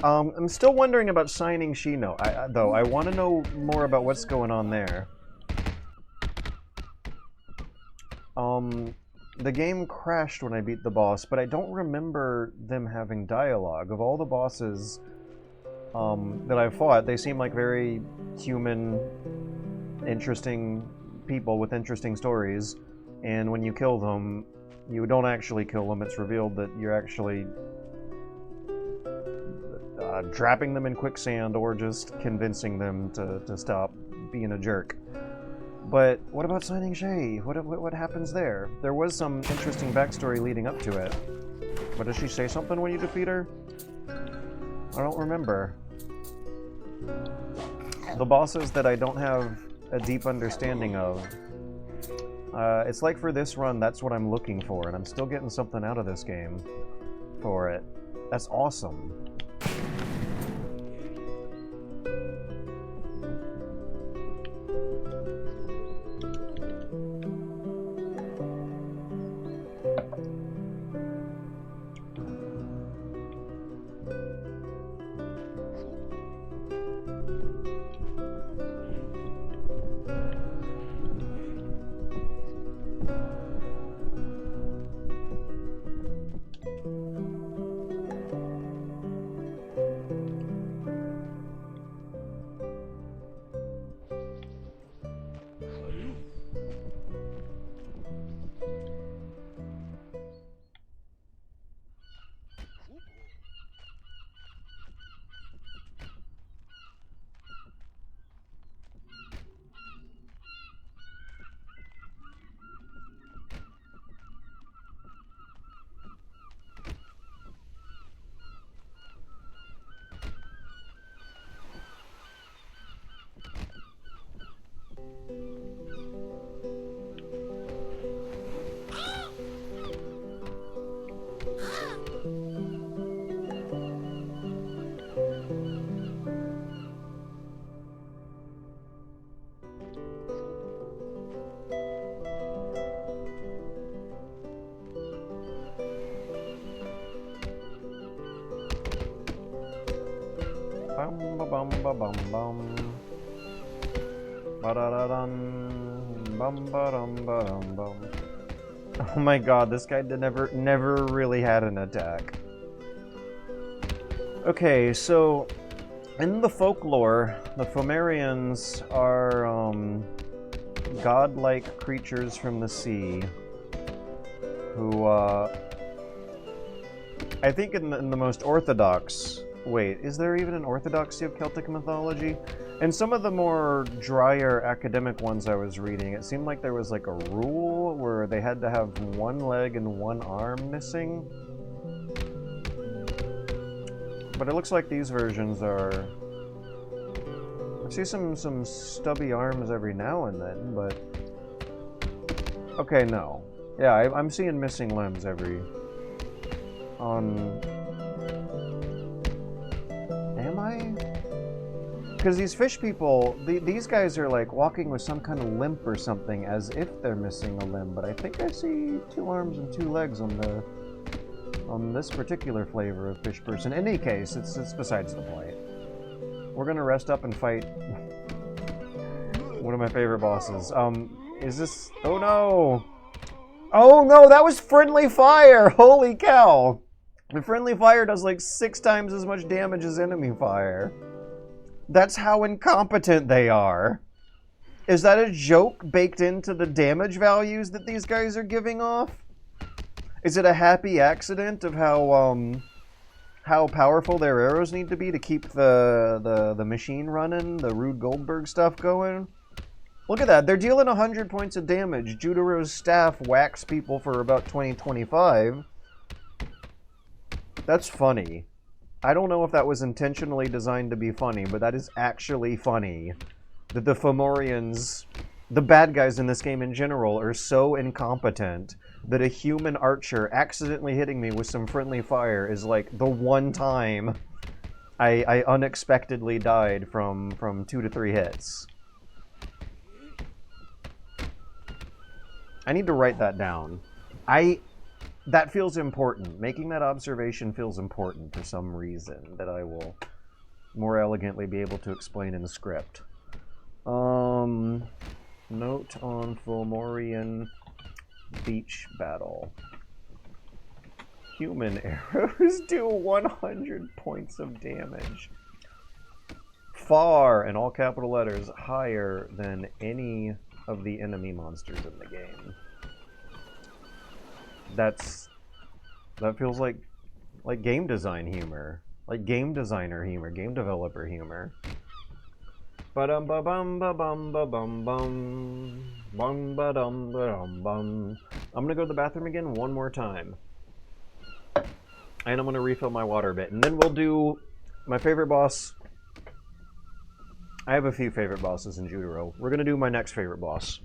I'm still wondering about signing Shino, though. I want to know more about what's going on there. The game crashed when I beat the boss, but I don't remember them having dialogue. Of all the bosses that I've fought, they seem like very human, interesting people with interesting stories. And when you kill them, you don't actually kill them. It's revealed that you're actually trapping them in quicksand or just convincing them to stop being a jerk. But what about signing Shay? What happens there? There was some interesting backstory leading up to it. But does she say something when you defeat her? I don't remember. The bosses that I don't have a deep understanding of. It's like for this run, that's what I'm looking for, and I'm still getting something out of this game for it. That's awesome. Bum ba bum ba bum bum. Ba da da dum. Bum ba dum ba dum bum. Oh my god, this guy never really had an attack. Okay, so in the folklore, the Fomerians are godlike creatures from the sea who I think in the most orthodox. Wait, is there even an orthodoxy of Celtic mythology? In some of the more drier academic ones I was reading, it seemed like there was like a rule where they had to have one leg and one arm missing. But it looks like these versions are... I see some stubby arms every now and then, but... Okay, no. Yeah, I'm seeing missing limbs every... Am I? Because these fish people, these guys are like walking with some kind of limp or something as if they're missing a limb, but I think I see 2 arms and 2 legs on this particular flavor of fish person. In any case, it's besides the point. We're gonna rest up and fight one of my favorite bosses. Is this... Oh no! Oh no, that was friendly fire! Holy cow! The friendly fire does like 6 times as much damage as enemy fire. That's how incompetent they are. Is that a joke baked into the damage values that these guys are giving off? Is it a happy accident of how powerful their arrows need to be to keep the machine running, the Rube Goldberg stuff going? Look at that, they're dealing 100 points of damage. Judero's staff whacks people for about 20-25. That's funny. I don't know if that was intentionally designed to be funny, but that is actually funny. That the Fomorians, the bad guys in this game in general, are so incompetent that a human archer accidentally hitting me with some friendly fire is like the one time I unexpectedly died from 2 to 3 hits. I need to write that down. That feels important. Making that observation feels important for some reason that I will more elegantly be able to explain in the script. Note on Fomorian beach battle. Human arrows do 100 points of damage. Far, in all capital letters, higher than any of the enemy monsters in the game. That feels like game design humor. Like game designer humor, game developer humor. Ba-dum ba bum ba bum ba bum bum. Bum ba dum ba dum bum. I'm gonna go to the bathroom again one more time. And I'm gonna refill my water a bit. And then we'll do my favorite boss. I have a few favorite bosses in Judero. We're gonna do my next favorite boss.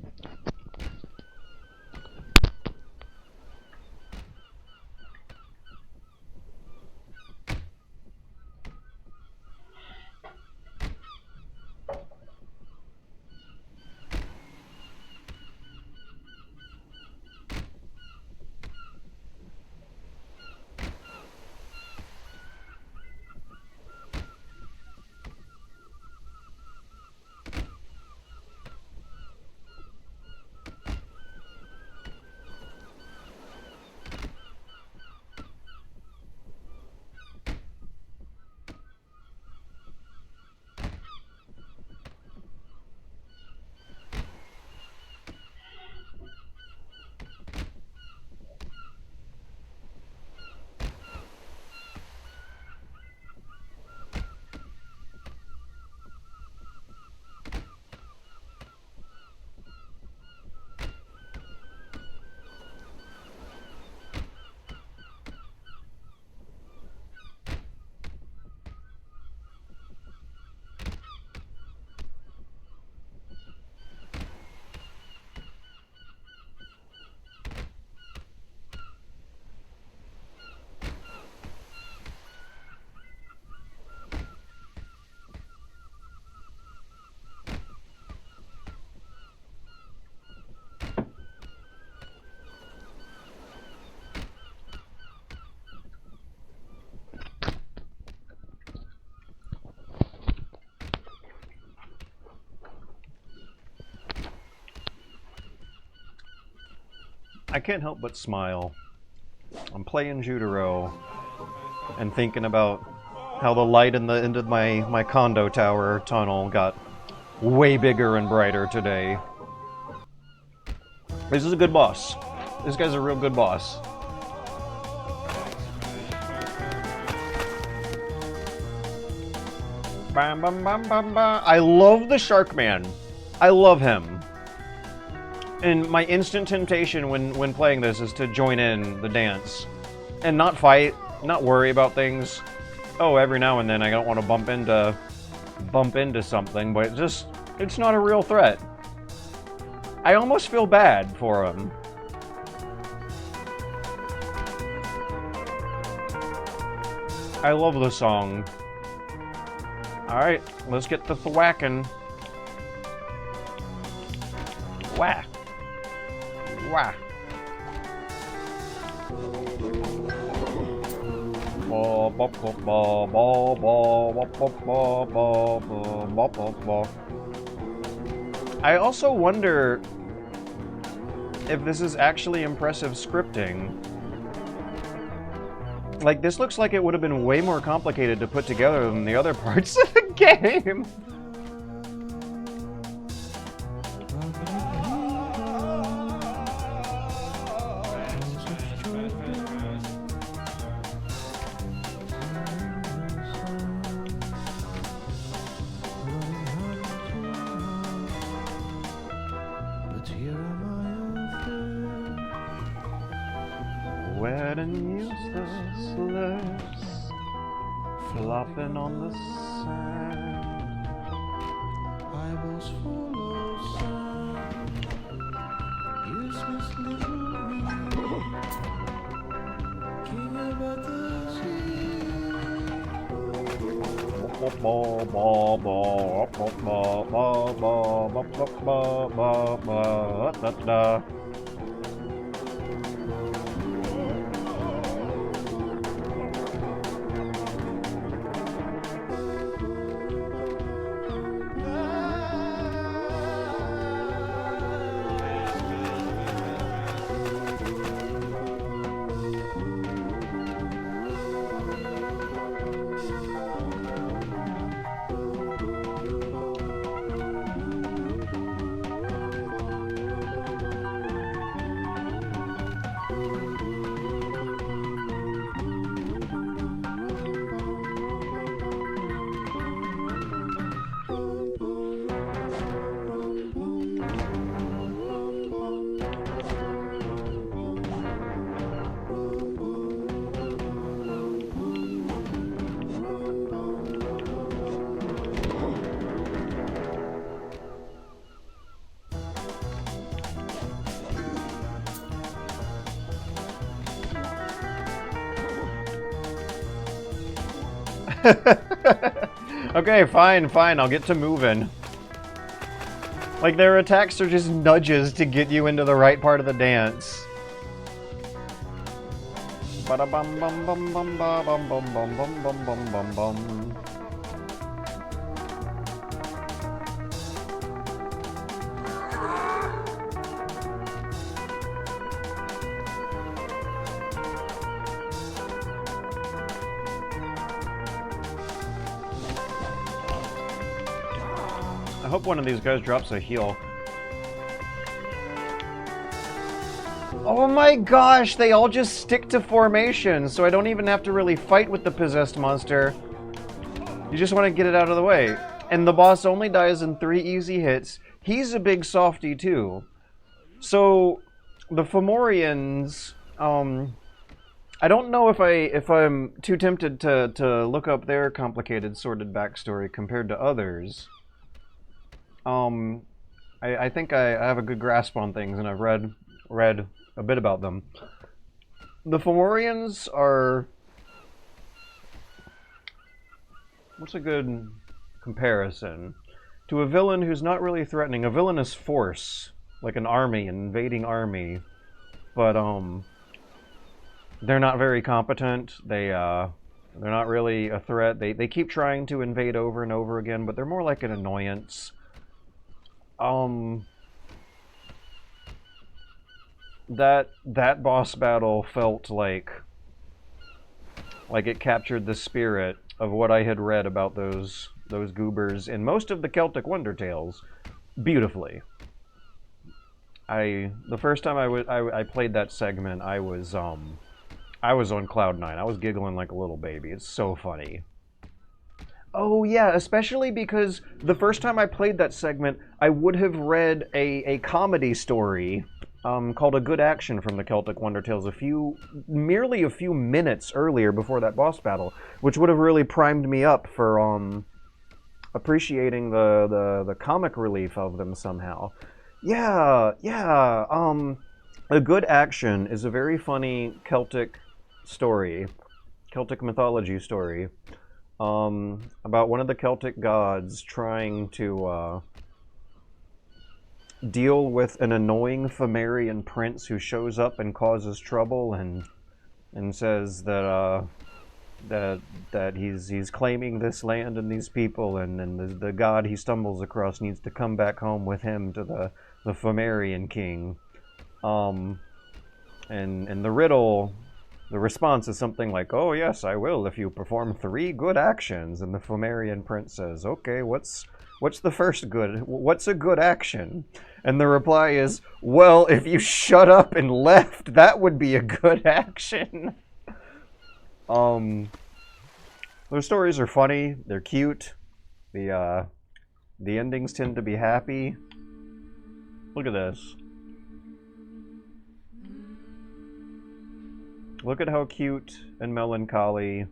I can't help but smile. I'm playing Judero and thinking about how the light in the end of my condo tower tunnel got way bigger and brighter today. This is a good boss. This guy's a real good boss. Bam, bam, bam, bam, bam. I love the Shark Man. I love him. And my instant temptation when playing this is to join in the dance. And not fight, not worry about things. Oh, every now and then I don't want to bump into something, but it's not a real threat. I almost feel bad for him. I love the song. Alright, let's get the thwacking. Whack. Wah. I also wonder if this is actually impressive scripting. Like, this looks like it would have been way more complicated to put together than the other parts of the game. Wet and useless lips flopping on the sand. I was full of sand, useless little me, king about the sea. Okay, fine, I'll get to moving. Like, their attacks are just nudges to get you into the right part of the dance. Bada bum bum bum bum ba bum bum bum bum bum bum bum bum. I hope one of these guys drops a heal. Oh my gosh, they all just stick to formation, so I don't even have to really fight with the possessed monster. You just want to get it out of the way. And the boss only dies in 3 easy hits. He's a big softie too. So, the Fomorians, I don't know if I'm too tempted to look up their complicated, sordid backstory compared to others. I think I have a good grasp on things, and I've read a bit about them. The Fomorians are... What's a good comparison? To a villain who's not really threatening. A villainous force, like an army, an invading army. But, they're not very competent. They're not really a threat. They keep trying to invade over and over again, but they're more like an annoyance. That boss battle felt like it captured the spirit of what I had read about those goobers in most of the Celtic Wonder Tales beautifully. The first time I played that segment, I was on cloud 9. I was giggling like a little baby. It's so funny. Oh yeah, especially because the first time I played that segment, I would have read a comedy story called A Good Action from the Celtic Wonder Tales merely a few minutes earlier before that boss battle, which would have really primed me up for appreciating the comic relief of them somehow. Yeah. A Good Action is a very funny Celtic story, Celtic mythology story. About one of the Celtic gods trying to deal with an annoying Fomorian prince who shows up and causes trouble and says that that he's claiming this land and these people, and the god he stumbles across needs to come back home with him to the Fomerian king. And the riddle, the response is something like, "Oh yes, I will if you perform 3 good actions." And the Fomerian prince says, "Okay, what's the first good? What's a good action?" And the reply is, "Well, if you shut up and left, that would be a good action." Those stories are funny. They're cute. The endings tend to be happy. Look at this. Look at how cute and melancholy.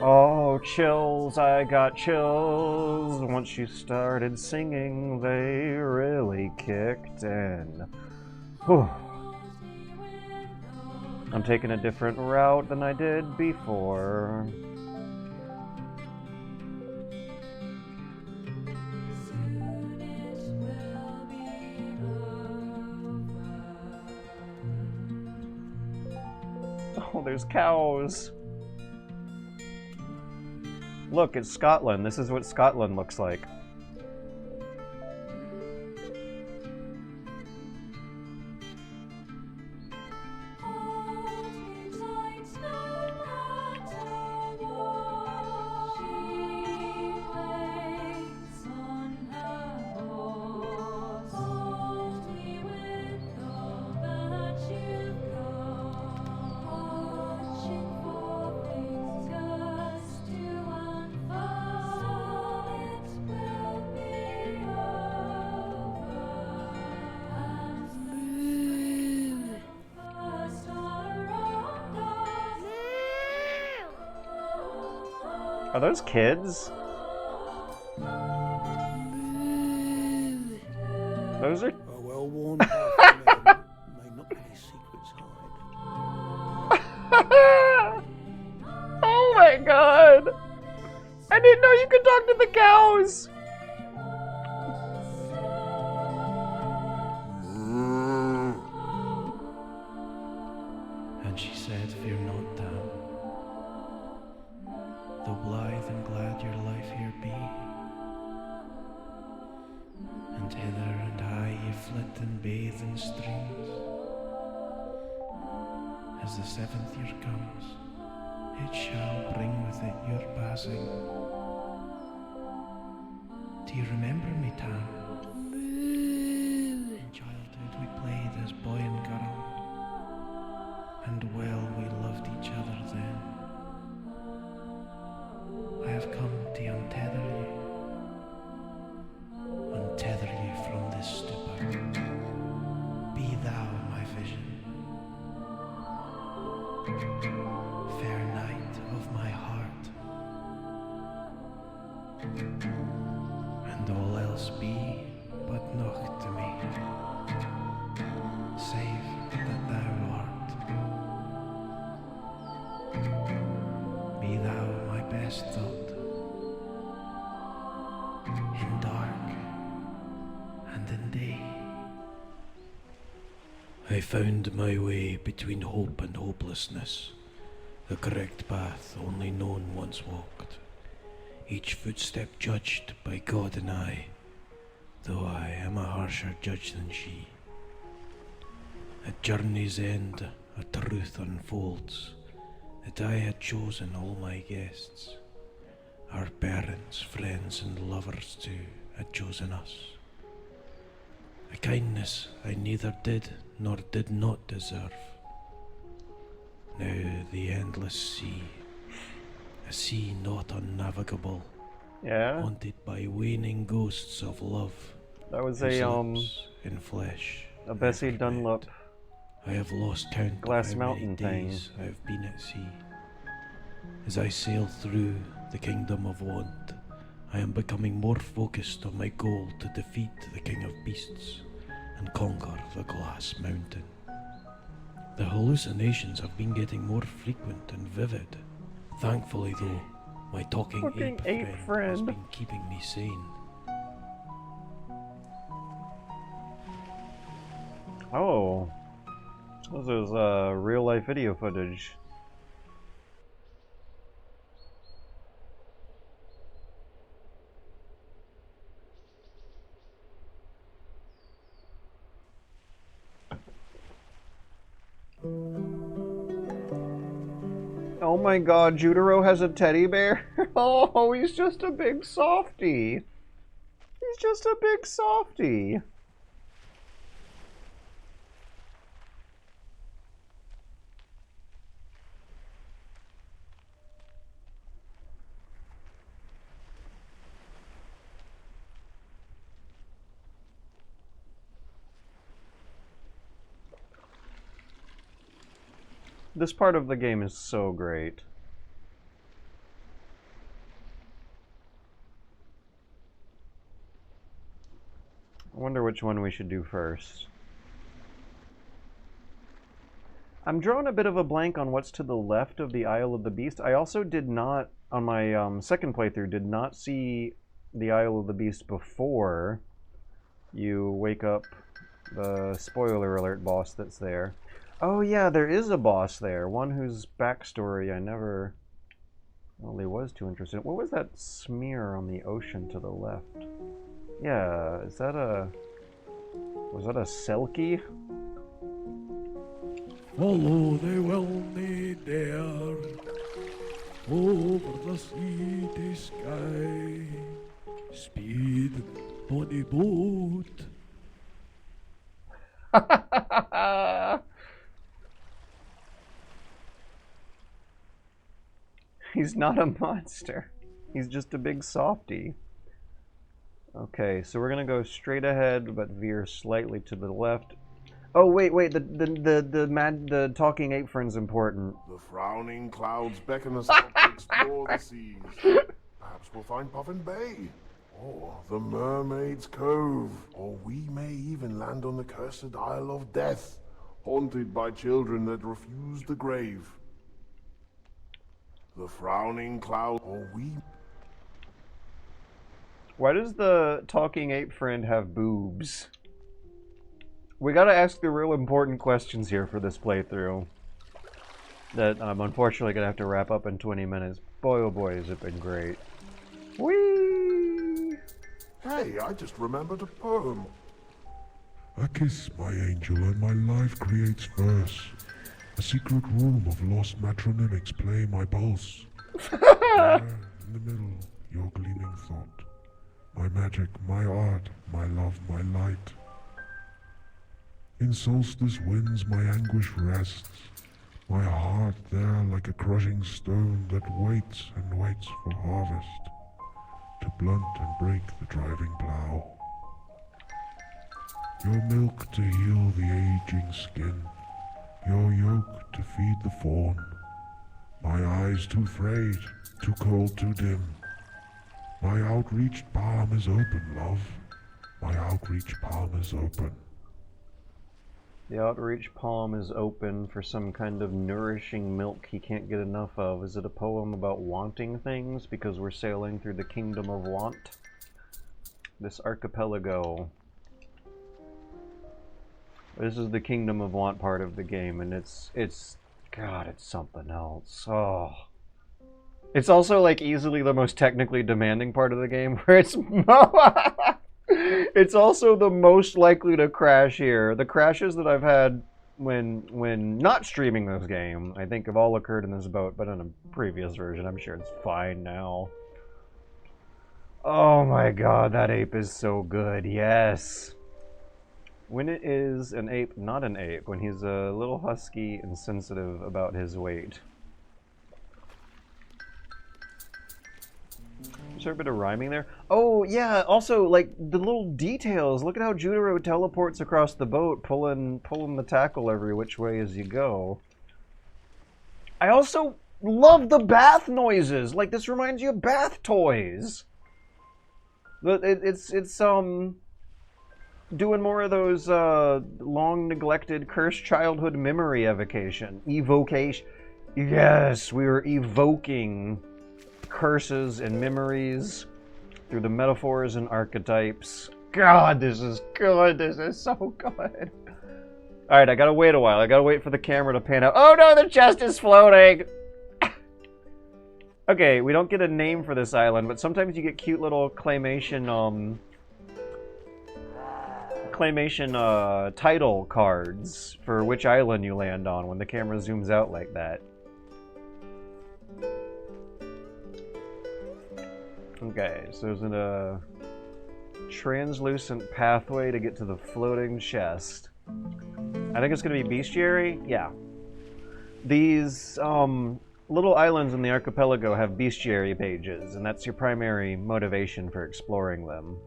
Oh, chills, I got chills. Once you started singing, they really kicked in. Whew. I'm taking a different route than I did before. Oh, there's cows. Look, it's Scotland. This is what Scotland looks like. Are those kids? Those are... A well-worn path may not many secrets hide. Oh my god! I didn't know you could talk to the cows! And she said, "Fear not, Dan, though blithe and glad your life here be. And hither and high ye flit and bathe in streams. As the 7th year comes, it shall bring with it your passing. Do you remember me, Tam? In childhood we played as boy and girl, and well we loved each other then. I have come to untether you from this stupor. Be thou my vision, fair night of my heart, and all else be but naught to me, save that thou art. Be thou my best thought, in dark and in day. I found my way between hope and hopelessness, the correct path only known once walked, each footstep judged by God and I, though I am a harsher judge than she. At journey's end a truth unfolds, that I had chosen all my guests. Our parents, friends and lovers too had chosen us. A kindness I neither did nor did not deserve. Now the endless sea, a sea not unnavigable, haunted by waning ghosts of love. That was whose a lips in flesh a Bessie never Dunlop met. I have lost count Glass of how Mountain many days I have been at sea. As I sail through the kingdom of want, I am becoming more focused on my goal to defeat the king of beasts and conquer the Glass Mountain. The hallucinations have been getting more frequent and vivid. Thankfully though, my talking ape friend has been keeping me sane. Oh. This is real life video footage. Oh my god, Judero has a teddy bear? Oh, he's just a big softie. He's just a big softie. This part of the game is so great. I wonder which one we should do first. I'm drawing a bit of a blank on what's to the left of the Isle of the Beast. I also did not, on my second playthrough, did not see the Isle of the Beast before you wake up the spoiler alert boss that's there. Oh yeah, there is a boss there. One whose backstory I never really was too interested in. What was that smear on the ocean to the left? Yeah, is that a... was that a Selkie? Follow the well-made there, over the city sky, speed on the boat. He's not a monster. He's just a big softie. Okay, so we're gonna go straight ahead, but veer slightly to the left. Oh wait, the talking ape friend's important. The frowning clouds beckon us out to explore the seas. Perhaps we'll find Puffin Bay, or the Mermaid's Cove, or we may even land on the cursed Isle of Death, haunted by children that refuse the grave. The frowning cloud, or we... Why does the talking ape friend have boobs? We gotta ask the real important questions here for this playthrough. That I'm unfortunately gonna have to wrap up in 20 minutes. Boy oh boy has it been great. Whee! Hey, I just remembered a poem. A kiss, my angel, and my life creates verse. A secret room of lost matronymics play my pulse. There, in the middle, your gleaming thought. My magic, my art, my love, my light. In solstice winds my anguish rests. My heart there like a crushing stone that waits and waits for harvest. To blunt and break the driving plough. Your milk to heal the aging skin. Your yoke to feed the fawn. My eyes too frayed, too cold, too dim. My outreached palm is open, love. My outreached palm is open. The outreach palm is open for some kind of nourishing milk he can't get enough of. Is it a poem about wanting things because we're sailing through the kingdom of want? This archipelago. This is the kingdom of want part of the game, and it's God, it's something else. Oh. It's also like easily the most technically demanding part of the game, where it's it's also the most likely to crash here. The crashes that I've had when not streaming this game, I think have all occurred in this boat, but in a previous version, I'm sure it's fine now. Oh my god, that ape is so good, yes. When it is an ape, not an ape, when he's a little husky and sensitive about his weight. Is there a bit of rhyming there? Oh, yeah, also, like, the little details. Look at how Judero teleports across the boat, pulling the tackle every which way as you go. I also love the bath noises. Like, this reminds you of bath toys. It's doing more of those long-neglected cursed childhood memory evocation. Yes, we were evoking curses and memories through the metaphors and archetypes. God, this is good. This is so good. Alright, I gotta wait a while. I gotta wait for the camera to pan out. Oh no, the chest is floating! Okay, we don't get a name for this island, but sometimes you get cute little claymation, title cards for which island you land on when the camera zooms out like that. Okay, so there's a translucent pathway to get to the floating chest. I think it's gonna be bestiary? Yeah. These little islands in the archipelago have bestiary pages, and that's your primary motivation for exploring them.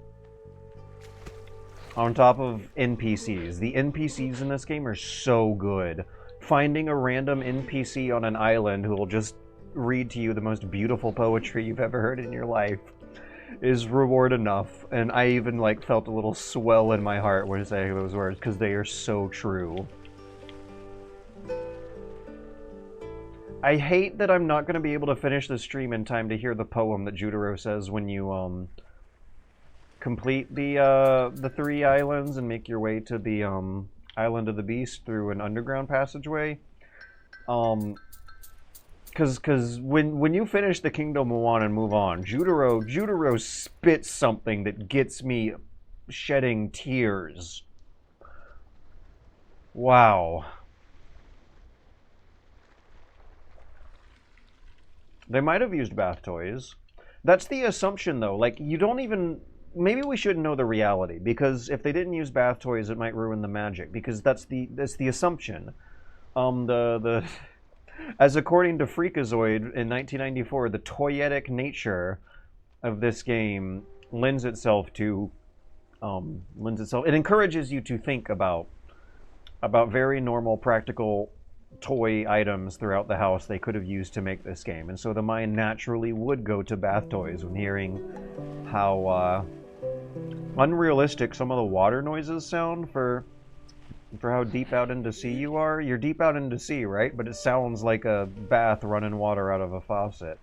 On top of NPCs. The NPCs in this game are so good. Finding a random NPC on an island who will just read to you the most beautiful poetry you've ever heard in your life is reward enough. And I even like felt a little swell in my heart when saying those words, because they are so true. I hate that I'm not going to be able to finish the stream in time to hear the poem that Judero says when you complete the 3 islands and make your way to the Island of the Beast through an underground passageway. Because when you finish the Kingdom of One and move on, Judero spits something that gets me shedding tears. Wow. They might have used bath toys. That's the assumption, though. Like, you don't even... Maybe we shouldn't know the reality, because if they didn't use bath toys, it might ruin the magic, because that's the assumption. As according to Freakazoid in 1994, the toyetic nature of this game lends itself to... It encourages you to think about very normal, practical toy items throughout the house they could have used to make this game. And so the mind naturally would go to bath toys when hearing how unrealistic some of the water noises sound for how deep out into sea you are. You're deep out into sea, right? But it sounds like a bath running water out of a faucet.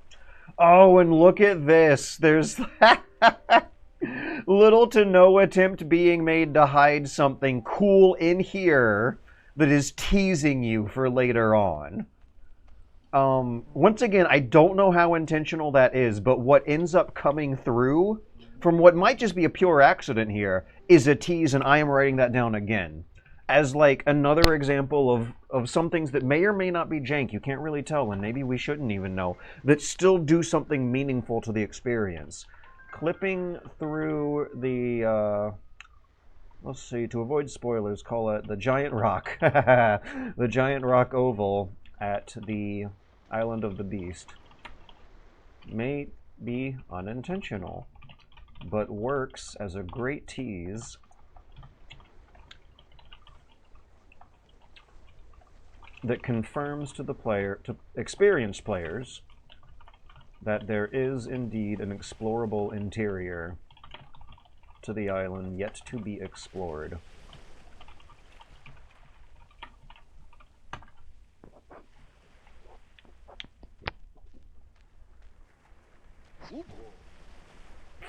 Oh, and look at this. There's little to no attempt being made to hide something cool in here that is teasing you for later on. Once again, I don't know how intentional that is, but what ends up coming through from what might just be a pure accident here is a tease, and I am writing that down again as like another example of some things that may or may not be jank, you can't really tell, and maybe we shouldn't even know, that still do something meaningful to the experience. Clipping through the let's see, to avoid spoilers, call it the Giant Rock. The Giant Rock Oval at the Island of the Beast. May be unintentional, but works as a great tease that confirms to the player, to experienced players, that there is indeed an explorable interior to the island yet to be explored.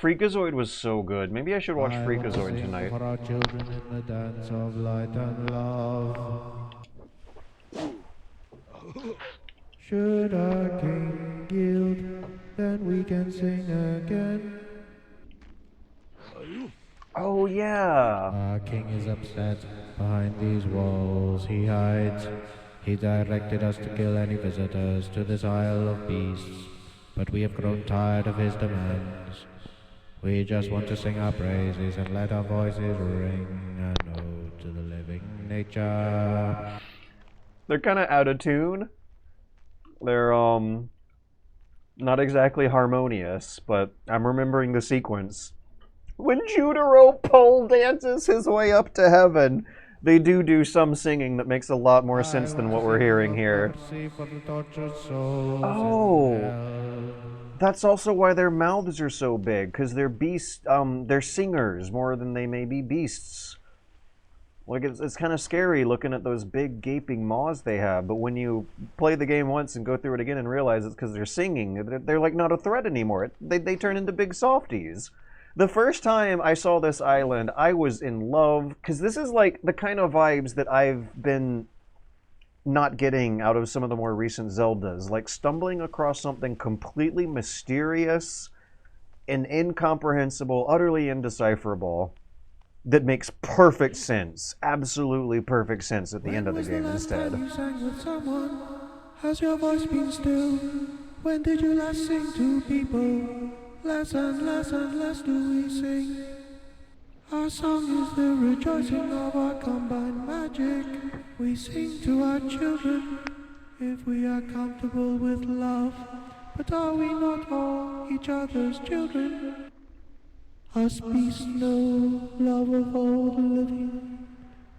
Freakazoid was so good. Maybe I should watch Freakazoid tonight. For our children in the dance of light and love. Should our king yield, then we can sing again. Oh, yeah. Our king is upset. Behind these walls he hides. He directed us to kill any visitors to this Isle of Beasts, but we have grown tired of his demands. We just want to sing our praises and let our voices ring an ode to the living nature. They're kind of out of tune. They're, not exactly harmonious, but I'm remembering the sequence. When Judero pole dances his way up to heaven, they do some singing that makes a lot more sense than what we're hearing here. Oh, that's also why their mouths are so big, because they're beasts, they're singers more than they may be beasts. Like, it's kind of scary looking at those big gaping maws they have, but when you play the game once and go through it again and realize it's because they're singing, they're like not a threat anymore. They turn into big softies. The first time I saw this island, I was in love, because this is like the kind of vibes that I've been not getting out of some of the more recent Zeldas, like stumbling across something completely mysterious and incomprehensible, utterly indecipherable, that makes perfect sense, absolutely perfect sense at the end of the game instead. You sang with someone? Has your voice been still? When did you last sing to people? less and less do we sing. Our song is the rejoicing of our combined magic. We sing to our children if we are comfortable with love. But are we not all each other's children? Us beasts know love of all the living.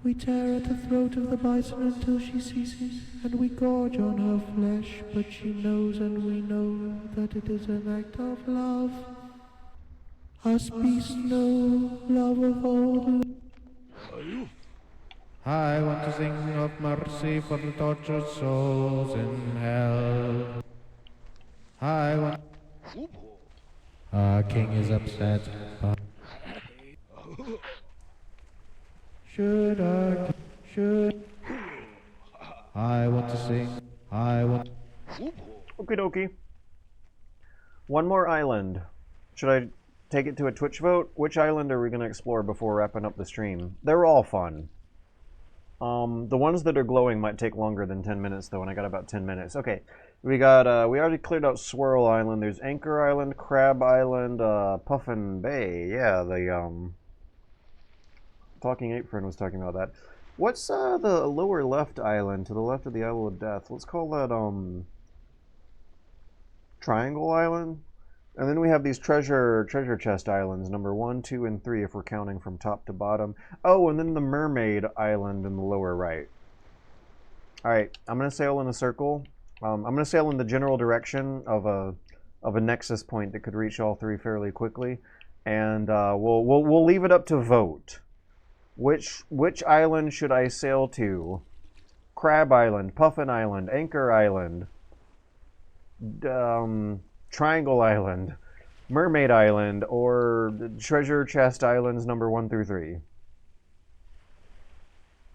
We tear at the throat of the bison until she ceases, and we gorge on her flesh, but she knows and we know that it is an act of love. Us beasts know love of all the... I want to sing of mercy for the tortured souls in hell. I want... Our king is upset. Should I want to sing. Okie dokie. One more island. Should I take it to a Twitch vote? Which island are we going to explore before wrapping up the stream? They're all fun. The ones that are glowing might take longer than 10 minutes though, and I got about 10 minutes. Okay, we already cleared out Swirl Island. There's Anchor Island, Crab Island, Puffin Bay. Yeah, the, Talking Ape Friend was talking about that. What's, the lower left island to the left of the Isle of Death? Let's call that, Triangle Island? And then we have these treasure chest islands, number 1, 2, and 3 if we're counting from top to bottom. Oh, and then the Mermaid Island in the lower right. Alright, I'm going to sail in a circle. I'm going to sail in the general direction of a nexus point that could reach all three fairly quickly. And we'll leave it up to vote. Which island should I sail to? Crab Island, Puffin Island, Anchor Island, Triangle Island, Mermaid Island, or Treasure Chest Islands number 1 through 3.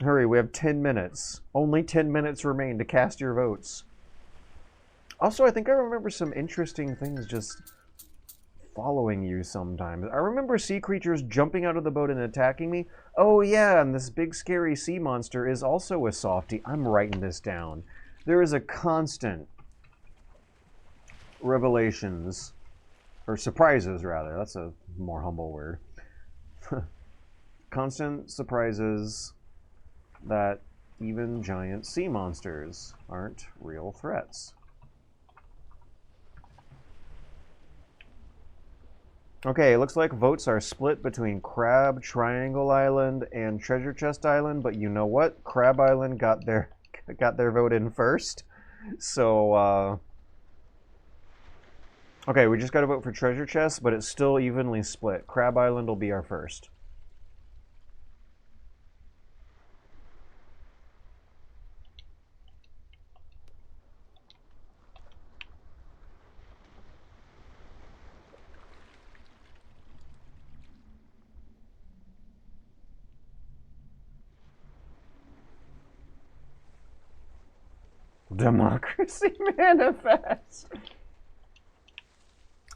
Hurry, we have 10 minutes. Only 10 minutes remain to cast your votes. Also, I think I remember some interesting things just following you sometimes. I remember sea creatures jumping out of the boat and attacking me. Oh yeah, and this big scary sea monster is also a softie. I'm writing this down. There is a constant revelations, or surprises rather, that's a more humble word. Constant surprises that even giant sea monsters aren't real threats. Okay, it looks like votes are split between Crab, Triangle Island, and Treasure Chest Island, but you know what? Crab Island got their vote in first. So, okay, we just got to vote for Treasure Chest, but it's still evenly split. Crab Island will be our first. Democracy Manifest.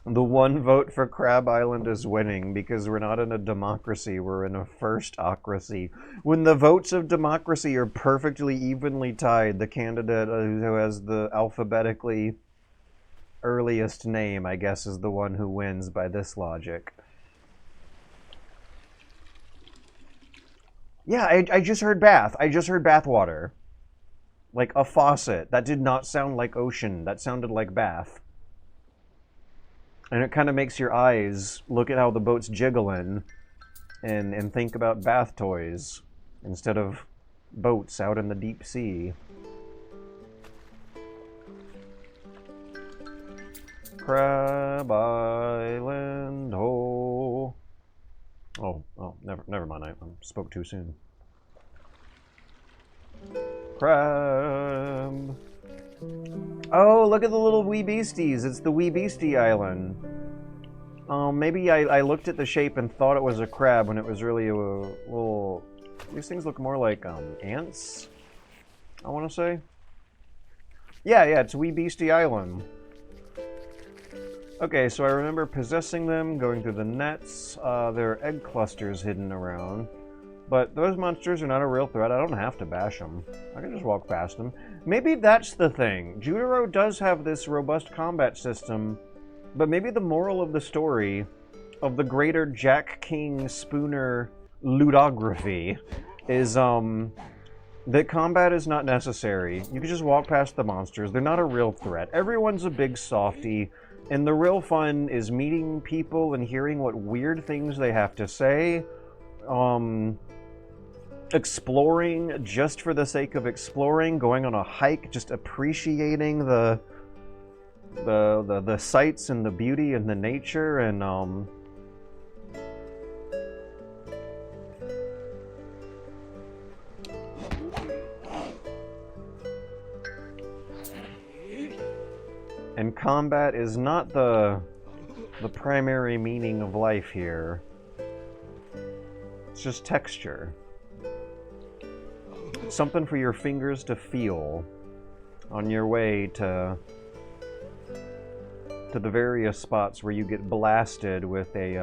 The one vote for Crab Island is winning because we're not in a democracy, we're in a first-ocracy. When the votes of democracy are perfectly evenly tied, the candidate who has the alphabetically earliest name, I guess, is the one who wins by this logic. Yeah, I just heard bath. I just heard bathwater. Like a faucet. That did not sound like ocean. That sounded like bath. And it kind of makes your eyes look at how the boat's jiggling and think about bath toys instead of boats out in the deep sea. Crab Island, oh. Oh, never mind. I spoke too soon. Crab. Oh, look at the little wee beasties. It's the wee beastie island. Maybe I looked at the shape and thought it was a crab when it was really a little... These things look more like ants, I want to say. Yeah, it's wee beastie island. Okay, so I remember possessing them, going through the nets. There are egg clusters hidden around. But those monsters are not a real threat. I don't have to bash them. I can just walk past them. Maybe that's the thing. Judero does have this robust combat system But maybe the moral of the story of the greater Jack King Spooner ludography is that combat is not necessary. You can just walk past the monsters. They're not a real threat. Everyone's a big softie, and the real fun is meeting people and hearing what weird things they have to say. Exploring just for the sake of exploring, going on a hike, just appreciating the sights and the beauty and the nature, and combat is not the primary meaning of life here. It's just texture. Something for your fingers to feel on your way to the various spots where you get blasted with a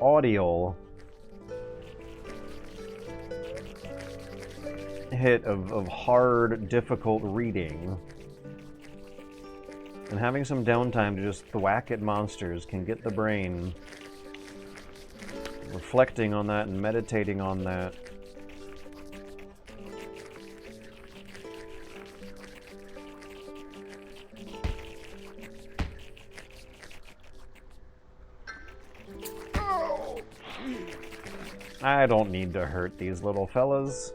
audio hit of hard, difficult reading. And having some downtime to just thwack at monsters can get the brain reflecting on that and meditating on that. I don't need to hurt these little fellas.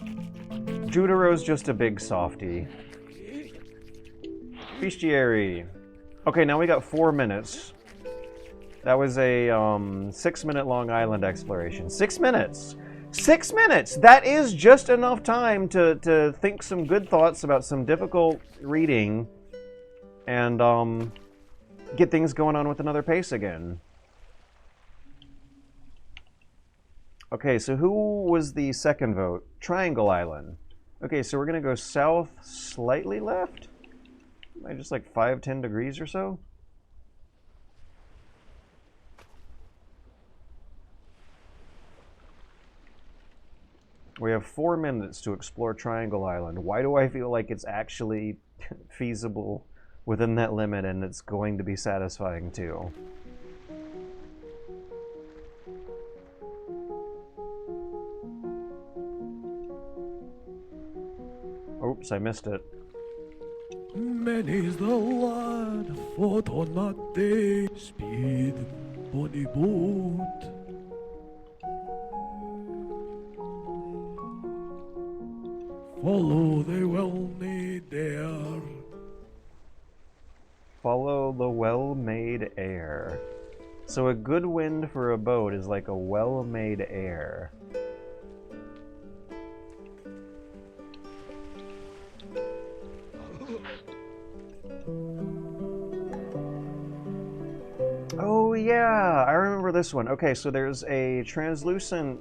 Judero's just a big softie. Bestiary. Okay, now we got 4 minutes. That was a 6-minute long island exploration. 6 minutes! 6 minutes! That is just enough time to think some good thoughts about some difficult reading and get things going on with another pace again. Okay, so who was the second vote? Triangle Island. Okay, so we're gonna go south, slightly left? Like just like 5-10 degrees or so? We have 4 minutes to explore Triangle Island. Why do I feel like it's actually feasible within that limit and it's going to be satisfying too? Oops, I missed it. Many's the lad fought on that day, speed bonny boat. Follow the well-made air. Follow the well-made air. So a good wind for a boat is like a well-made air. Oh yeah, I remember this one. Okay, so there's a translucent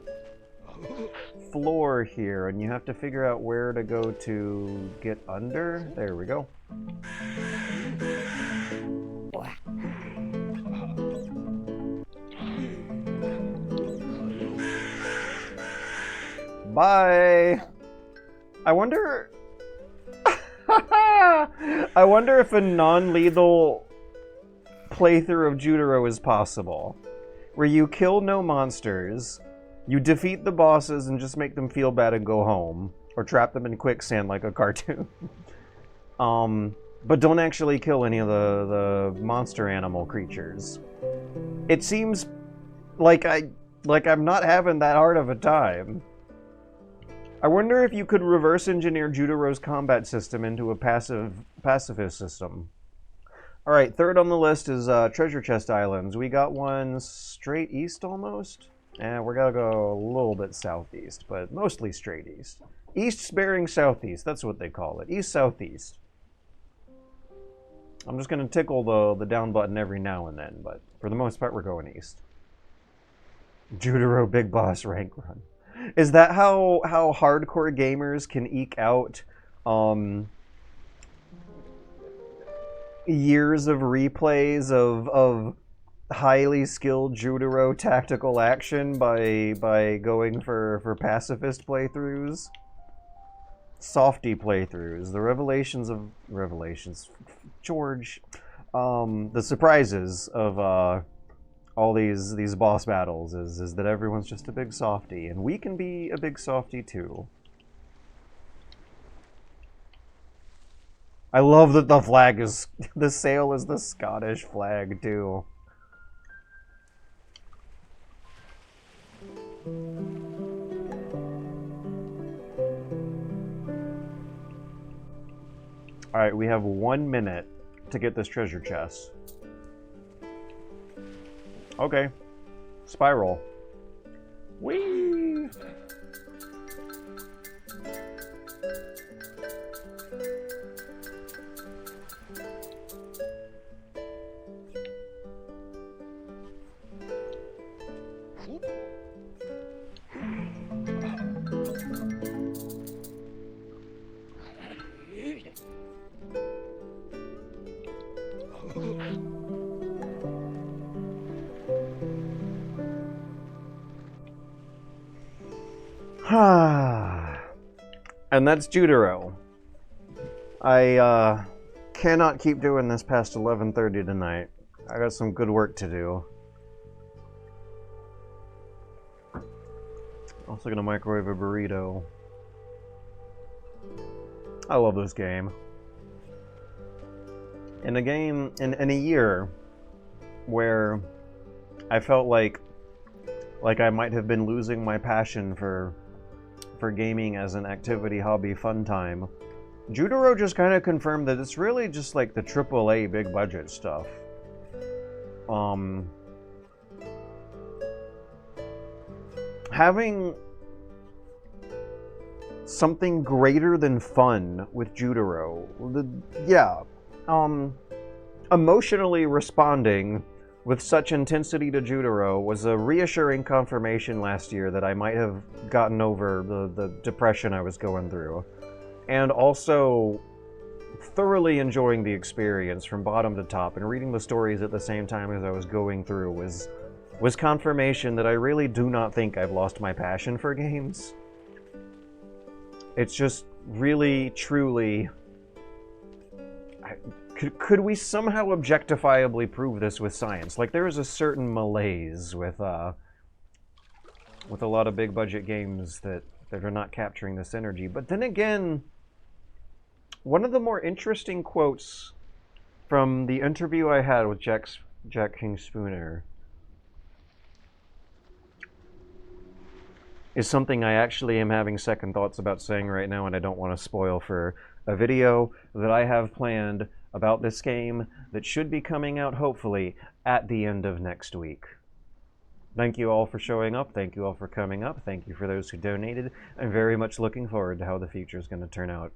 floor here, and you have to figure out where to go to get under. There we go. Bye! I wonder... I wonder if a non-lethal playthrough of Judero is possible. Where you kill no monsters, you defeat the bosses and just make them feel bad and go home. Or trap them in quicksand like a cartoon. But don't actually kill any of the monster animal creatures. It seems like I'm not having that hard of a time. I wonder if you could reverse engineer Judero's combat system into a pacifist system. Alright, third on the list is Treasure Chest Islands. We got one straight east almost. And we're gonna go a little bit southeast, but mostly straight east. East's bearing southeast, that's what they call it. East-southeast. I'm just gonna tickle the down button every now and then, but for the most part we're going east. Judero Big Boss rank run. Is that how hardcore gamers can eke out years of replays of highly skilled Judero tactical action by going for pacifist playthroughs? Softy playthroughs. The Revelations. George. the surprises of all these boss battles is that everyone's just a big softie, and we can be a big softie too. I love that the flag is the sail is the Scottish flag too. Alright, we have 1 minute to get this treasure chest. Okay. Spiral. Whee! And that's Judero. I cannot keep doing this past 11:30 tonight. I got some good work to do. Also gonna microwave a burrito. I love this game. In a game, in a year where I felt like I might have been losing my passion for gaming as an activity, hobby, fun time, Judero just kind of confirmed that it's really just like the AAA big budget stuff. Having something greater than fun with Judero, emotionally responding with such intensity to Judero was a reassuring confirmation last year that I might have gotten over the depression I was going through. And also thoroughly enjoying the experience from bottom to top, and reading the stories at the same time as I was going through was confirmation that I really do not think I've lost my passion for games. It's just really, truly... Could we somehow objectifiably prove this with science? Like, there is a certain malaise with a lot of big budget games that are not capturing this energy. But then again, one of the more interesting quotes from the interview I had with Jack King Spooner is something I actually am having second thoughts about saying right now, and I don't want to spoil for a video that I have planned about this game that should be coming out, hopefully, at the end of next week. Thank you all for showing up. Thank you all for coming up. Thank you for those who donated. I'm very much looking forward to how the future is going to turn out.